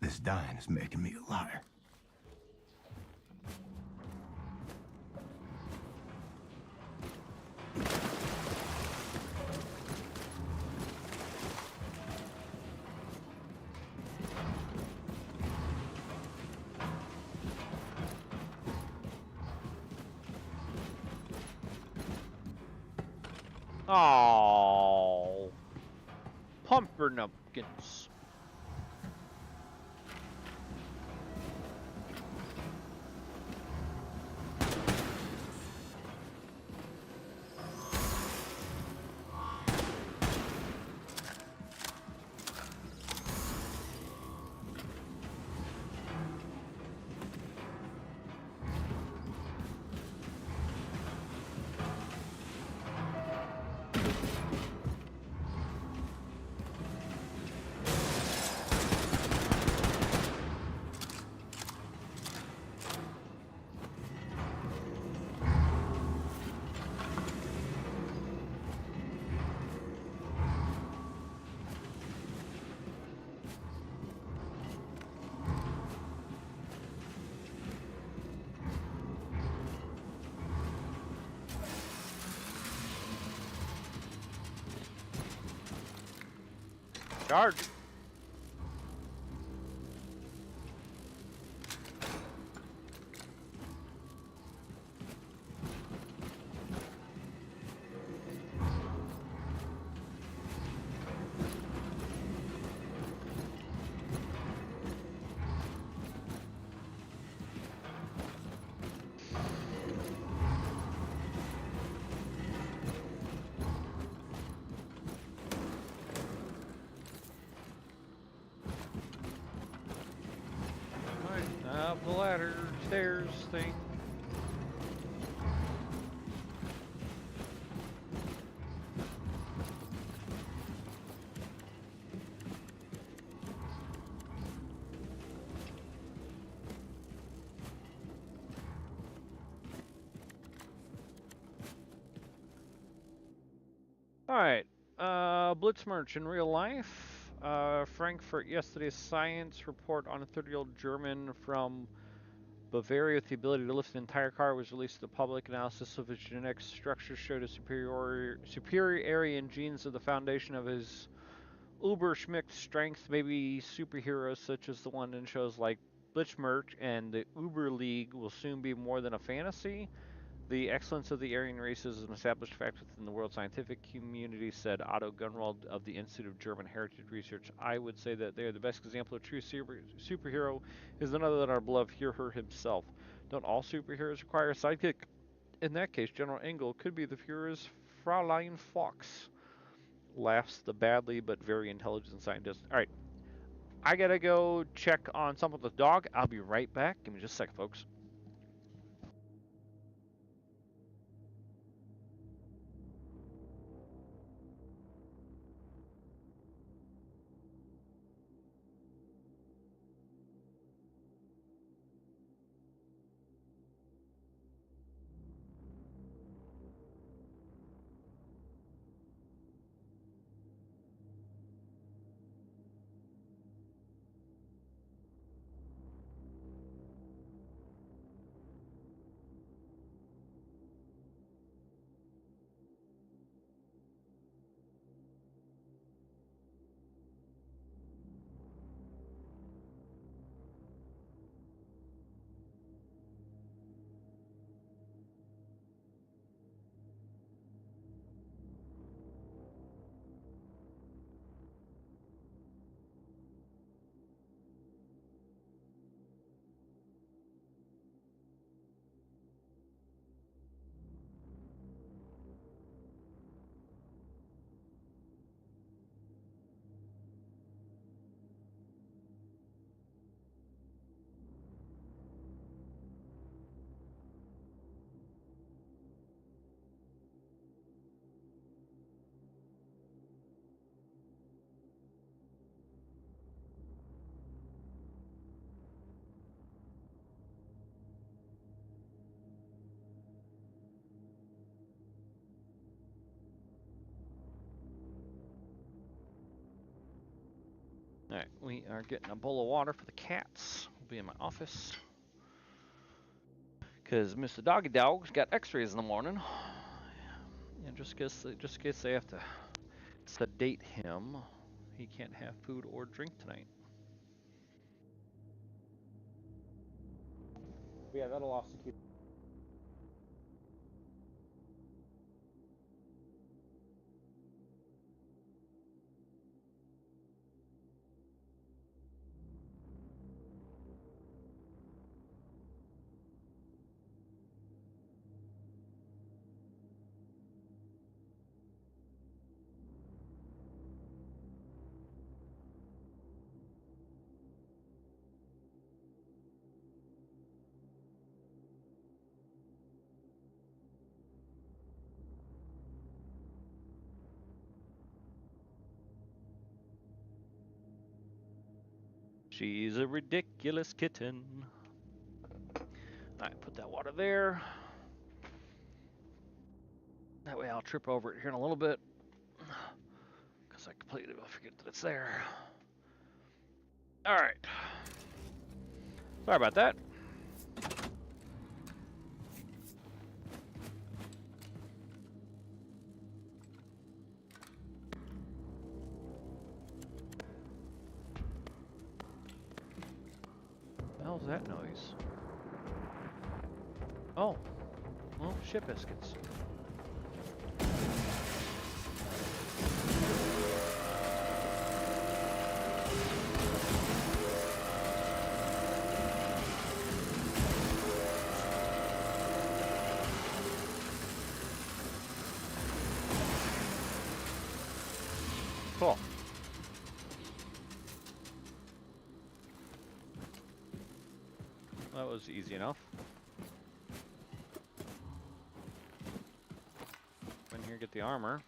S7: This dying is making me a liar.
S3: Oh, pumpernumpkins. Charge. Up the ladder, stairs thing. Alright, Blitzmerch in real life. Frankfurt, yesterday's science report on a 30-year-old German from Bavaria with the ability to lift an entire car was released to the public. Analysis of his genetic structure showed a superior area in genes of the foundation of his Uberschmicked strength. Maybe superheroes such as the one in shows like Blitzmerch and the Uber League will soon be more than a fantasy. The excellence of the Aryan race is an established fact within the world scientific community, said Otto Gunwald of the Institute of German Heritage Research. I would say that they are the best example of true superhero is none other than our beloved Führer himself. Don't all superheroes require a sidekick? In that case, General Engel could be the Führer's Fraulein Fox. Laughs the badly but very intelligent scientist. Alright, I gotta go check on something with the dog. I'll be right back. Give me just a second, folks. Alright, we are getting a bowl of water for the cats. We'll be in my office. Because Mr. Doggy Dog's got x-rays in the morning. And just in case they have to sedate him, he can't have food or drink tonight. But yeah, that'll also keep... She's a ridiculous kitten. Alright, put that water there. That way I'll trip over it here in a little bit. Because I completely will forget that it's there. Alright. Sorry about that. hell's that noise? Oh. Well, shit biscuits. Cool. That was easy enough. Go in here, get the armor.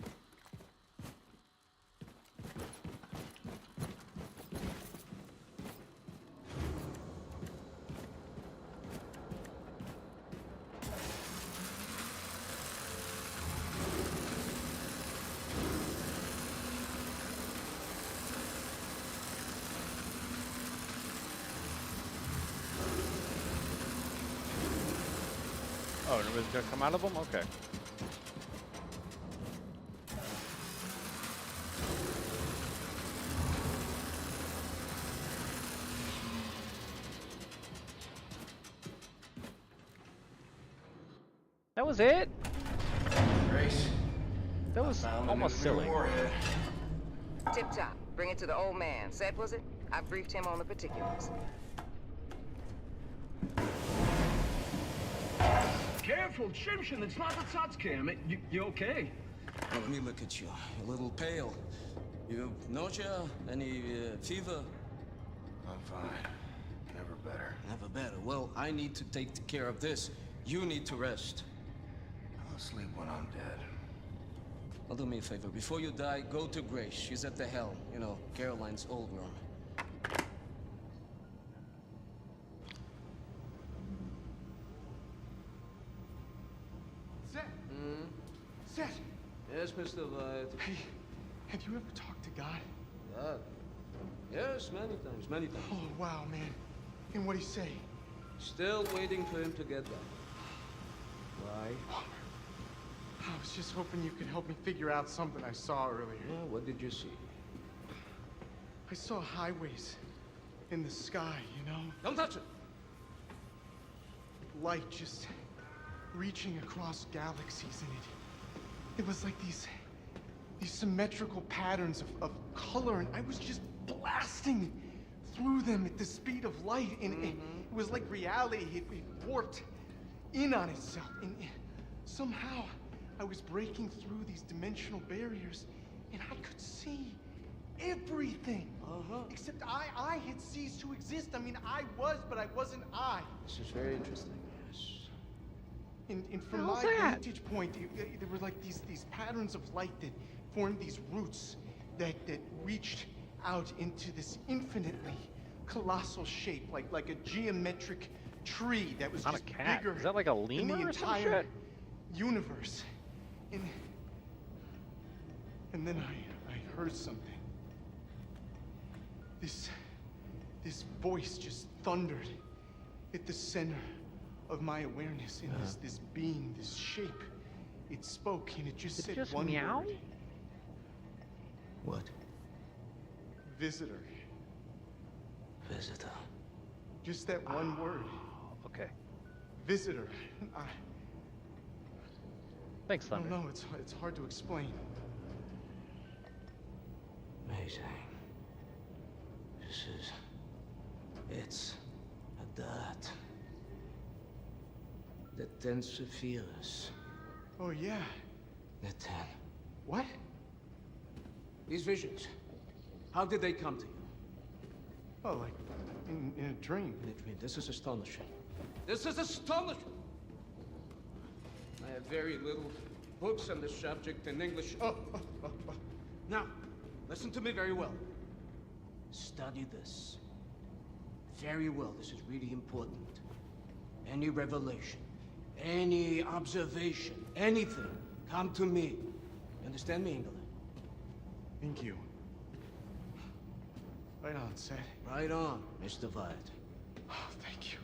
S3: Oh, and it was gonna come out of them? Okay. That was it?
S7: Grace.
S3: That was almost silly.
S9: Tip top. Bring it to the old man. Set, was it? I briefed him on the particulars.
S11: Careful, Shimshin, it's not the Tsatskim. You okay?
S10: Well, let me look at you. You're a little pale. You nausea? Any fever?
S7: I'm fine. Never better.
S10: Never better. Well, I need to take care of this. You need to rest.
S7: I'll sleep when I'm dead.
S10: Well, do me a favor. Before you die, go to Grace. She's at the helm. You know, Caroline's old room.
S4: Zed! Zed!
S10: Yes, Mr. White.
S4: Hey, have you ever talked to God?
S10: God? Yes, many times, many times.
S4: Oh, wow, man. And what'd he say?
S10: Still waiting for him to get back. Why?
S4: I was just hoping you could help me figure out something I saw earlier.
S10: Yeah, what did you see?
S4: I saw highways in the sky, you know?
S10: Don't touch it!
S4: Light just reaching across galaxies, and it was like these symmetrical patterns of color, and I was just blasting through them at the speed of light, and it was like reality. It warped in on itself, and somehow I was breaking through these dimensional barriers, and I could see everything. Except I had ceased to exist. I mean, I was, but I wasn't I.
S10: This is very interesting, yes.
S4: And from my vantage point, there were like these patterns of light that formed these roots that reached out into this infinitely colossal shape, like a geometric tree that was
S3: Not
S4: just
S3: a cat.
S4: bigger
S3: Is that like a
S4: than
S3: lemur
S4: the
S3: or some
S4: entire
S3: shit?
S4: universe. And then I heard something. This voice just thundered at the center of my awareness, and this being, this shape, it spoke, and it just said one
S3: meow?
S4: word.
S10: What?
S4: Visitor.
S10: Visitor.
S4: Just that one word.
S3: Okay.
S4: Visitor.
S3: Thanks,
S4: I
S3: Thunder.
S4: don't know, it's hard to explain.
S10: Amazing. It's a dot. The 10 Sephiras.
S4: Oh, yeah.
S10: The 10.
S4: What?
S10: These visions, how did they come to you?
S4: Oh, like in a dream.
S10: In a dream. This is astonishing. This is astonishing! I have very little books on this subject in English. Now, listen to me very well. Study this. Very well. This is really important. Any revelation, any observation, anything, come to me. You understand me, England?
S4: Thank you. Right on, Seth.
S10: Right on, Mr. White.
S4: Oh, thank you.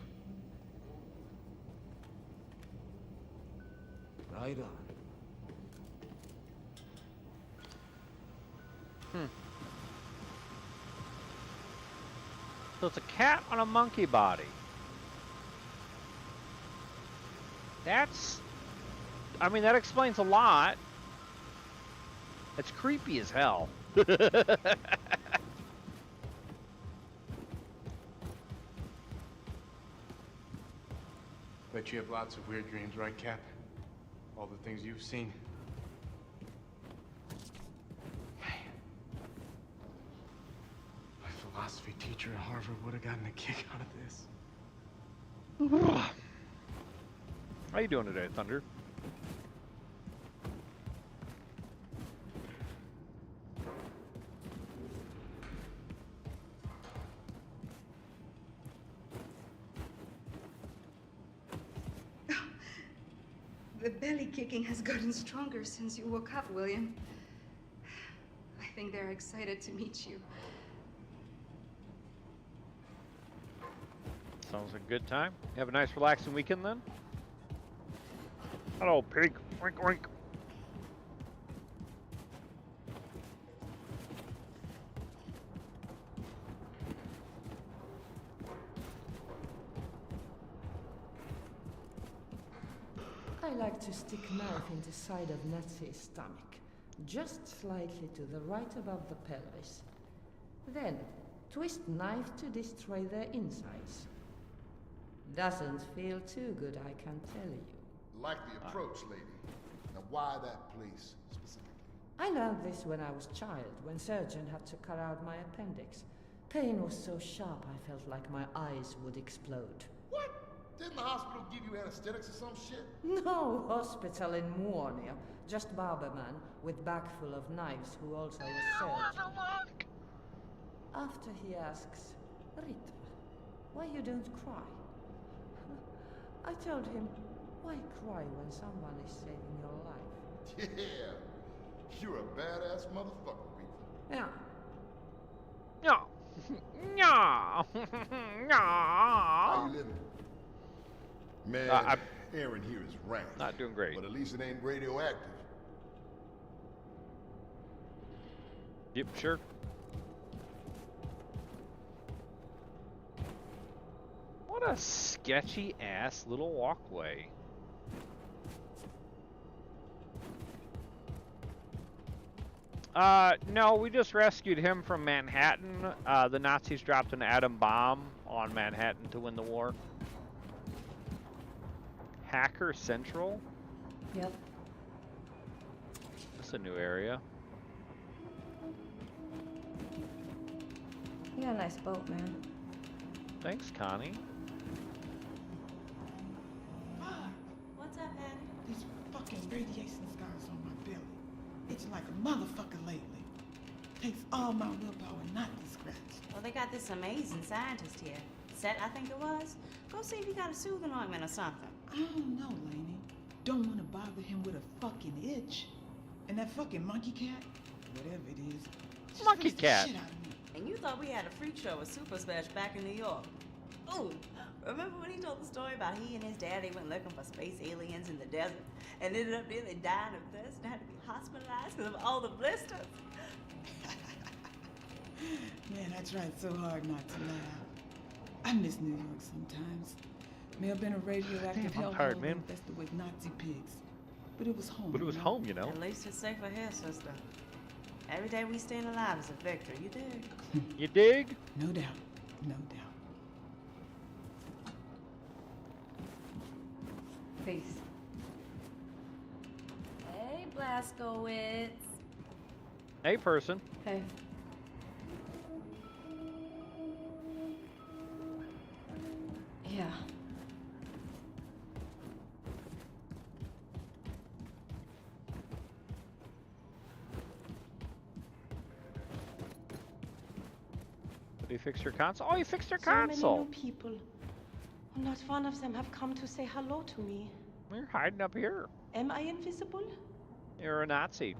S10: Right on.
S3: So it's a cat on a monkey body. That's... I mean, that explains a lot. It's creepy as hell.
S4: Bet you have lots of weird dreams, right, Cap? All the things you've seen. My philosophy teacher at Harvard would have gotten a kick out of this.
S3: How you doing today, Thunder?
S8: The belly kicking has gotten stronger since you woke up, William. I think they're excited to meet you.
S3: Sounds like a good time. You have a nice relaxing weekend then? Hello, pig. Oink, oink.
S15: I like to stick knife in the side of Nazi's stomach, just slightly to the right above the pelvis. Then, twist knife to destroy their insides. Doesn't feel too good, I can tell you.
S1: Like the approach, lady. Now, why that place specifically?
S15: I learned this when I was a child, when surgeon had to cut out my appendix. Pain was so sharp I felt like my eyes would explode.
S1: What? Didn't the hospital give you anesthetics or some shit?
S15: No hospital in Muonia, just barberman with bag full of knives who also was surgeon. After he asks, Rita, why you don't cry? I told him, why cry when someone is saving your life?
S1: Yeah, you're a badass motherfucker, Rita.
S15: Yeah.
S3: No. No. No.
S1: How you living? Man, Aaron here is rank.
S3: Not doing great.
S1: But at least it ain't radioactive.
S3: Yep, sure. What a sketchy ass little walkway. No, we just rescued him from Manhattan. The Nazis dropped an atom bomb on Manhattan to win the war. Hacker Central?
S15: Yep.
S3: That's a new area.
S22: You got a nice boat, man.
S3: Thanks, Connie.
S23: What's up, man? These fucking radiation scars on my belly. It's like a motherfucker lately. Takes all my willpower not to scratch.
S22: Well, they got this amazing scientist here. Seth, I think it was. Go see if he got a soothing ointment or something.
S23: I don't know, Lainey. Don't want to bother him with a fucking itch. And that fucking monkey cat, whatever it is, just
S3: Monkey
S23: freaks the
S3: cat.
S23: shit out of me.
S22: And you thought we had a freak show with Super Smash back in New York. Ooh, remember when he told the story about he and his daddy went looking for space aliens in the desert and ended up nearly dying of thirst and had to be hospitalized because of all the blisters?
S23: Man, I tried so hard not to laugh. I miss New York sometimes. May have been a radioactive
S3: Damn, I'm tired,
S23: hellhole
S3: man.
S23: infested with Nazi pigs. But it was home.
S3: But it was home, you know.
S22: At least it's safer here, sister. Every day we stand alive is a victory, you dig?
S3: You dig?
S23: No doubt. No doubt.
S22: Peace.
S13: Hey, Blaskowitz.
S3: Hey, person.
S22: Hey. Yeah.
S3: Did he fix your console? Oh, he fixed your
S12: So many
S3: console.
S12: new people. Not one of them have come to say hello to me.
S3: You're hiding up here.
S12: Am I invisible?
S3: You're a Nazi.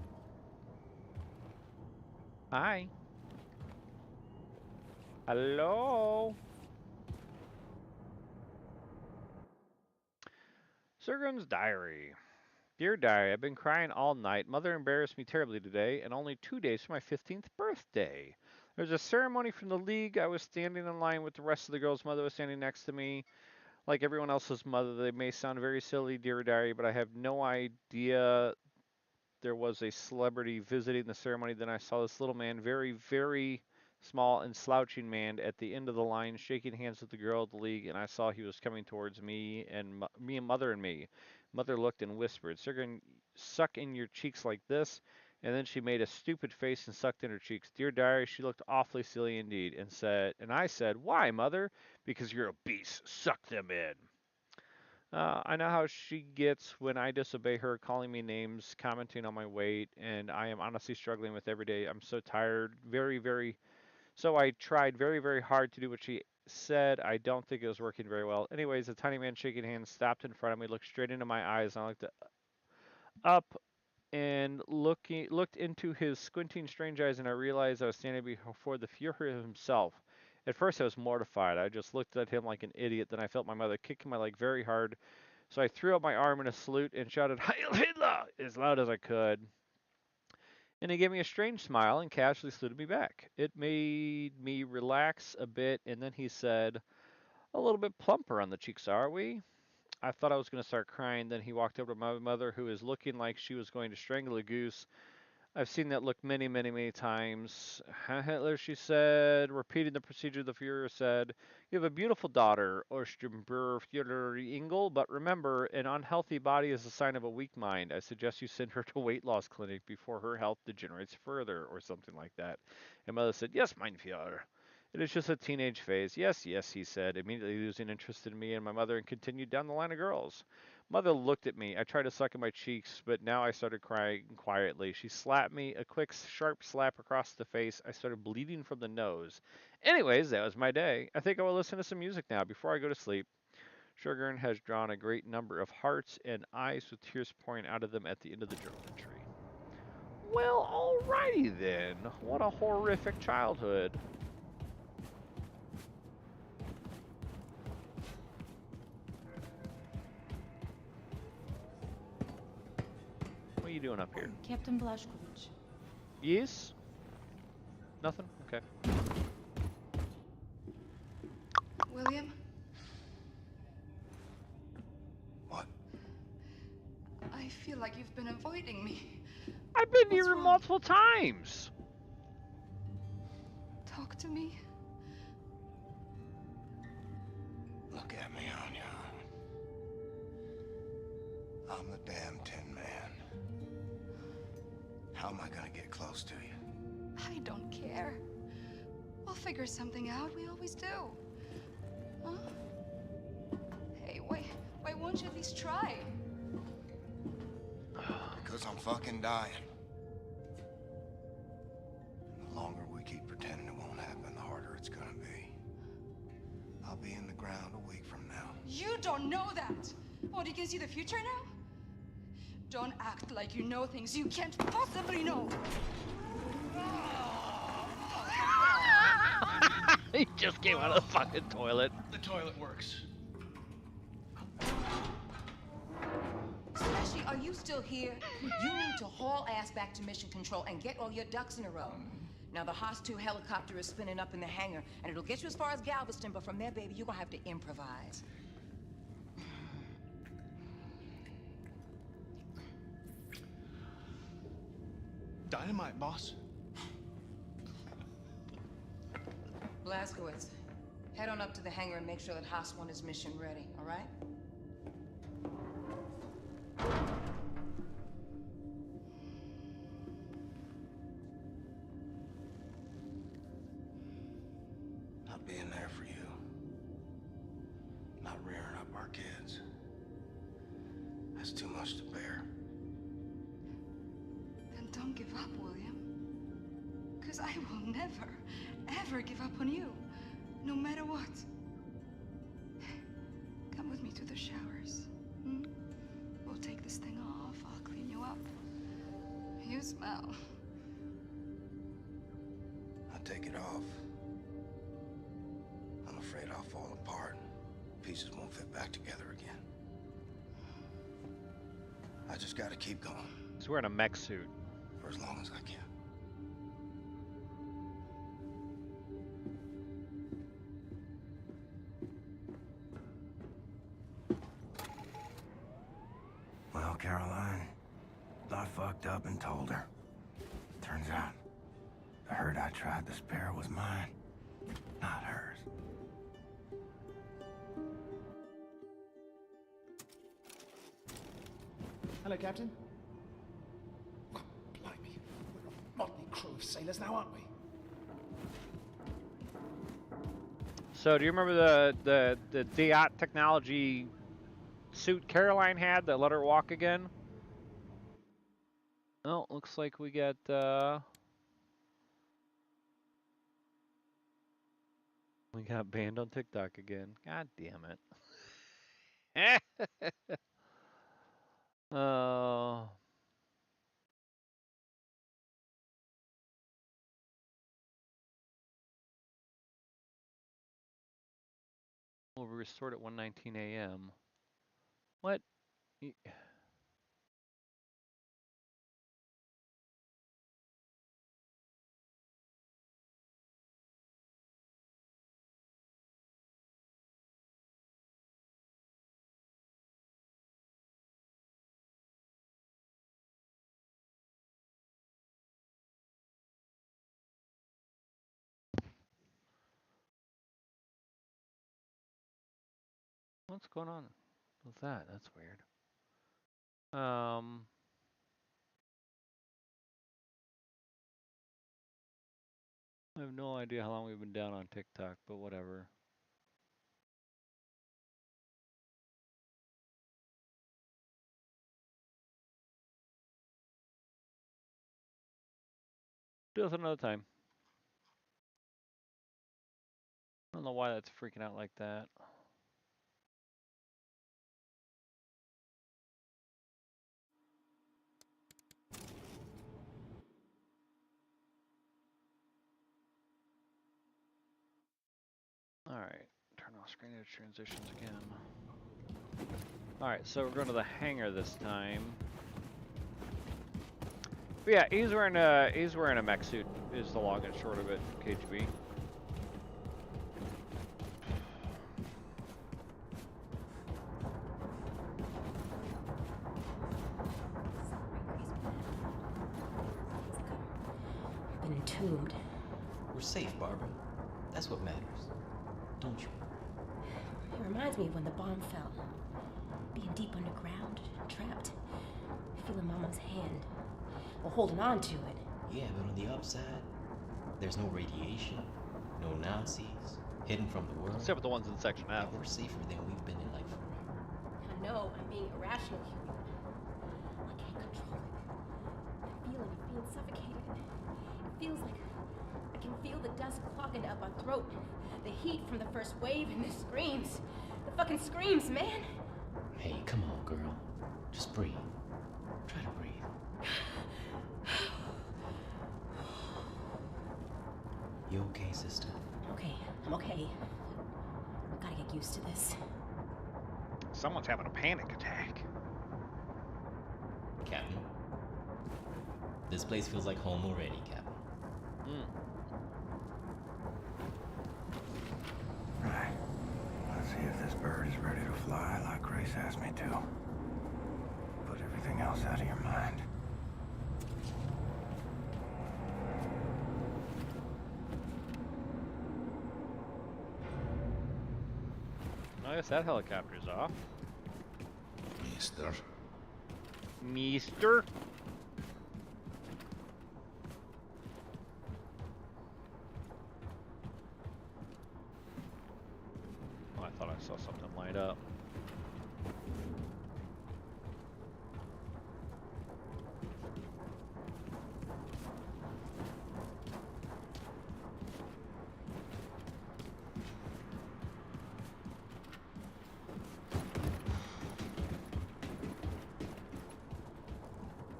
S3: Hi. Hello. Sergun's diary. Dear diary, I've been crying all night. Mother embarrassed me terribly today, and only 2 days for my 15th birthday. There was a ceremony from the league. I was standing in line with the rest of the girls. Mother was standing next to me. Like everyone else's mother, they may sound very silly, dear diary, but I have no idea there was a celebrity visiting the ceremony. Then I saw this little man, very, very small and slouching man, at the end of the line, shaking hands with the girl of the league, and I saw he was coming towards me and mother and me. Mother looked and whispered, "Suck in your cheeks like this." And then she made a stupid face and sucked in her cheeks. Dear diary, she looked awfully silly indeed, and I said, "Why, mother?" "Because you're a beast. Suck them in." I know how she gets when I disobey her, calling me names, commenting on my weight, and I am honestly struggling with every day. I'm so tired, very, very. So I tried very, very hard to do what she said. I don't think it was working very well. Anyways, the tiny man shaking hands stopped in front of me, looked straight into my eyes, and I looked up and looked into his squinting strange eyes, and I realized I was standing before the Fuhrer himself. At first I was mortified. I just looked at him like an idiot. Then I felt my mother kicking my leg very hard. So I threw up my arm in a salute and shouted, "Heil Hitler!" as loud as I could. And he gave me a strange smile and casually saluted me back. It made me relax a bit, and then he said, "A little bit plumper on the cheeks, are we?" I thought I was going to start crying. Then he walked over to my mother, who is looking like she was going to strangle a goose. I've seen that look many, many, many times. Hitler, she said, repeating the procedure the Fuhrer said, "You have a beautiful daughter, Osterbruder Fuhrer Engel, but remember, an unhealthy body is a sign of a weak mind. I suggest you send her to a weight loss clinic before her health degenerates further," or something like that. And mother said, "Yes, mein Fuhrer. It is just a teenage phase." "Yes, yes," he said, immediately losing interest in me and my mother, and continued down the line of girls. Mother looked at me. I tried to suck in my cheeks, but now I started crying quietly. She slapped me, a quick, sharp slap across the face. I started bleeding from the nose. Anyways, that was my day. I think I will listen to some music now before I go to sleep. Sugarn has drawn a great number of hearts and eyes with tears pouring out of them at the end of the journal entry. Well, alrighty then. What a horrific childhood. What are you doing up here?
S12: Captain Blazkowicz.
S3: Yes? Nothing? Okay.
S8: William?
S7: What?
S8: I feel like you've been avoiding me.
S3: I've been here multiple times.
S8: Talk to me.
S7: Look at me, Anya. I'm the damn Tin Man. How am I gonna get close to you?
S8: I don't care. We'll figure something out. We always do. Huh? Hey, why won't you at least try?
S7: Because I'm fucking dying. The longer we keep pretending it won't happen, the harder it's gonna be. I'll be in the ground a week from now.
S8: You don't know that! What, you can see the future now? Don't act like you know things you can't possibly know!
S3: He just came out of the fucking toilet.
S10: The toilet works.
S9: Slashy, are you still here? You need to haul ass back to mission control and get all your ducks in a row. Now, the Haas 2 helicopter is spinning up in the hangar, and it'll get you as far as Galveston, but from there, baby, you're gonna have to improvise.
S10: Dynamite, boss.
S9: Blazkowicz, head on up to the hangar and make sure that Haas 1 is mission ready, all right?
S7: Not being there for you. Not rearing up our kids. That's too much to bear.
S8: Then don't give up, William. 'Cause I will never, ever give up on you. No matter what. Come with me to the showers. Hmm? We'll take this thing off. I'll clean you up. You smell.
S7: I'll take it off. I'm afraid I'll fall apart. Pieces won't fit back together again. I just gotta keep going.
S3: He's wearing a mech suit.
S7: For as long as I can. Caroline. I fucked up and told her. Turns out, the hurt I tried to spare was mine, not hers.
S20: Hello, Captain. Oh, blimey. We're a motley crew of sailors now, aren't we?
S3: So, do you remember the Diot technology suit Caroline had that let her walk again? Oh, looks like we got banned on TikTok again. God damn it. Will be restored at 1:19 a.m. What? What's going on with that? That's weird. I have no idea how long we've been down on TikTok, but whatever. Do this another time. I don't know why that's freaking out like that. Alright, turn off screen edge transitions again. Alright, so we're going to the hangar this time. But yeah, he's wearing a mech suit is the long and short of it, KGB.
S2: Been entombed.
S5: We're safe, Barbara. That's what matters. Don't you?
S2: It reminds me of when the bomb fell. Being deep underground, trapped. Feeling Mama's hand. Well, holding on to it.
S5: Yeah, but on the upside, there's no radiation, no Nazis, hidden from the world.
S3: Except for the ones in Section F.
S5: We're safer than we've been in like forever.
S2: I know, I'm being irrational here, but I can't control it. I'm feeling it being suffocated. It feels like I can feel the dust clogging up my throat. The heat from the first wave and the screams. The fucking screams, man.
S5: Hey, come on, girl. Just breathe. Try to breathe. You okay, sister?
S2: Okay, I'm okay. I gotta get used to this.
S3: Someone's having a panic attack.
S5: Captain? This place feels like home already, Captain.
S7: Right. Let's see if this bird is ready to fly like Grace asked me to. Put everything else out of your mind.
S3: I guess that helicopter's off.
S1: Mister.
S3: Mister? Oh, I thought I saw something light up.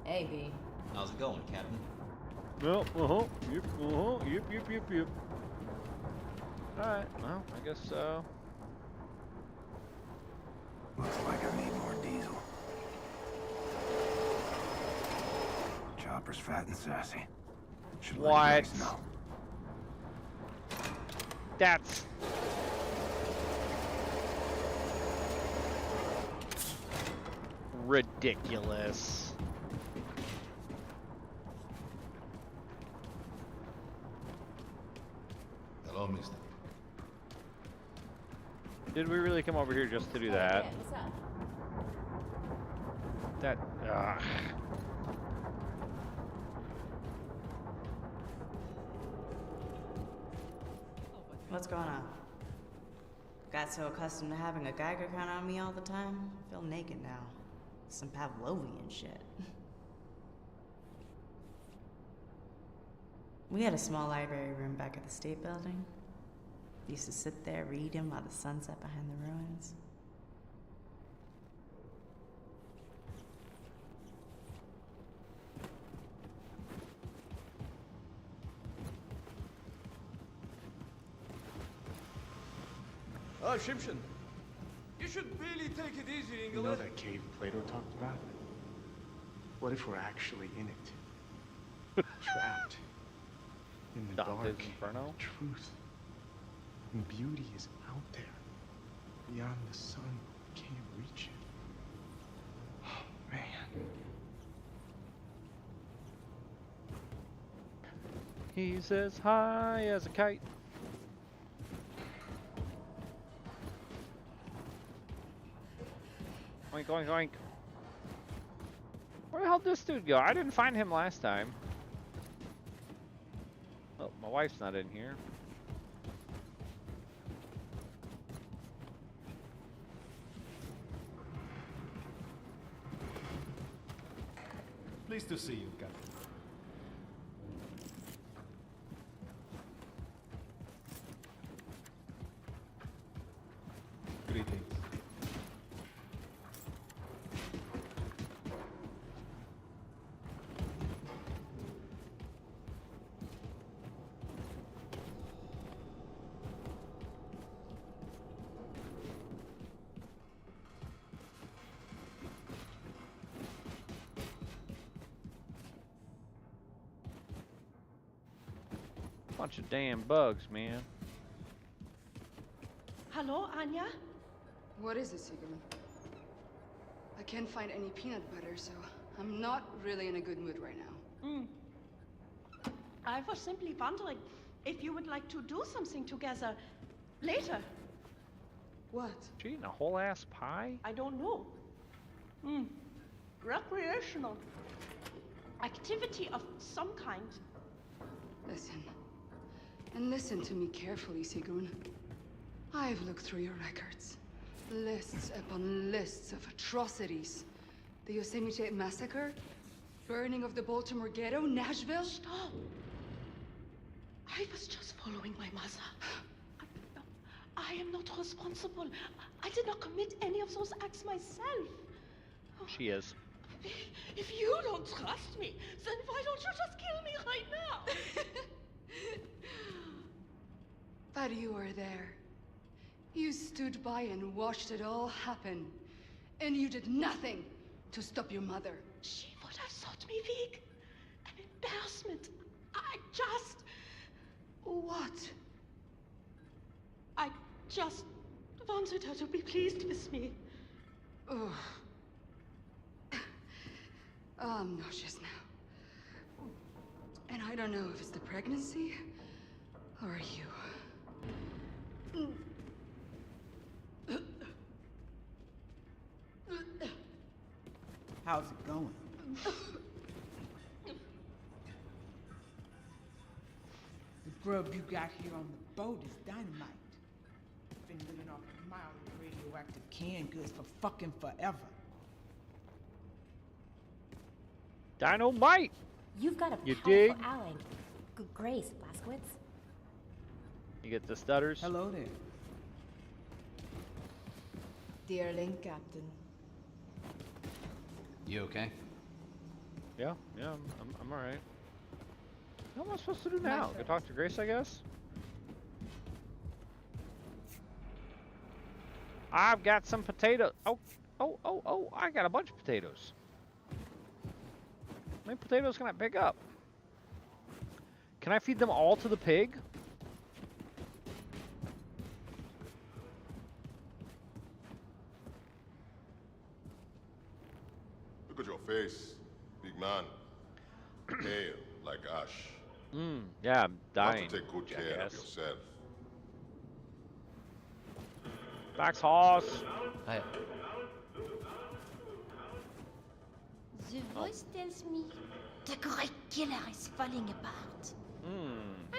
S22: Hey, B.
S5: How's it going, Captain?
S3: Well, yep. Alright, well, I guess so.
S7: Looks like I need more diesel. Chopper's fat and sassy. Should let Grace know.
S3: That's... ridiculous.
S1: Hello, mister.
S3: Did we really come over here just to do that?
S2: Yeah, what's up?
S3: That,
S22: What's going on? Got so accustomed to having a Geiger count on me all the time, I feel naked now. Some Pavlovian shit. We had a small library room back at the state building. Used to sit there reading while the sun set behind the ruins.
S11: Oh, Shimshin. You should really take it easy,
S6: You know that cave Plato talked about? What if we're actually in it? Trapped. In the
S3: Dante's
S6: dark.
S3: Inferno?
S6: Truth. And beauty is out there. Beyond the sun. Can't reach it. Oh, man.
S3: He's as high as a kite. Oink, oink, oink. Where the hell did this dude go? I didn't find him last time. Oh, my wife's not in here.
S6: Pleased to see you, Captain. Greetings.
S3: Bunch of damn bugs, man.
S12: Hello, Anya?
S8: What is it, Sigurd? I can't find any peanut butter, so I'm not really in a good mood right now.
S12: I was simply wondering if you would like to do something together later.
S8: What?
S3: She eating a whole ass pie?
S12: I don't know. Recreational. Activity of some kind.
S8: Listen. And listen to me carefully, Sigrun. I've looked through your records. Lists upon lists of atrocities. The Yosemite Massacre, burning of the Baltimore Ghetto, Nashville.
S12: Stop! I was just following my mother. I am not responsible. I did not commit any of those acts myself.
S3: She is.
S12: If you don't trust me, then why don't you just kill me right now?
S8: But you were there. You stood by and watched it all happen. And you did nothing to stop your mother.
S12: She would have thought me weak. An embarrassment. I just...
S8: What?
S12: I just wanted her to be pleased with me.
S8: Ugh. Oh, I'm nauseous now. And I don't know if it's the pregnancy or you.
S23: How's it going? The grub you got here on the boat is dynamite. Been living off a mile of radioactive canned goods for fucking forever.
S3: Dynamite!
S2: You've got a
S3: You
S2: powerful
S3: dig?
S2: ally. Good grace, Blaskowitz.
S3: You get the stutters?
S23: Hello there.
S14: Dearling Captain.
S17: You okay?
S3: Yeah, I'm alright. What am I supposed to do now? Go talk to Grace, I guess? I've got some potatoes. Oh, I got a bunch of potatoes. How many potatoes can I pick up? Can I feed them all to the pig?
S1: at your face, big man. Pale like ash.
S3: Yeah, I'm dying.
S1: You have to take good care of yourself.
S3: Max Hoss.
S13: The voice tells me the great killer is falling apart.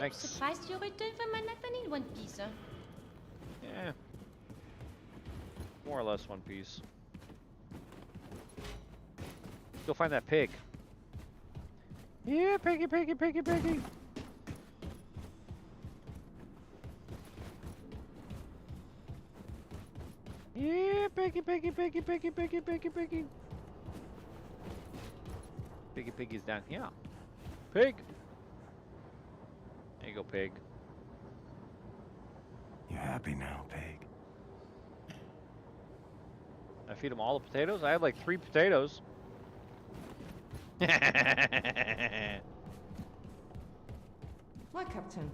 S13: I'm surprised you returned from Manhattan in one piece, huh?
S3: Yeah. More or less one piece. Go find that pig. Yeah, piggy, piggy, piggy, piggy. Yeah, piggy, piggy, piggy, piggy, piggy, piggy, piggy. Piggy, piggy's down here. Pig. There you go, pig.
S7: You happy now, pig?
S3: I feed him all the potatoes? I had like 3 potatoes.
S15: Why, Captain?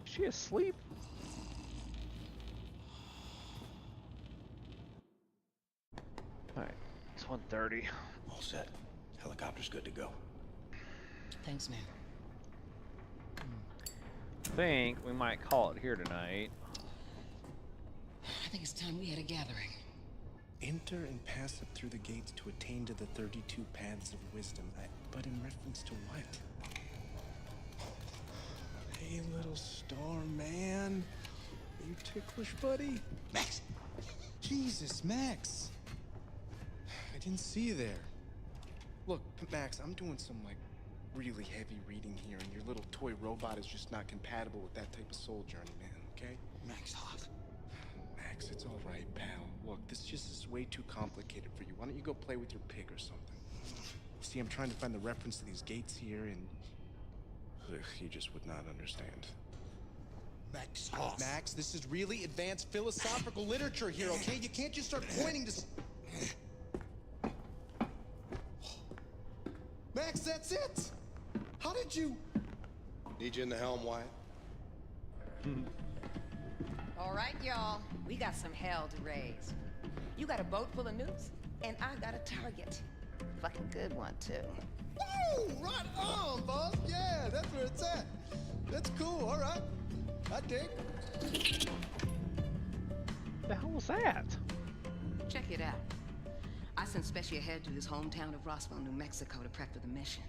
S3: Is she asleep? Alright, it's 1:30.
S7: All set. Helicopter's good to go.
S9: Thanks, man.
S3: I think we might call it here tonight.
S9: I think it's time we had a gathering.
S6: Enter and pass up through the gates to attain to the 32 paths of wisdom. But in reference to what? Hey, little star man. Are you ticklish, buddy?
S7: Max!
S6: Jesus, Max! I didn't see you there. Look, Max, I'm doing some, like, really heavy reading here, and your little toy robot is just not compatible with that type of soul journey, man, okay?
S7: Max, hot.
S6: Max, it's all right, pal. Look, this just is way too complicated for you. Why don't you go play with your pig or something? See, I'm trying to find the reference to these gates here, and you just would not understand.
S7: Max,
S6: Max, this is really advanced philosophical literature here, okay? You can't just start pointing to... Max, that's it! How did you... Need you in the helm, Wyatt?
S9: All right, y'all. We got some hell to raise. You got a boat full of nukes, and I got a target. Fucking good one, too.
S6: Woo! Right on, boss! Yeah, that's where it's at. That's cool, all right. I dig.
S3: The hell was that?
S9: Check it out. I sent Specie ahead to his hometown of Roswell, New Mexico to prep for the mission.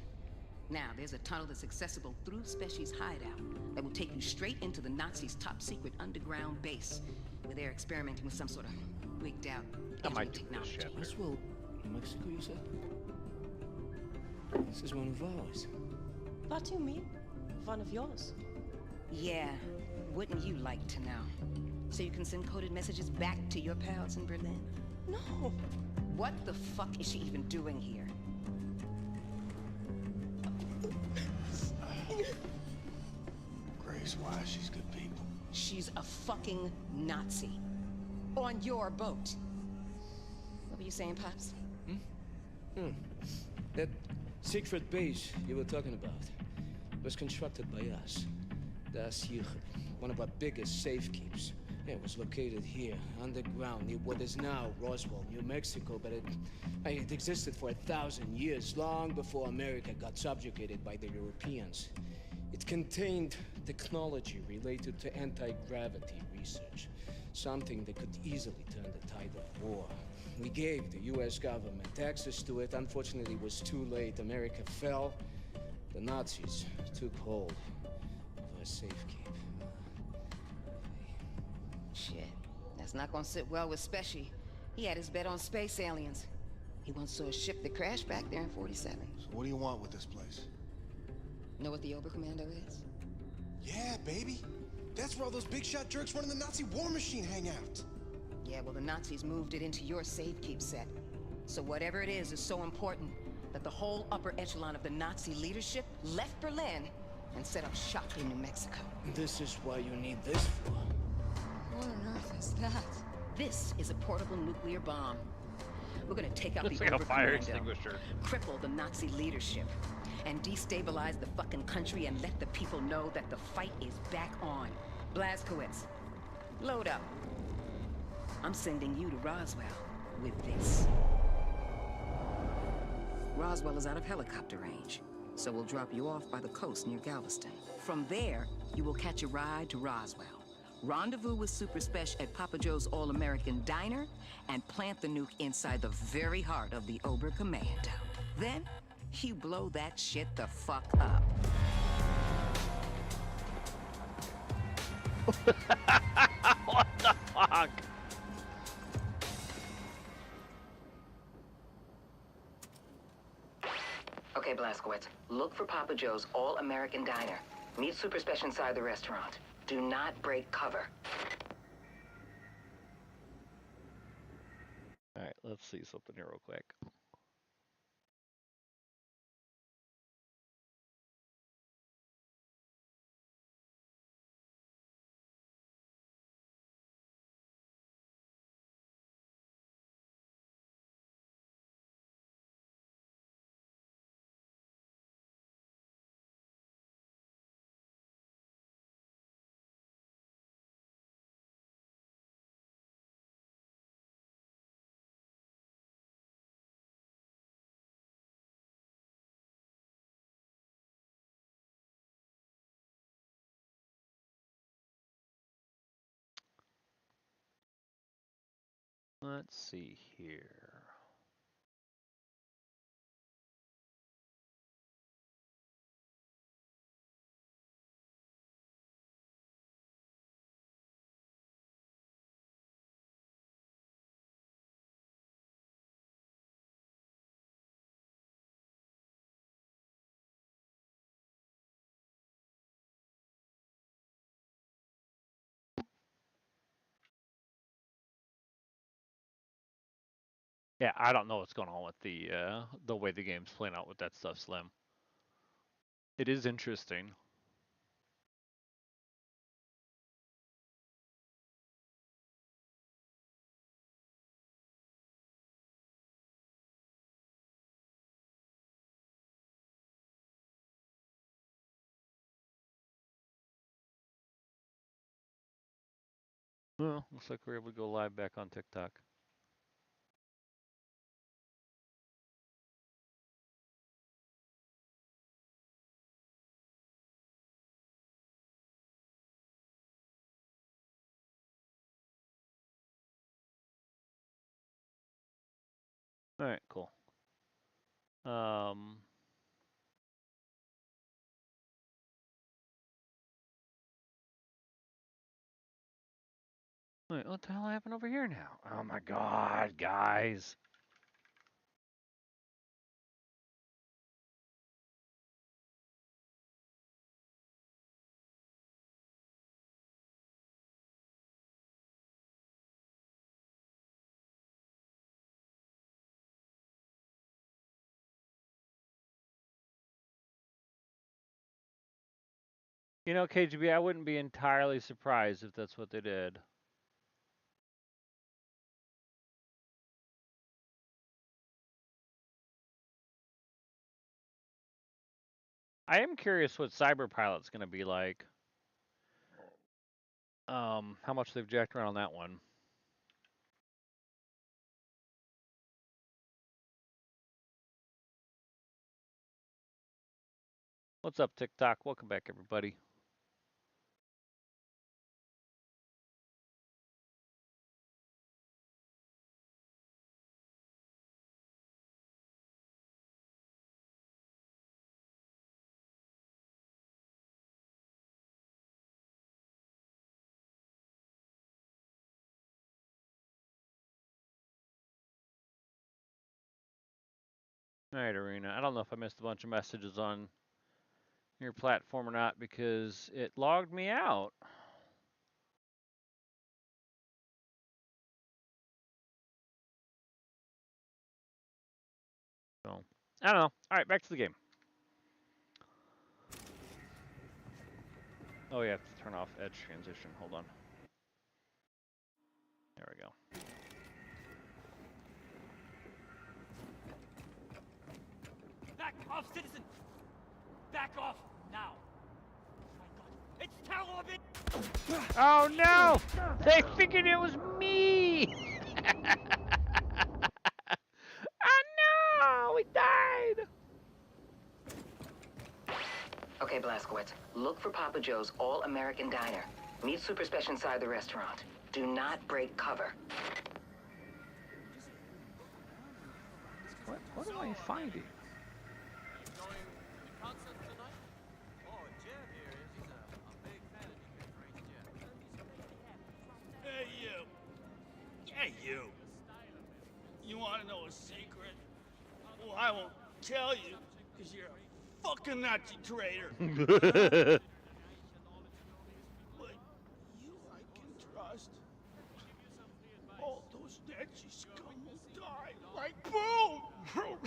S9: Now, there's a tunnel that's accessible through Specie's hideout that will take you straight into the Nazis' top-secret underground base, where they're experimenting with some sort of wigged-out alien technology.
S16: Roswell, New Mexico, you said? This is one of ours.
S12: What do you mean? One of yours?
S9: Yeah, wouldn't you like to know? So you can send coded messages back to your pals in Berlin?
S12: No.
S9: What the fuck is she even doing here?
S7: Grace, why? She's good people.
S9: She's a fucking Nazi. On your boat. What were you saying, Pops?
S16: That secret base you were talking about was constructed by us. Das Siege, one of our biggest safekeeps. Yeah, it was located here, underground, near what is now Roswell, New Mexico, but it existed for 1,000 years, long before America got subjugated by the Europeans. It contained technology related to anti-gravity research, something that could easily turn the tide of war. We gave the US government access to it. Unfortunately, it was too late. America fell. The Nazis took hold of our safekeep.
S9: Shit, that's not gonna sit well with Specie. He had his bet on space aliens. He once saw a ship that crashed back there in 47.
S7: So what do you want with this place?
S9: Know what the Oberkommando is?
S6: Yeah, baby. That's where all those big shot jerks running the Nazi war machine hang out.
S9: Yeah, well, the Nazis moved it into your safekeep set. So whatever it is so important that the whole upper echelon of the Nazi leadership left Berlin and set up shop in New Mexico.
S16: This is why you need this for.
S9: What on earth is that? This is a portable nuclear bomb. We're gonna take out
S3: Looks
S9: the
S3: like a fire
S9: Oberkommando,
S3: extinguisher.
S9: cripple the Nazi leadership, and destabilize the fucking country and let the people know that the fight is back on. Blazkowicz, load up. I'm sending you to Roswell with this. Roswell is out of helicopter range, so we'll drop you off by the coast near Galveston. From there, you will catch a ride to Roswell. Rendezvous with Super Spesh at Papa Joe's All-American Diner, and plant the nuke inside the very heart of the Oberkommando. Then, you blow that shit the fuck up.
S3: What the fuck?
S9: Okay, Blazkowicz, look for Papa Joe's All-American Diner. Meet Super Spesh inside the restaurant. Do not break cover.
S3: Alright, let's see something here real quick. Let's see here. Yeah, I don't know what's going on with the way the game's playing out with that stuff, Slim. It is interesting. Well, looks like we're able to go live back on TikTok. Alright, cool. Wait, what the hell happened over here now? Oh my god, guys. You know, KGB, I wouldn't be entirely surprised if that's what they did. I am curious what Cyberpilot's going to be like. How much they've jacked around on that one. What's up, TikTok? Welcome back, everybody. Alright, Arena. I don't know if I missed a bunch of messages on your platform or not because it logged me out. So, I don't know. Alright, back to the game. Oh, you have to turn off edge transition. Hold on. There we go.
S18: Back off, citizen! Back off, now! Oh my god, it's television!
S3: Oh no! They figured it was me! Oh no! We died!
S4: Okay, Blazkowicz. Look for Papa Joe's All-American Diner. Meet Super Special inside the restaurant. Do not break cover.
S3: What am I finding?
S11: Hey, you. Hey, you. You want to know a secret? Well, I won't tell you, because you're a fucking Nazi traitor. But you I can trust. All those Nazi scum will die. Like boom! Fucking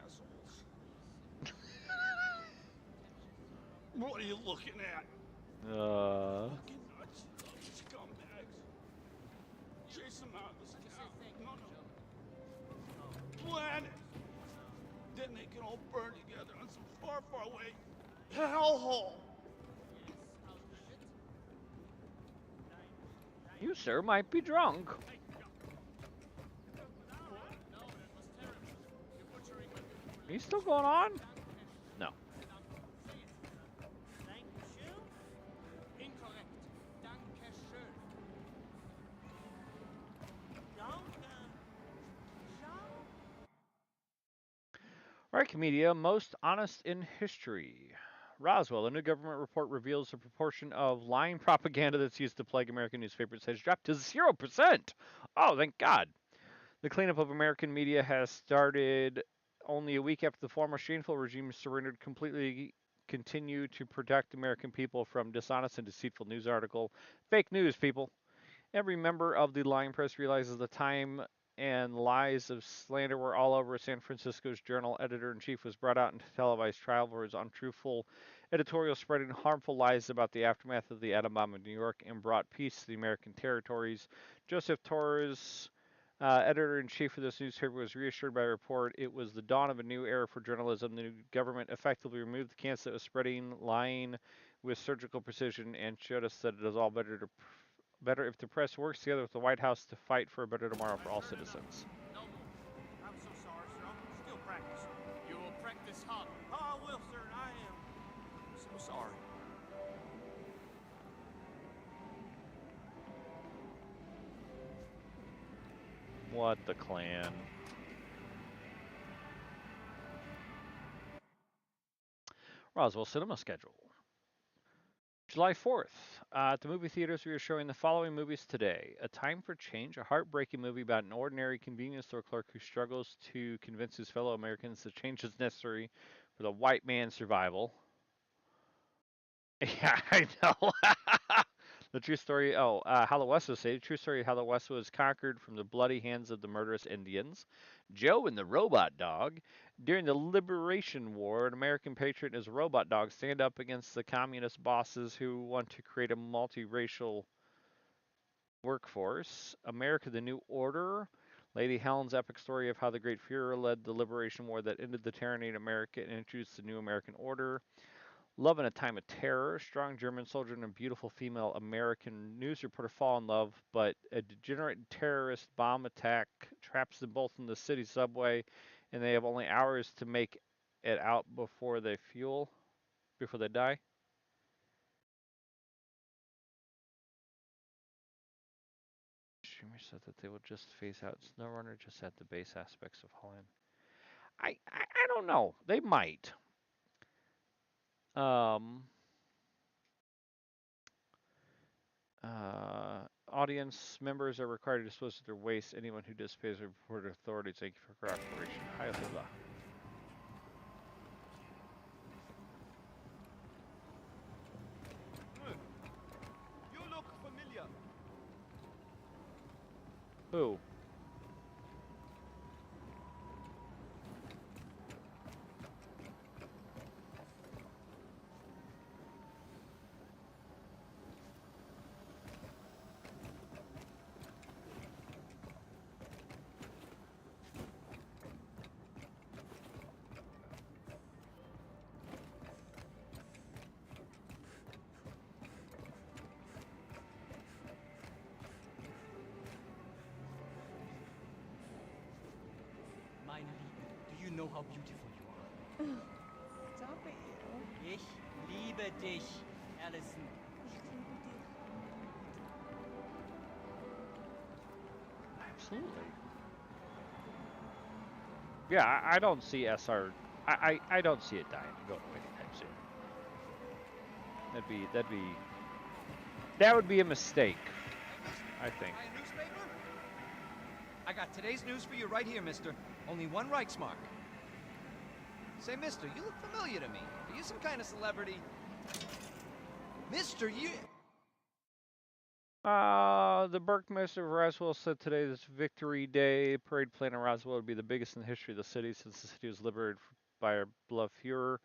S11: assholes. What are you looking at? Fucking Nazi scumbags. Chase them out of this town. No. Planet. Then they can all burn together on some far, far away hellhole.
S3: You, sir, might be drunk. Are you still going on? No. Right, media, most honest in history. Roswell, a new government report reveals the proportion of lying propaganda that's used to plague American newspapers has dropped to 0%. Oh, thank God. The cleanup of American media has started only a week after the former shameful regime surrendered completely continue to protect American people from dishonest and deceitful news article. Fake news, people. Every member of the lying press realizes the time and lies of slander were all over. San Francisco's Journal editor-in-chief was brought out into televised trial for his untruthful editorial spreading harmful lies about the aftermath of the atom bomb in New York and brought peace to the American territories. Joseph Torres, editor-in-chief of this newspaper, was reassured by a report it was the dawn of a new era for journalism. The new government effectively removed the cancer that was spreading lying with surgical precision and showed us that it is all better if the press works together with the White House to fight for a better tomorrow for all citizens.
S10: I'm so sorry, sir. I'm still practicing. You will practice hard. Oh, I will, sir. I am. I'm so sorry.
S3: What the Klan? Roswell Cinema schedule. July 4th. At the movie theaters, we are showing the following movies today. A Time for Change, a heartbreaking movie about an ordinary convenience store clerk who struggles to convince his fellow Americans that change is necessary for the white man's survival. Yeah, I know. The true story, how the West was saved. True story of how the West was conquered from the bloody hands of the murderous Indians. Joe and the Robot Dog. During the Liberation War, an American patriot and his robot dog stand up against the communist bosses who want to create a multiracial workforce. America, the New Order. Lady Helen's epic story of how the Great Fuhrer led the Liberation War that ended the tyranny in America and introduced the new American order. Love in a Time of Terror. Strong German soldier and a beautiful female American news reporter fall in love, but a degenerate terrorist bomb attack traps them both in the city subway, and they have only hours to make it out before they die. Streamer said that they will just phase out SnowRunner just at the base aspects of Holland. I don't know. They might. Audience members are required to dispose of their waste. Anyone who displays a report to authorities. Thank you for cooperation. Hi, Hula.
S10: You look familiar.
S3: Who?
S18: know how beautiful you are.
S23: Stop it, you.
S18: Ich liebe dich, Allison.
S3: Absolutely. Yeah, I don't see SR. I don't see it dying and going away anytime soon. That would be a mistake, I think.
S17: I got today's news for you right here, mister. Only one Reichsmark. Say, mister, you look familiar to me. Are you some kind of celebrity? Mister, you...
S3: The Burgmaster of Roswell said today is Victory Day. Parade planned in Roswell would be the biggest in the history of the city since the city was liberated by our beloved Fuhrer.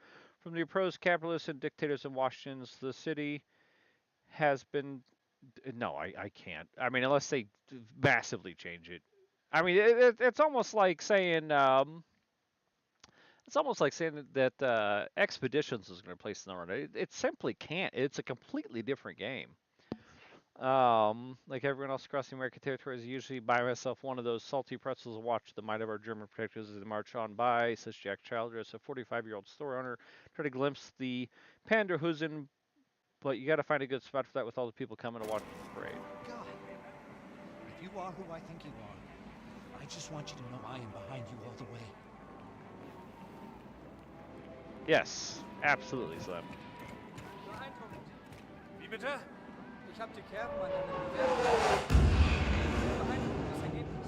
S3: From the opposed capitalists and dictators in Washington, the city has been... No, I can't. I mean, unless they massively change it. I mean, it's almost like saying... It's almost like saying that Expeditions is going to replace SnowRunner. It simply can't. It's a completely different game. Like everyone else across the American territories, I usually buy myself one of those salty pretzels to watch the might of our German protectors as they march on by, says Jack Childress, a 45-year-old store owner. Try to glimpse the Panderhusen, but you got to find a good spot for that with all the people coming to watch the parade.
S10: God, if you are who I think you are, I just want you to know I am behind you all the way.
S3: Yes, absolutely, Slim.
S18: Beeindruckend. Wie bitte? Ich habe die Kerben an deiner Bewerbung. Beeindruckendes Ergebnis.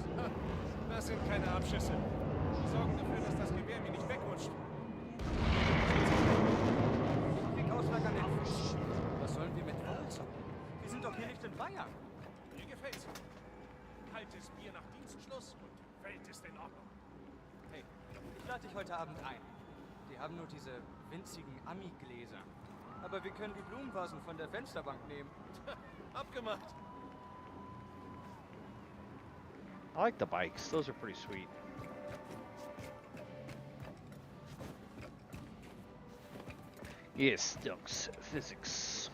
S11: Das sind keine Abschüsse. Die sorgen dafür, dass das Gewehr mir nicht wegrutscht.
S18: Ich krieg Ausschlag an den Füßen. Was sollen wir mit Wurzeln? Wir sind doch hier nicht in Bayern.
S11: Mir gefällt's. Kaltes Bier nach Dienstschluss und Welt ist in Ordnung.
S18: Hey, ich lade dich heute Abend ein. Die haben nur diese winzigen Ami-Gläser. Aber wir können die Blumenvasen von der Fensterbank nehmen.
S11: Abgemacht.
S3: I like the bikes. Those are pretty sweet. Yes, Ducks Physics.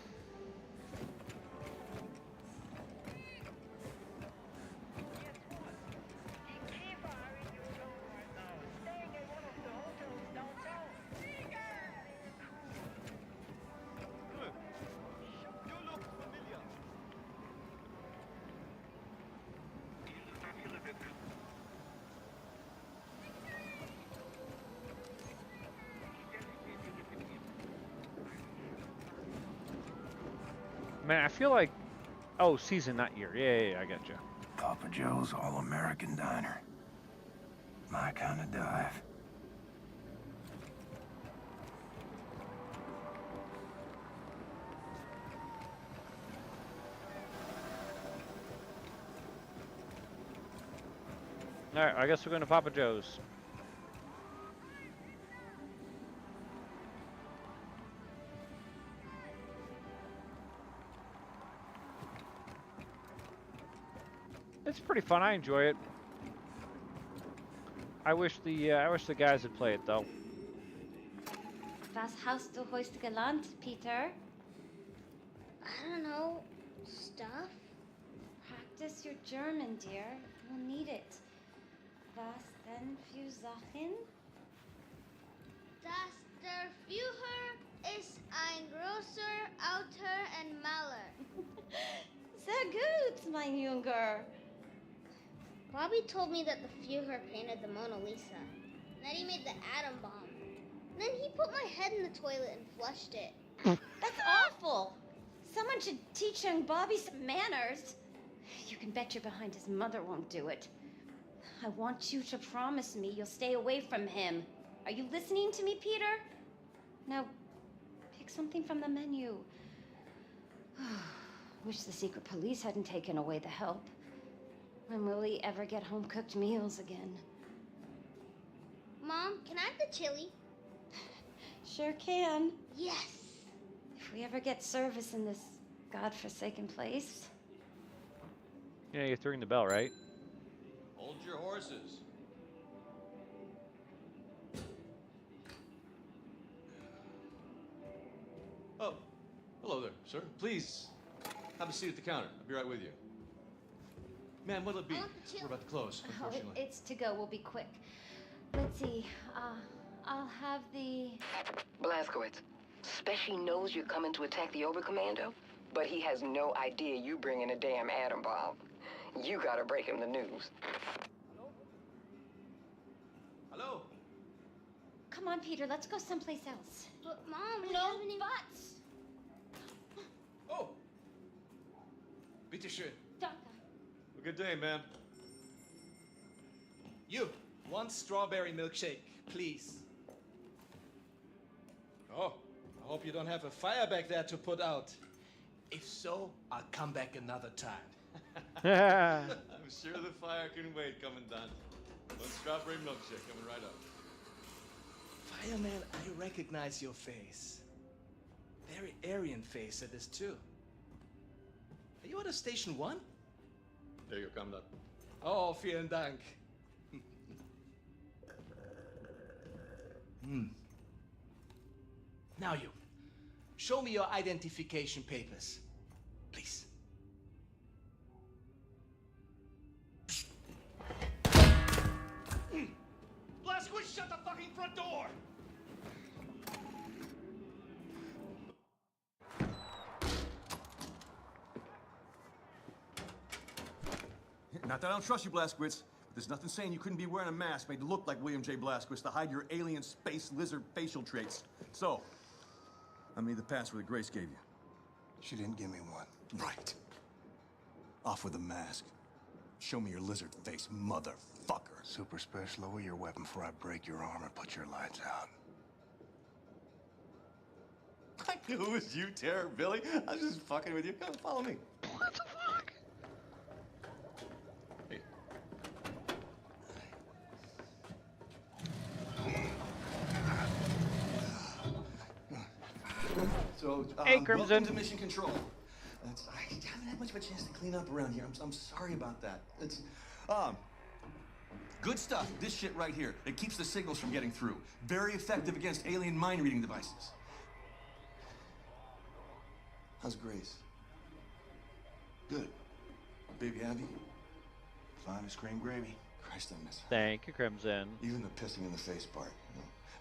S3: Man, I feel like... Oh, season, not year. Yeah, I got you.
S7: Papa Joe's All-American Diner. My kind of dive.
S3: Alright, I guess we're going to Papa Joe's. It's pretty fun. I enjoy it. I wish the guys would play it though.
S13: Was hast du heute gelernt, Peter?
S19: I don't know. Stuff?
S13: Practice your German, dear. We'll need it. Was denn für Sachen?
S19: Dass der Führer ist ein großer Autor und Maler.
S13: Sehr gut, mein Junge.
S19: Bobby told me that the Führer painted the Mona Lisa, and that he made the atom bomb. And then he put my head in the toilet and flushed it.
S13: That's awful. Someone should teach young Bobby some manners. You can bet your behind his mother won't do it. I want you to promise me you'll stay away from him. Are you listening to me, Peter? Now, pick something from the menu. Wish the secret police hadn't taken away the help. When will we ever get home-cooked meals again?
S19: Mom, can I have the chili?
S13: Sure can.
S19: Yes.
S13: If we ever get service in this godforsaken place.
S3: Yeah, you're ringing the bell, right?
S10: Hold your horses. Oh, hello there, sir. Please, have a seat at the counter. I'll be right with you. Ma'am, what'll it be? We're about to close,
S13: Oh,
S10: unfortunately.
S13: it's to go. We'll be quick. Let's see. I'll have the...
S4: Blazkowicz, Speshy knows you're coming to attack the Oberkommando, but he has no idea you bringing a damn atom bomb. You gotta break him the news.
S10: Hello?
S13: Come on, Peter, let's go someplace else.
S19: But Mom, we
S13: No
S19: haven't even...
S13: buts!
S10: Oh! Bitte schön.
S13: Danke.
S10: Well, good day, ma'am. You, one strawberry milkshake, please. Oh, I hope you don't have a fire back there to put out. If so, I'll come back another time. I'm sure the fire can wait, Commandant. One strawberry milkshake coming right up. Fireman, I recognize your face. Very Aryan face it is too. Are you out of Station 1? There you come, Oh, vielen Dank. Now you, show me your identification papers, please. Blazkowicz, shut the fucking front door!
S5: Not that I don't trust you, Blazkowicz, but there's nothing saying you couldn't be wearing a mask made to look like William J. Blazkowicz to hide your alien space lizard facial traits. So, I made the password that Grace gave you.
S7: She didn't give me one.
S5: Right. Off with the mask. Show me your lizard face, motherfucker.
S7: Super Special, lower your weapon before I break your arm and put your lights out.
S5: I knew it was you, Terror Billy. I was just fucking with you. Come follow me.
S3: What the fuck?
S5: Hey. So,
S3: hey, Crimson.
S5: Welcome to Mission Control. I haven't had much of a chance to clean up around here. I'm sorry about that. It's, good stuff. This shit right here. It keeps the signals from getting through. Very effective against alien mind-reading devices. How's Grace?
S7: Good.
S5: Baby happy?
S7: Fine as cream gravy.
S5: Christ, I miss her.
S3: Thank you, Crimson.
S5: Even the pissing in the face part.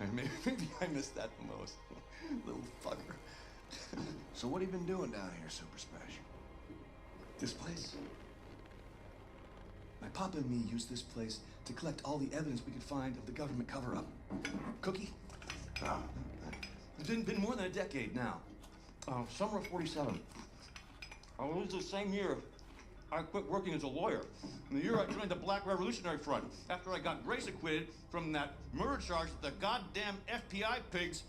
S5: You know? Maybe I missed that the most. Little fucker.
S7: So what have you been doing down here, Super Special?
S5: This place? My papa and me used this place to collect all the evidence we could find of the government cover-up. Cookie? It's been more than a decade now. Summer of 47. It was the same year I quit working as a lawyer. In the year I joined the Black Revolutionary Front, after I got Grace acquitted from that murder charge that the goddamn FBI pigs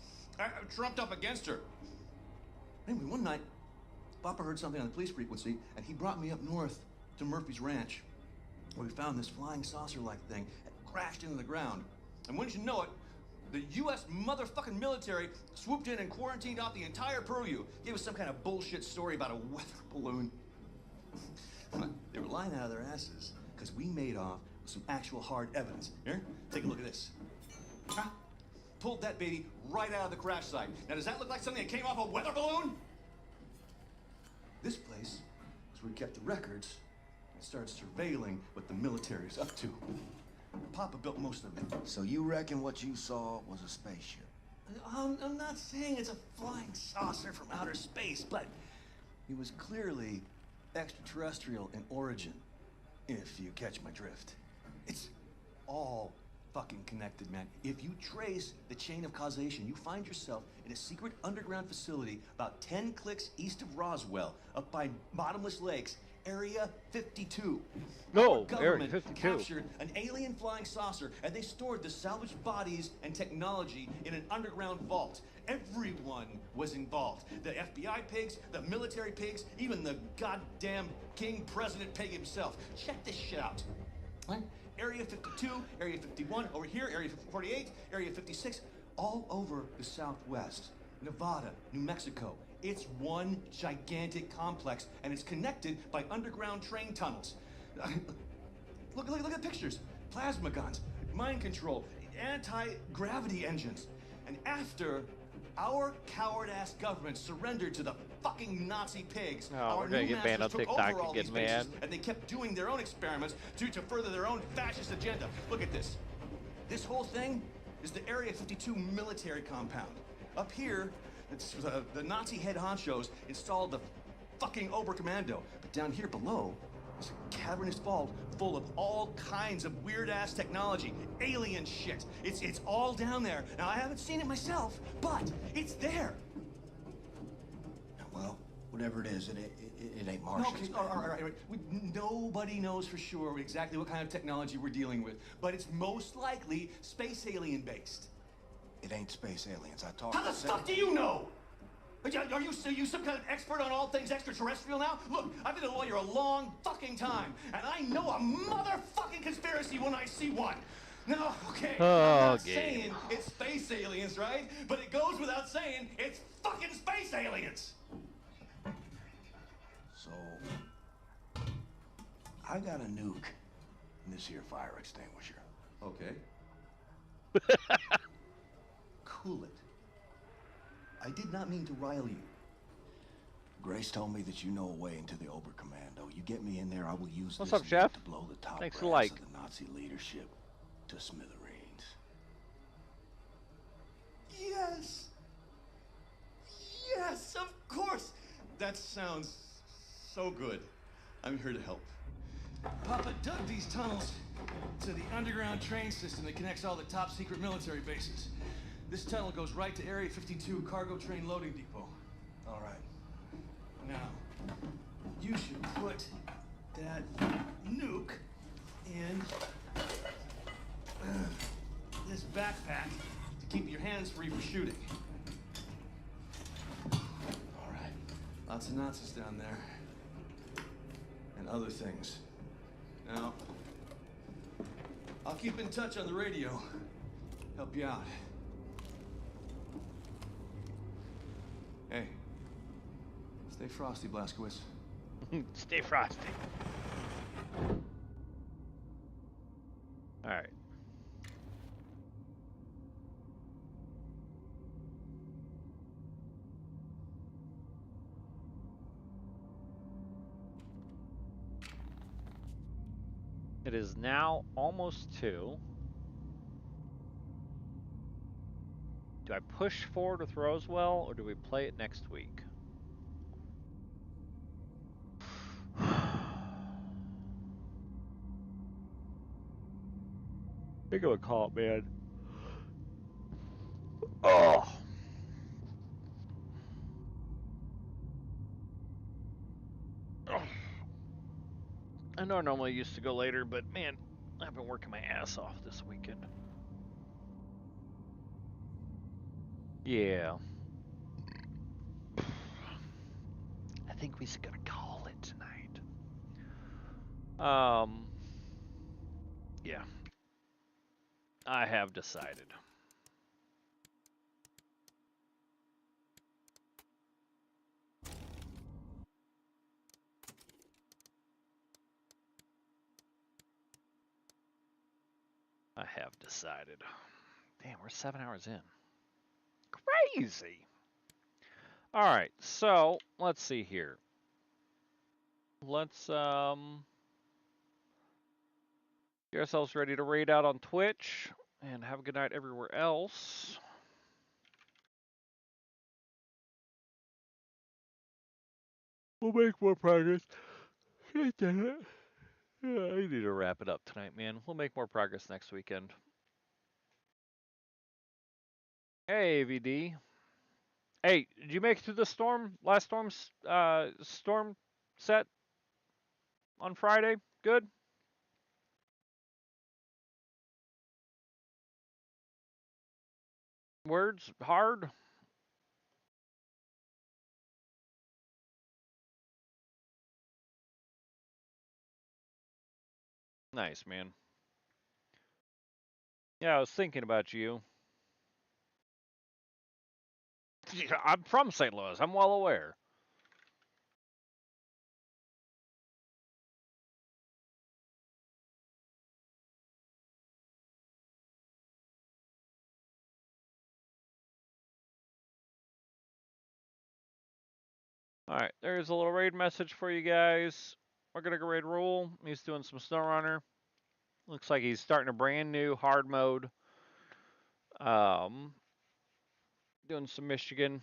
S5: trumped up against her. Anyway, one night, Papa heard something on the police frequency, and he brought me up north to Murphy's Ranch, where we found this flying saucer-like thing that crashed into the ground. And wouldn't you know it, the U.S. motherfucking military swooped in and quarantined off the entire purview. Gave us some kind of bullshit story about a weather balloon. They were lying out of their asses, because we made off with some actual hard evidence. Here, take a look at this. Huh? Pulled that baby right out of the crash site. Now, does that look like something that came off a weather balloon? This place is where we kept the records and started surveilling what the military's up to. Papa built most of it.
S7: So you reckon what you saw was a spaceship?
S5: I'm not saying it's a flying saucer from outer space, but it was clearly extraterrestrial in origin, if you catch my drift. It's all fucking connected, man. If you trace the chain of causation, you find yourself in a secret underground facility about 10 clicks east of Roswell, up by Bottomless Lakes, Area 52.
S3: No,
S5: Our
S3: Area
S5: government
S3: 52.
S5: captured an alien flying saucer, and they stored the salvaged bodies and technology in an underground vault. Everyone was involved. The FBI pigs, the military pigs, even the goddamn King President Pig himself. Check this shit out. What? Area 52, Area 51, over here, Area 48, Area 56, all over the Southwest. Nevada, New Mexico. It's one gigantic complex, and it's connected by underground train tunnels. Look at the pictures. Plasma guns, mind control, anti-gravity engines. And after our coward-ass government surrendered to the fucking Nazi pigs,
S3: Oh,
S5: our
S3: we're gonna
S5: new
S3: get banned on
S5: masters took
S3: TikTok
S5: over all
S3: again,
S5: these bases,
S3: man.
S5: and they kept doing their own experiments to further their own fascist agenda. Look at this. This whole thing is the Area 52 military compound. Up here, it's the Nazi head honchos installed the fucking Oberkommando. But down here below, there's a cavernous vault full of all kinds of weird-ass technology, alien shit. It's all down there. Now, I haven't seen it myself, but it's there.
S7: Well, whatever it is, it ain't Martians.
S5: No, okay, all right. Nobody knows for sure exactly what kind of technology we're dealing with, but it's most likely space alien based.
S7: It ain't space aliens. I talked.
S5: How the fuck do you know? Are you some kind of expert on all things extraterrestrial now? Look, I've been a lawyer a long fucking time, and I know a motherfucking conspiracy when I see one. No, okay, I'm not saying it's space aliens, right? But it goes without saying it's fucking space aliens.
S7: So, I got a nuke in this here fire extinguisher.
S5: Okay. Cool it. I did not mean to rile you.
S7: Grace told me that you know a way into the Oberkommando. You get me in there, I will use
S3: What's
S7: this
S3: up, Chef?
S7: to blow the top
S3: Thanks
S7: brass
S3: for like.
S7: of the Nazi leadership to smithereens.
S5: Yes! Yes, of course! That sounds so good. I'm here to help. Papa dug these tunnels to the underground train system that connects all the top secret military bases. This tunnel goes right to Area 52 cargo train loading depot.
S7: All right.
S5: Now, you should put that nuke in this backpack to keep your hands free for shooting. All right. Lots of Nazis down there. And other things. Now, I'll keep in touch on the radio. Help you out. Hey. Stay frosty, Blazkowicz.
S3: Stay frosty. All right. It is now almost 2. Do I push forward with Roswell, or do we play it next week? I think I would call it, man. Oh. I know I normally used to go later, but man, I've been working my ass off this weekend. Yeah. I think we're gonna call it tonight. Yeah. I have decided. I have decided. Damn, we're 7 hours in. Crazy. All right, so let's see here. Let's get ourselves ready to raid out on Twitch, and have a good night everywhere else. We'll make more progress. I need to wrap it up tonight, man. We'll make more progress next weekend. Hey, VD. Hey, did you make it through the storm? Last storm's storm set on Friday? Good? Words? Hard? Nice, man. Yeah, I was thinking about you. I'm from St. Louis. I'm well aware. Alright, there's a little raid message for you guys. We're gonna go raid Rule. He's doing some SnowRunner. Looks like he's starting a brand new hard mode Doing some Michigan.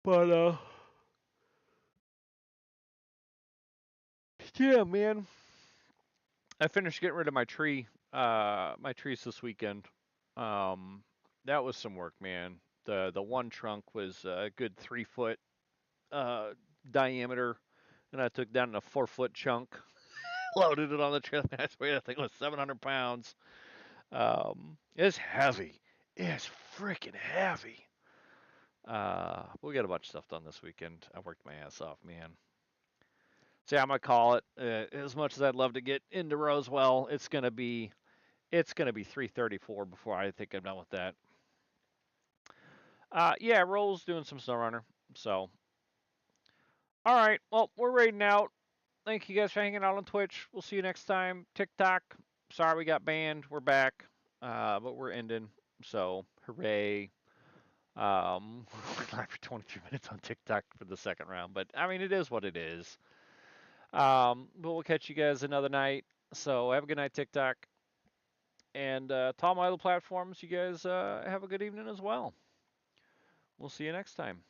S3: But yeah, man. I finished getting rid of my tree. My trees this weekend. That was some work, man. The one trunk was a good 3 foot diameter, and I took down a 4 foot chunk, loaded it on the trailer. I swear that thing was 700 pounds. It's heavy. It's freaking heavy. We got a bunch of stuff done this weekend. I worked my ass off, man. So yeah, I'm gonna call it. As much as I'd love to get into Roswell, it's gonna be 3:34 before I think I'm done with that. Yeah, Roll's doing some SnowRunner. So, all right. Well, we're raiding out. Thank you guys for hanging out on Twitch. We'll see you next time. TikTok. Sorry we got banned. We're back. But we're ending. So, hooray. We're live for 23 minutes on TikTok for the second round. But, I mean, it is what it is. But we'll catch you guys another night. So, have a good night, TikTok. And to all my other platforms, you guys have a good evening as well. We'll see you next time.